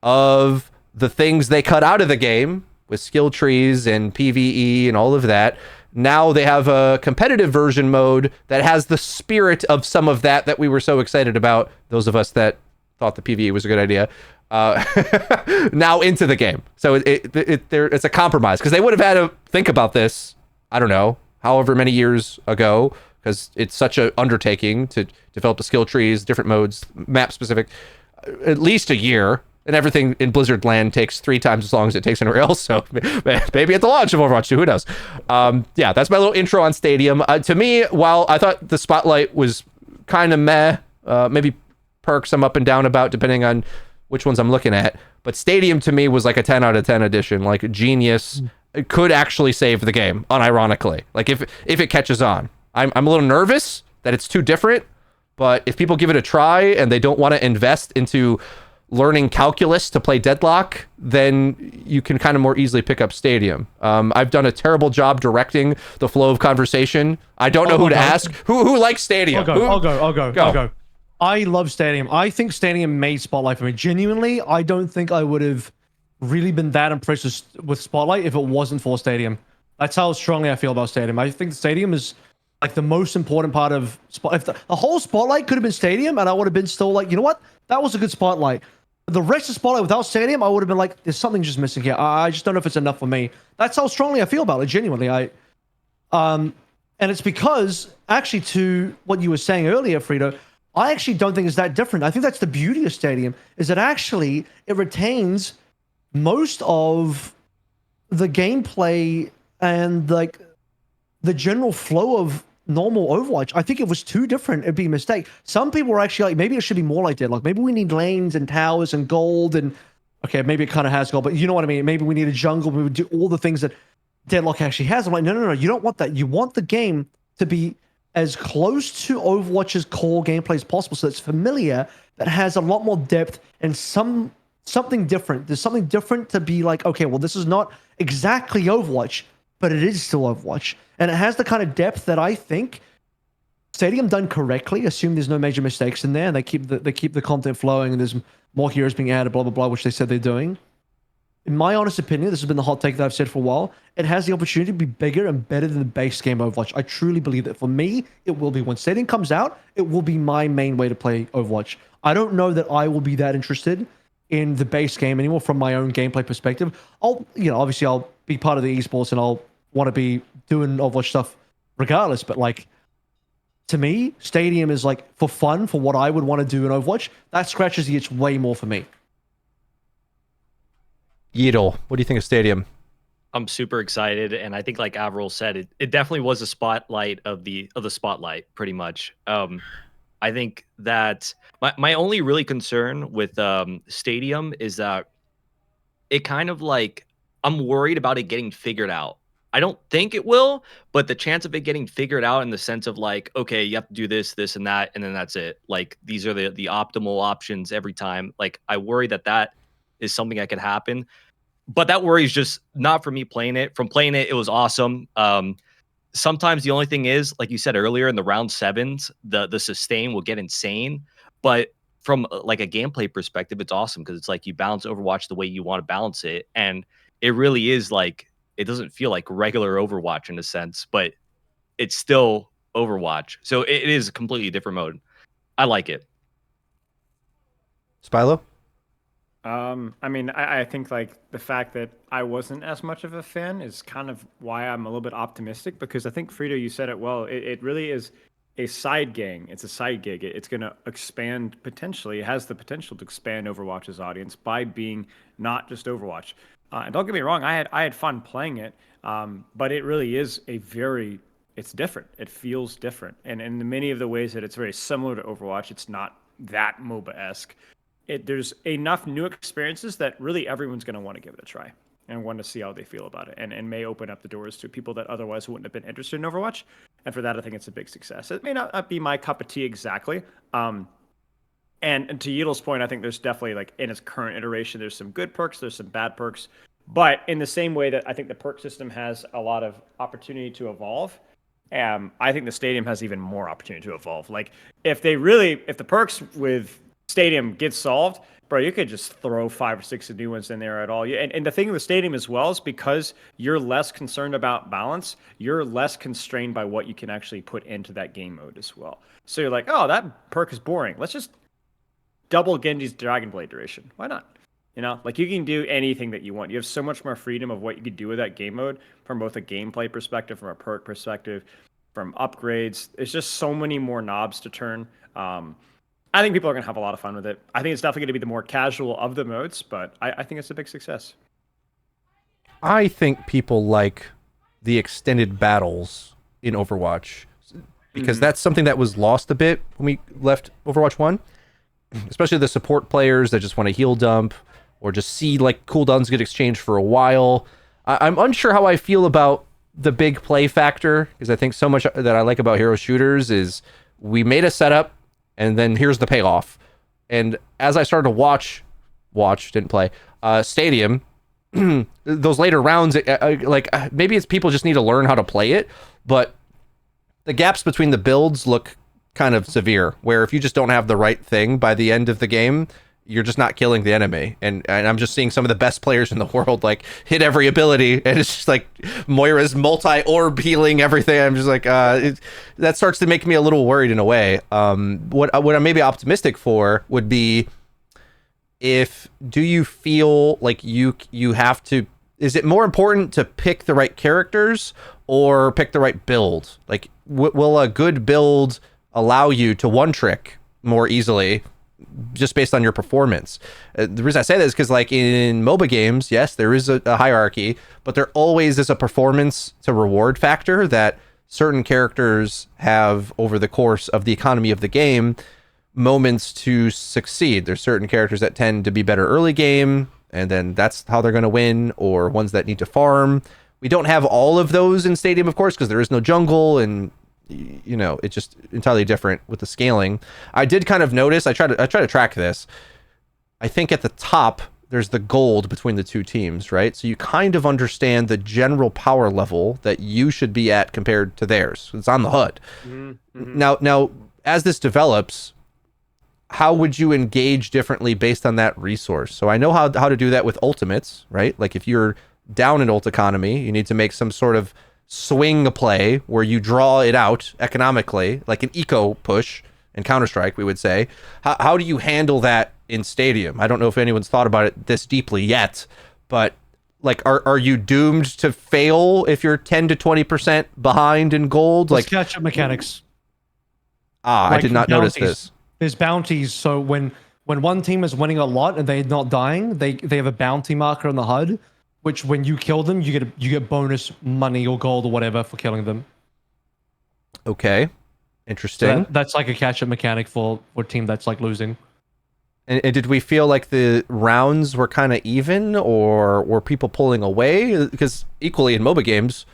of the things they cut out of the game with skill trees and PvE and all of that. Now they have a competitive version mode that has the spirit of some of that we were so excited about, those of us that thought the PvE was a good idea, now into the game. So it's a compromise, because they would have had to think about this, I don't know, however many years ago, because it's such an undertaking to develop the skill trees, different modes, map specific, at least a year. And everything in Blizzard land takes 3 times as long as it takes anywhere else. So maybe at the launch of Overwatch 2, who knows? Yeah, that's my little intro on Stadium. To me, while I thought the Spotlight was kind of meh, maybe perks I'm up and down about depending on which ones I'm looking at. But Stadium to me was like a 10 out of 10 edition, like genius. It could actually save the game, unironically. Like if it catches on. I'm a little nervous that it's too different, but if people give it a try and they don't want to invest into learning calculus to play Deadlock, then you can kind of more easily pick up Stadium. I've done a terrible job directing the flow of conversation. I don't know who to ask. Who likes Stadium? I'll go. I love Stadium. I think Stadium made Spotlight for me. Genuinely, I don't think I would have really been that impressed with Spotlight if it wasn't for Stadium. That's how strongly I feel about Stadium. I think Stadium is like the most important part of Spotlight. If the whole Spotlight could have been Stadium, and I would have been still like, you know what? That was a good Spotlight. The rest of Spotlight without Stadium, I would have been like, there's something just missing here. I just don't know if it's enough for me. That's how strongly I feel about it, genuinely. And it's because, actually, to what you were saying earlier, Frito, I actually don't think it's that different. I think that's the beauty of Stadium, is that actually it retains most of the gameplay and like the general flow of normal Overwatch. I think if it was too different, it'd be a mistake. Some people were actually like, maybe it should be more like Deadlock. Maybe we need lanes and towers and gold and okay, maybe it kind of has gold, but you know what I mean? Maybe we need a jungle. We would do all the things that Deadlock actually has. I'm like, no. You don't want that. You want the game to be as close to Overwatch's core gameplay as possible, so it's familiar, that has a lot more depth and something different. There's something different to be like, okay, well, this is not exactly Overwatch, but it is still Overwatch. And it has the kind of depth that I think Stadium done correctly, assume there's no major mistakes in there, and they keep the content flowing, and there's more heroes being added, blah, blah, blah, which they said they're doing. In my honest opinion, this has been the hot take that I've said for a while, it has the opportunity to be bigger and better than the base game Overwatch. I truly believe that. For me, it will be. When Stadium comes out, it will be my main way to play Overwatch. I don't know that I will be that interested in the base game anymore from my own gameplay perspective. Obviously I'll be part of the esports and I'll want to be doing Overwatch stuff regardless. But like, to me, Stadium is like for fun, for what I would want to do in Overwatch. That scratches the itch way more for me. Yeetle, what do you think of Stadium? I'm super excited, and I think, like Avril said, it definitely was a spotlight of the spotlight, pretty much. I think that my only really concern with Stadium is that it kind of like I'm worried about it getting figured out. I don't think it will, but the chance of it getting figured out in the sense of like, okay, you have to do this, this, and that, and then that's it. Like these are the optimal options every time. Like I worry that is something that could happen. But that worry is just not for me playing it. From playing it, it was awesome. Sometimes the only thing is, like you said earlier, in the round 7s, the sustain will get insane. But from like a gameplay perspective, it's awesome because it's like you balance Overwatch the way you want to balance it, and it really is like it doesn't feel like regular Overwatch in a sense, but it's still Overwatch. So it is a completely different mode. I like it. Spilo? I mean, I think like the fact that I wasn't as much of a fan is kind of why I'm a little bit optimistic, because I think Frito, you said it well. It really is a side gang. It's a side gig. It's going to expand potentially. It has the potential to expand Overwatch's audience by being not just Overwatch. And don't get me wrong, I had fun playing it, but it really is it's different. It feels different, and in many of the ways that it's very similar to Overwatch, it's not that MOBA-esque. There's enough new experiences that really everyone's going to want to give it a try and want to see how they feel about it, and may open up the doors to people that otherwise wouldn't have been interested in Overwatch. And for that, I think it's a big success. It may not be my cup of tea exactly. And to Yeetle's point, I think there's definitely, like, in its current iteration, there's some good perks, there's some bad perks. But in the same way that I think the perk system has a lot of opportunity to evolve, I think the Stadium has even more opportunity to evolve. Like, if the perks with Stadium gets solved, bro, you could just throw 5 or 6 new ones in there at all. And the thing with Stadium as well is because you're less concerned about balance, you're less constrained by what you can actually put into that game mode as well. So you're like, oh, that perk is boring. Let's just double Genji's Dragon Blade duration. Why not? You know, like, you can do anything that you want. You have so much more freedom of what you could do with that game mode from both a gameplay perspective, from a perk perspective, from upgrades. There's just so many more knobs to turn. I think people are going to have a lot of fun with it. I think it's definitely going to be the more casual of the modes, but I think it's a big success. I think people like the extended battles in Overwatch because that's something that was lost a bit when we left Overwatch 1, especially the support players that just want to heal dump or just see like cooldowns get exchanged for a while. I'm unsure how I feel about the big play factor, because I think so much that I like about hero shooters is we made a setup, and then here's the payoff. And as I started to watch, didn't play, Stadium, those later rounds, maybe it's people just need to learn how to play it, but the gaps between the builds look kind of severe, where if you just don't have the right thing by the end of the game, you're just not killing the enemy. And I'm just seeing some of the best players in the world like hit every ability, and it's just like Moira's multi-orb healing everything. I'm just like, that starts to make me a little worried in a way. What I'm maybe optimistic for would be, do you feel like you have to, is it more important to pick the right characters or pick the right build? Like, will a good build allow you to one trick more easily just based on your performance? The reason I say that is because, like, in MOBA games, yes, there is a hierarchy, but there always is a performance to reward factor that certain characters have over the course of the economy of the game, moments to succeed. There's certain characters that tend to be better early game, and then that's how they're going to win, or ones that need to farm. We don't have all of those in Stadium, of course, because there is no jungle, and you know, it's just entirely different with the scaling. I did kind of notice, I try to track this. I think at the top there's the gold between the two teams, right? So you kind of understand the general power level that you should be at compared to theirs. It's on the HUD. Mm-hmm. Now as this develops, how would you engage differently based on that resource? So I know how to do that with ultimates, right? Like if you're down in ult economy, you need to make some sort of swing play where you draw it out economically, like an eco push in Counter-Strike, we would say. How do you handle that in Stadium? I don't know if anyone's thought about it this deeply yet, but like are you doomed to fail if you're 10 to 20% behind in gold? Like Like catch-up mechanics. I Like did not notice bounties. this. There's bounties, so when one team is winning a lot and they're not dying, they have a bounty marker on the HUD, which when you kill them, you get bonus money or gold or whatever for killing them. Okay. So Interesting. that's like a catch-up mechanic for a team that's like losing. And did we feel like the rounds were kind of even, or were people pulling away? Because equally in MOBA games,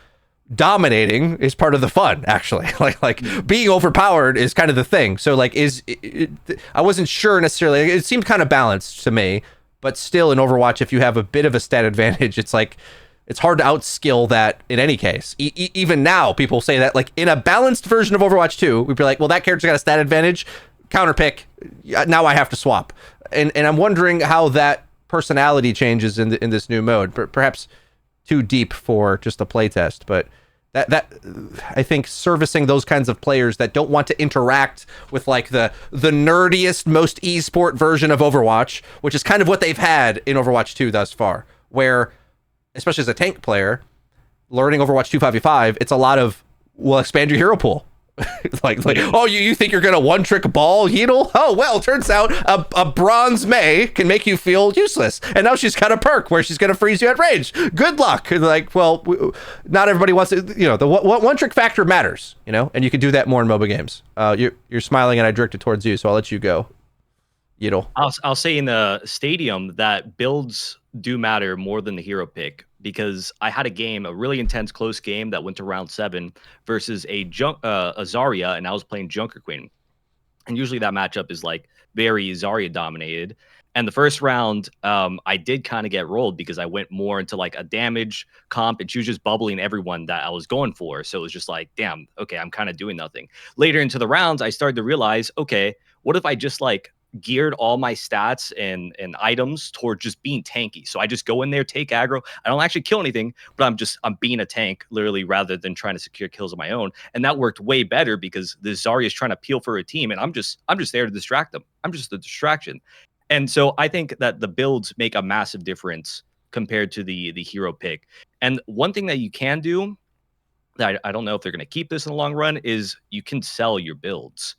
dominating is part of the fun, actually. like being overpowered is kind of the thing. So like I wasn't sure necessarily. It seemed kind of balanced to me, but still in Overwatch, if you have a bit of a stat advantage, it's like it's hard to outskill that in any case. Even now, people say that like in a balanced version of Overwatch 2, we'd be like, well, that character's got a stat advantage. Counterpick, now I have to swap, and I'm wondering how that personality changes in this new mode. Perhaps too deep for just a playtest, but that I think servicing those kinds of players that don't want to interact with like the nerdiest, most esport version of Overwatch, which is kind of what they've had in Overwatch 2 thus far, where especially as a tank player, learning Overwatch 2 5v5, it's a lot of expand your hero pool. like oh, you think you're gonna one trick ball Heedle? Oh well, turns out a bronze Mei can make you feel useless, and now she's got a perk where she's gonna freeze you at range. Good luck. Like, well, not everybody wants to. The one trick factor matters. And you can do that more in MOBA games. You're smiling, and I directed towards you, so I'll let you go. Heedle. I'll say in the stadium that builds do matter more than the hero pick, because I had a really intense close game that went to round 7 versus a Zarya, and I was playing Junker Queen. And usually that matchup is like very Zarya dominated. And the first round, I did kind of get rolled because I went more into like a damage comp, and she was just bubbling everyone that I was going for. So it was just like, damn, okay, I'm kind of doing nothing. Later into the rounds, I started to realize, okay, what if I just like geared all my stats and items toward just being tanky? So I just go in there, take aggro. I don't actually kill anything, but I'm being a tank literally, rather than trying to secure kills on my own. And that worked way better because the Zarya is trying to peel for a team, and I'm just there to distract them. I'm just a distraction. And so I think that the builds make a massive difference compared to the hero pick. And one thing that you can do that I don't know if they're going to keep this in the long run is you can sell your builds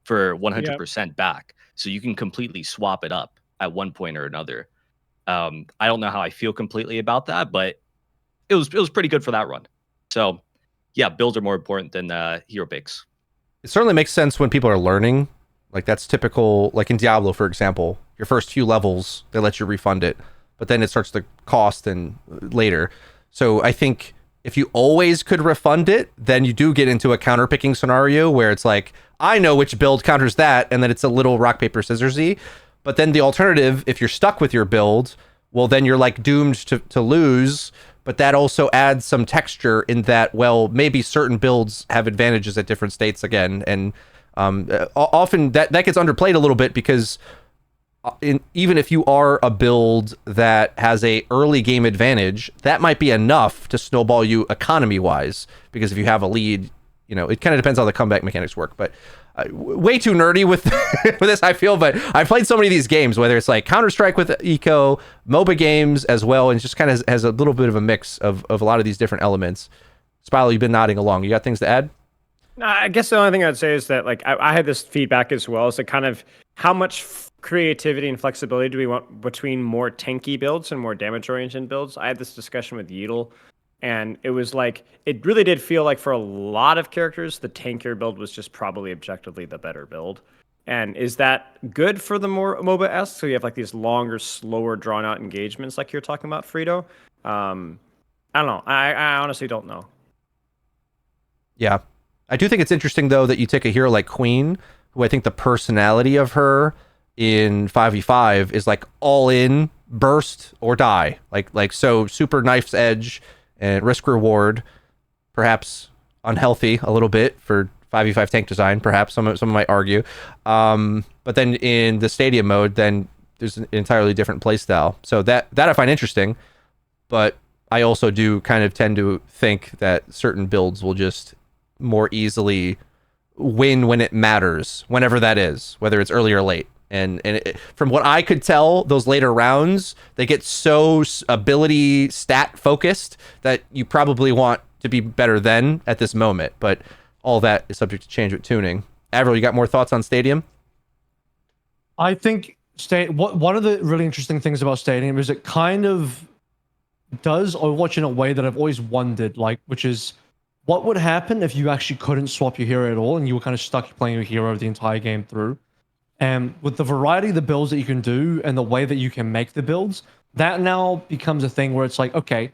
for 100% back. So you can completely swap it up at one point or another. I don't know how I feel completely about that, but it was pretty good for that run. So yeah, builds are more important than hero picks. It certainly makes sense when people are learning. Like that's typical, like in Diablo, for example, your first few levels, they let you refund it, but then it starts to cost and later. So I think if you always could refund it, then you do get into a counter picking scenario where it's like, I know which build counters that, and then it's a little rock, paper, scissors-y. But then the alternative, if you're stuck with your build, well, then you're like doomed to lose. But that also adds some texture in that, well, maybe certain builds have advantages at different states again. And often that gets underplayed a little bit because even if you are a build that has a early game advantage, that might be enough to snowball you economy-wise. Because if you have a lead, it kind of depends how the comeback mechanics work. But way too nerdy with with this, I feel. But I've played so many of these games, whether it's like Counter-Strike with Eco, MOBA games as well, and it just kind of has a little bit of a mix of a lot of these different elements. Spilo, you've been nodding along. You got things to add? I guess the only thing I'd say is that like I had this feedback as well. So kind of how much creativity and flexibility do we want between more tanky builds and more damage-oriented builds? I had this discussion with Yeetle, and it was like, it really did feel like for a lot of characters, the tankier build was just probably objectively the better build. And is that good for the more MOBA-esque? So you have like these longer, slower, drawn-out engagements like you're talking about, Frito? I don't know. I honestly don't know. Yeah. I do think it's interesting, though, that you take a hero like Queen, who I think the personality of her in 5v5 is like all in, burst or die. Like so super knife's edge and risk reward, perhaps unhealthy a little bit for 5v5 tank design, perhaps some might argue. But then in the stadium mode, then there's an entirely different playstyle. So that I find interesting, but I also do kind of tend to think that certain builds will just more easily win when it matters, whenever that is, whether it's early or late. From what I could tell, those later rounds, they get so ability stat focused that you probably want to be better then at this moment. But all that is subject to change with tuning. Avril, you got more thoughts on Stadium? I think one of the really interesting things about Stadium is it kind of does Overwatch in a way that I've always wondered, like, which is what would happen if you actually couldn't swap your hero at all and you were kind of stuck playing your hero the entire game through. And with the variety of the builds that you can do and the way that you can make the builds, that now becomes a thing where it's like, okay,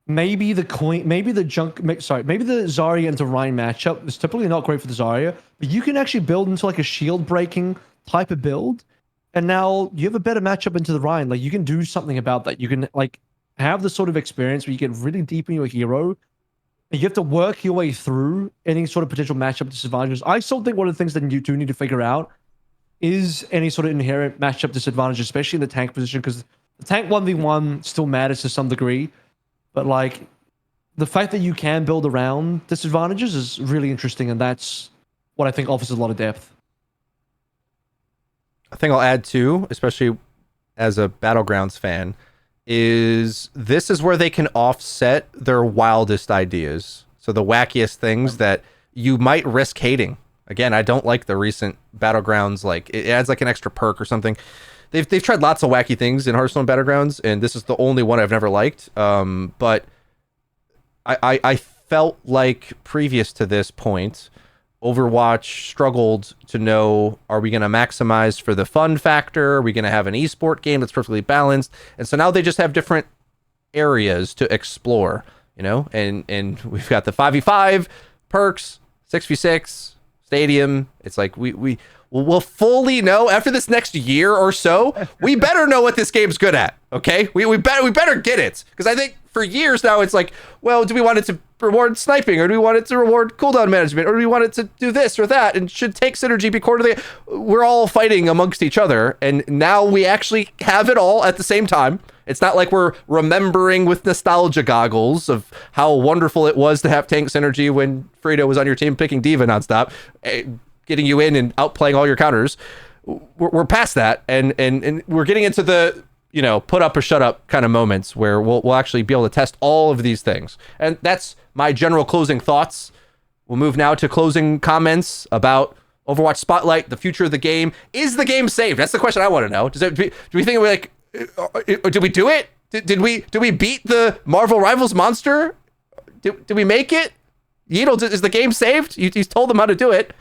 maybe the Zarya into Ryan matchup is typically not great for the Zarya, but you can actually build into like a shield breaking type of build, and now you have a better matchup into the Ryan. Like, you can do something about that. You can like have the sort of experience where you get really deep in your hero. You have to work your way through any sort of potential matchup disadvantages. I still think one of the things that you do need to figure out is any sort of inherent matchup disadvantage, especially in the tank position, because the tank 1v1 still matters to some degree. But like the fact that you can build around disadvantages is really interesting, and that's what I think offers a lot of depth. I think I'll add too, especially as a Battlegrounds fan, is this is where they can offset their wildest ideas. So the wackiest things that you might risk hating. Again, I don't like the recent Battlegrounds, like it adds like an extra perk or something. They've tried lots of wacky things in Hearthstone Battlegrounds, and this is the only one I've never liked. But I felt like previous to this point, Overwatch struggled to know, are we going to maximize for the fun factor? Are we going to have an esport game that's perfectly balanced? And so now they just have different areas to explore, you know? And we've got the 5v5 perks, 6v6 Stadium. It's like we'll fully know after this next year or so. We better know what this game's good at, okay? We better get it, because I think for years now it's like, well, do we want it to reward sniping, or do we want it to reward cooldown management, or do we want it to do this or that, and should take synergy be quarterly? We're all fighting amongst each other, and now we actually have it all at the same time. It's not like we're remembering with nostalgia goggles of how wonderful it was to have tank synergy when Freya was on your team picking D.Va nonstop, getting you in and outplaying all your counters. We're past that, and we're getting into the, you know, put up or shut up kind of moments where we'll actually be able to test all of these things. And that's my general closing thoughts. We'll move now to closing comments about Overwatch Spotlight, the future of the game. Is the game saved? That's the question I want to know. Do we think we're like, did we do it? Did we beat the Marvel Rivals monster? Did we make it? Yeatle, is the game saved? You told them how to do it.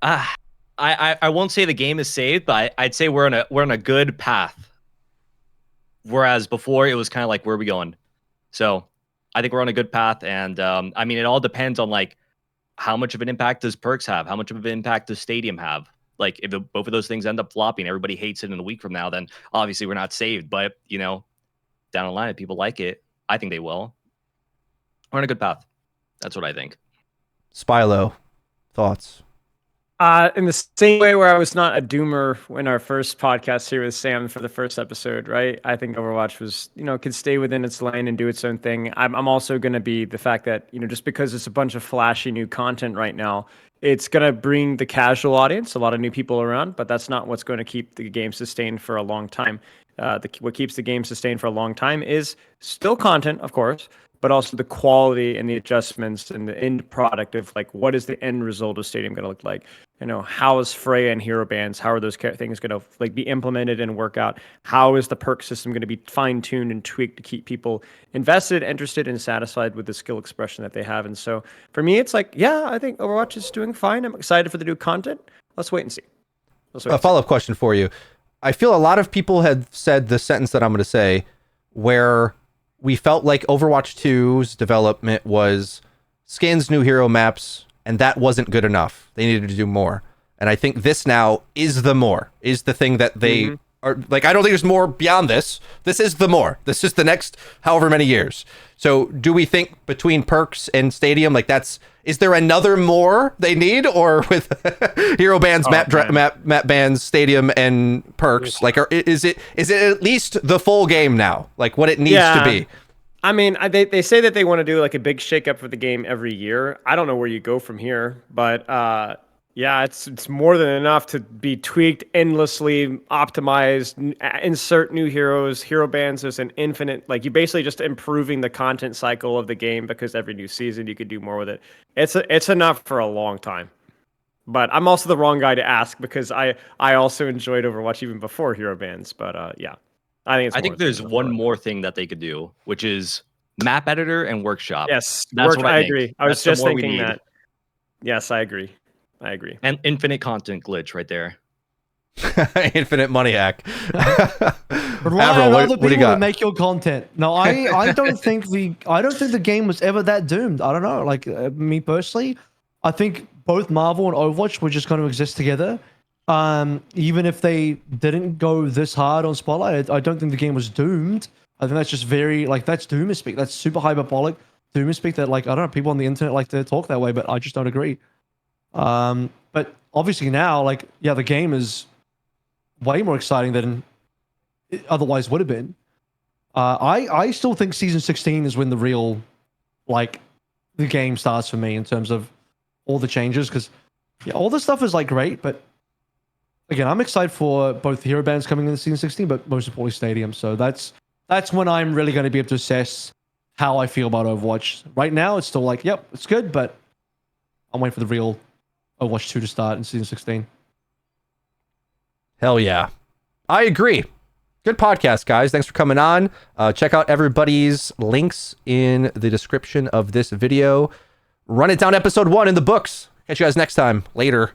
I won't say the game is saved, but I'd say we're on a good path. Whereas before it was kind of like, where are we going? So I think we're on a good path, and I mean, it all depends on like how much of an impact does perks have, how much of an impact does Stadium have. Like if both of those things end up flopping, everybody hates it in a week from now, then obviously we're not saved. But you know, down the line, if people like it, I think they will. We're on a good path. That's what I think. Spilo, thoughts? In the same way where I was not a doomer in our first podcast here with Sam for the first episode, right? I think Overwatch was, you know, could stay within its lane and do its own thing. I'm also going to be the fact that, you know, just because it's a bunch of flashy new content right now, it's going to bring the casual audience, a lot of new people around, but that's not what's going to keep the game sustained for a long time. What keeps the game sustained for a long time is still content, of course, but also the quality and the adjustments and the end product of like, what is the end result of Stadium going to look like? You know, how is Freya and hero bands? How are those things going to like be implemented and work out? How is the perk system going to be fine tuned and tweaked to keep people invested, interested, and satisfied with the skill expression that they have? And so for me, it's like, yeah, I think Overwatch is doing fine. I'm excited for the new content. Let's wait and see. A follow-up question for you. I feel a lot of people had said the sentence that I'm going to say, where we felt like Overwatch 2's development was skins, new hero maps, and that wasn't good enough. They needed to do more. And I think this now is the more, is the thing that they are like, I don't think there's more beyond this. This is the more. This is the next however many years. So do we think between perks and Stadium, like is there another more they need, or with hero bands, map bands, Stadium, and perks, like, is it at least the full game now, like what it needs to be? I mean, they say that they want to do like a big shakeup for the game every year. I don't know where you go from here, but Yeah, it's more than enough to be tweaked endlessly, optimized, insert new heroes, hero bans. There's an infinite, like you basically just improving the content cycle of the game because every new season you could do more with it. It's enough for a long time. But I'm also the wrong guy to ask because I also enjoyed Overwatch even before hero bans. But yeah, I think it's. I think there's one more thing that they could do, which is map editor and workshop. Yes, That's what I think. agree. I was That's just the more we thinking need. that. Yes, I agree. I agree. And infinite content glitch right there. Infinite money hack. Rely Avril, on what other do you people to got? make your content. No, I don't think the game was ever that doomed. I don't know. Like me personally, I think both Marvel and Overwatch were just going to exist together. Even if they didn't go this hard on Spotlight, I don't think the game was doomed. I think that's just very like that's doomer speak. That's super hyperbolic doomer speak that like I don't know, people on the internet like to talk that way, but I just don't agree. But obviously now, like, yeah, the game is way more exciting than it otherwise would have been. I still think season 16 is when the real, like, the game starts for me in terms of all the changes. Because yeah, all this stuff is like great, but again, I'm excited for both hero bands coming in season 16, but most importantly, Stadium. So that's when I'm really going to be able to assess how I feel about Overwatch. Right now, it's still like, yep, it's good, but I'm waiting for the real Overwatch 2 to start in season 16. Hell yeah. I agree. Good podcast, guys. Thanks for coming on. Check out everybody's links in the description of this video. Run It Down episode 1 in the books. Catch you guys next time. Later.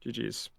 GG's.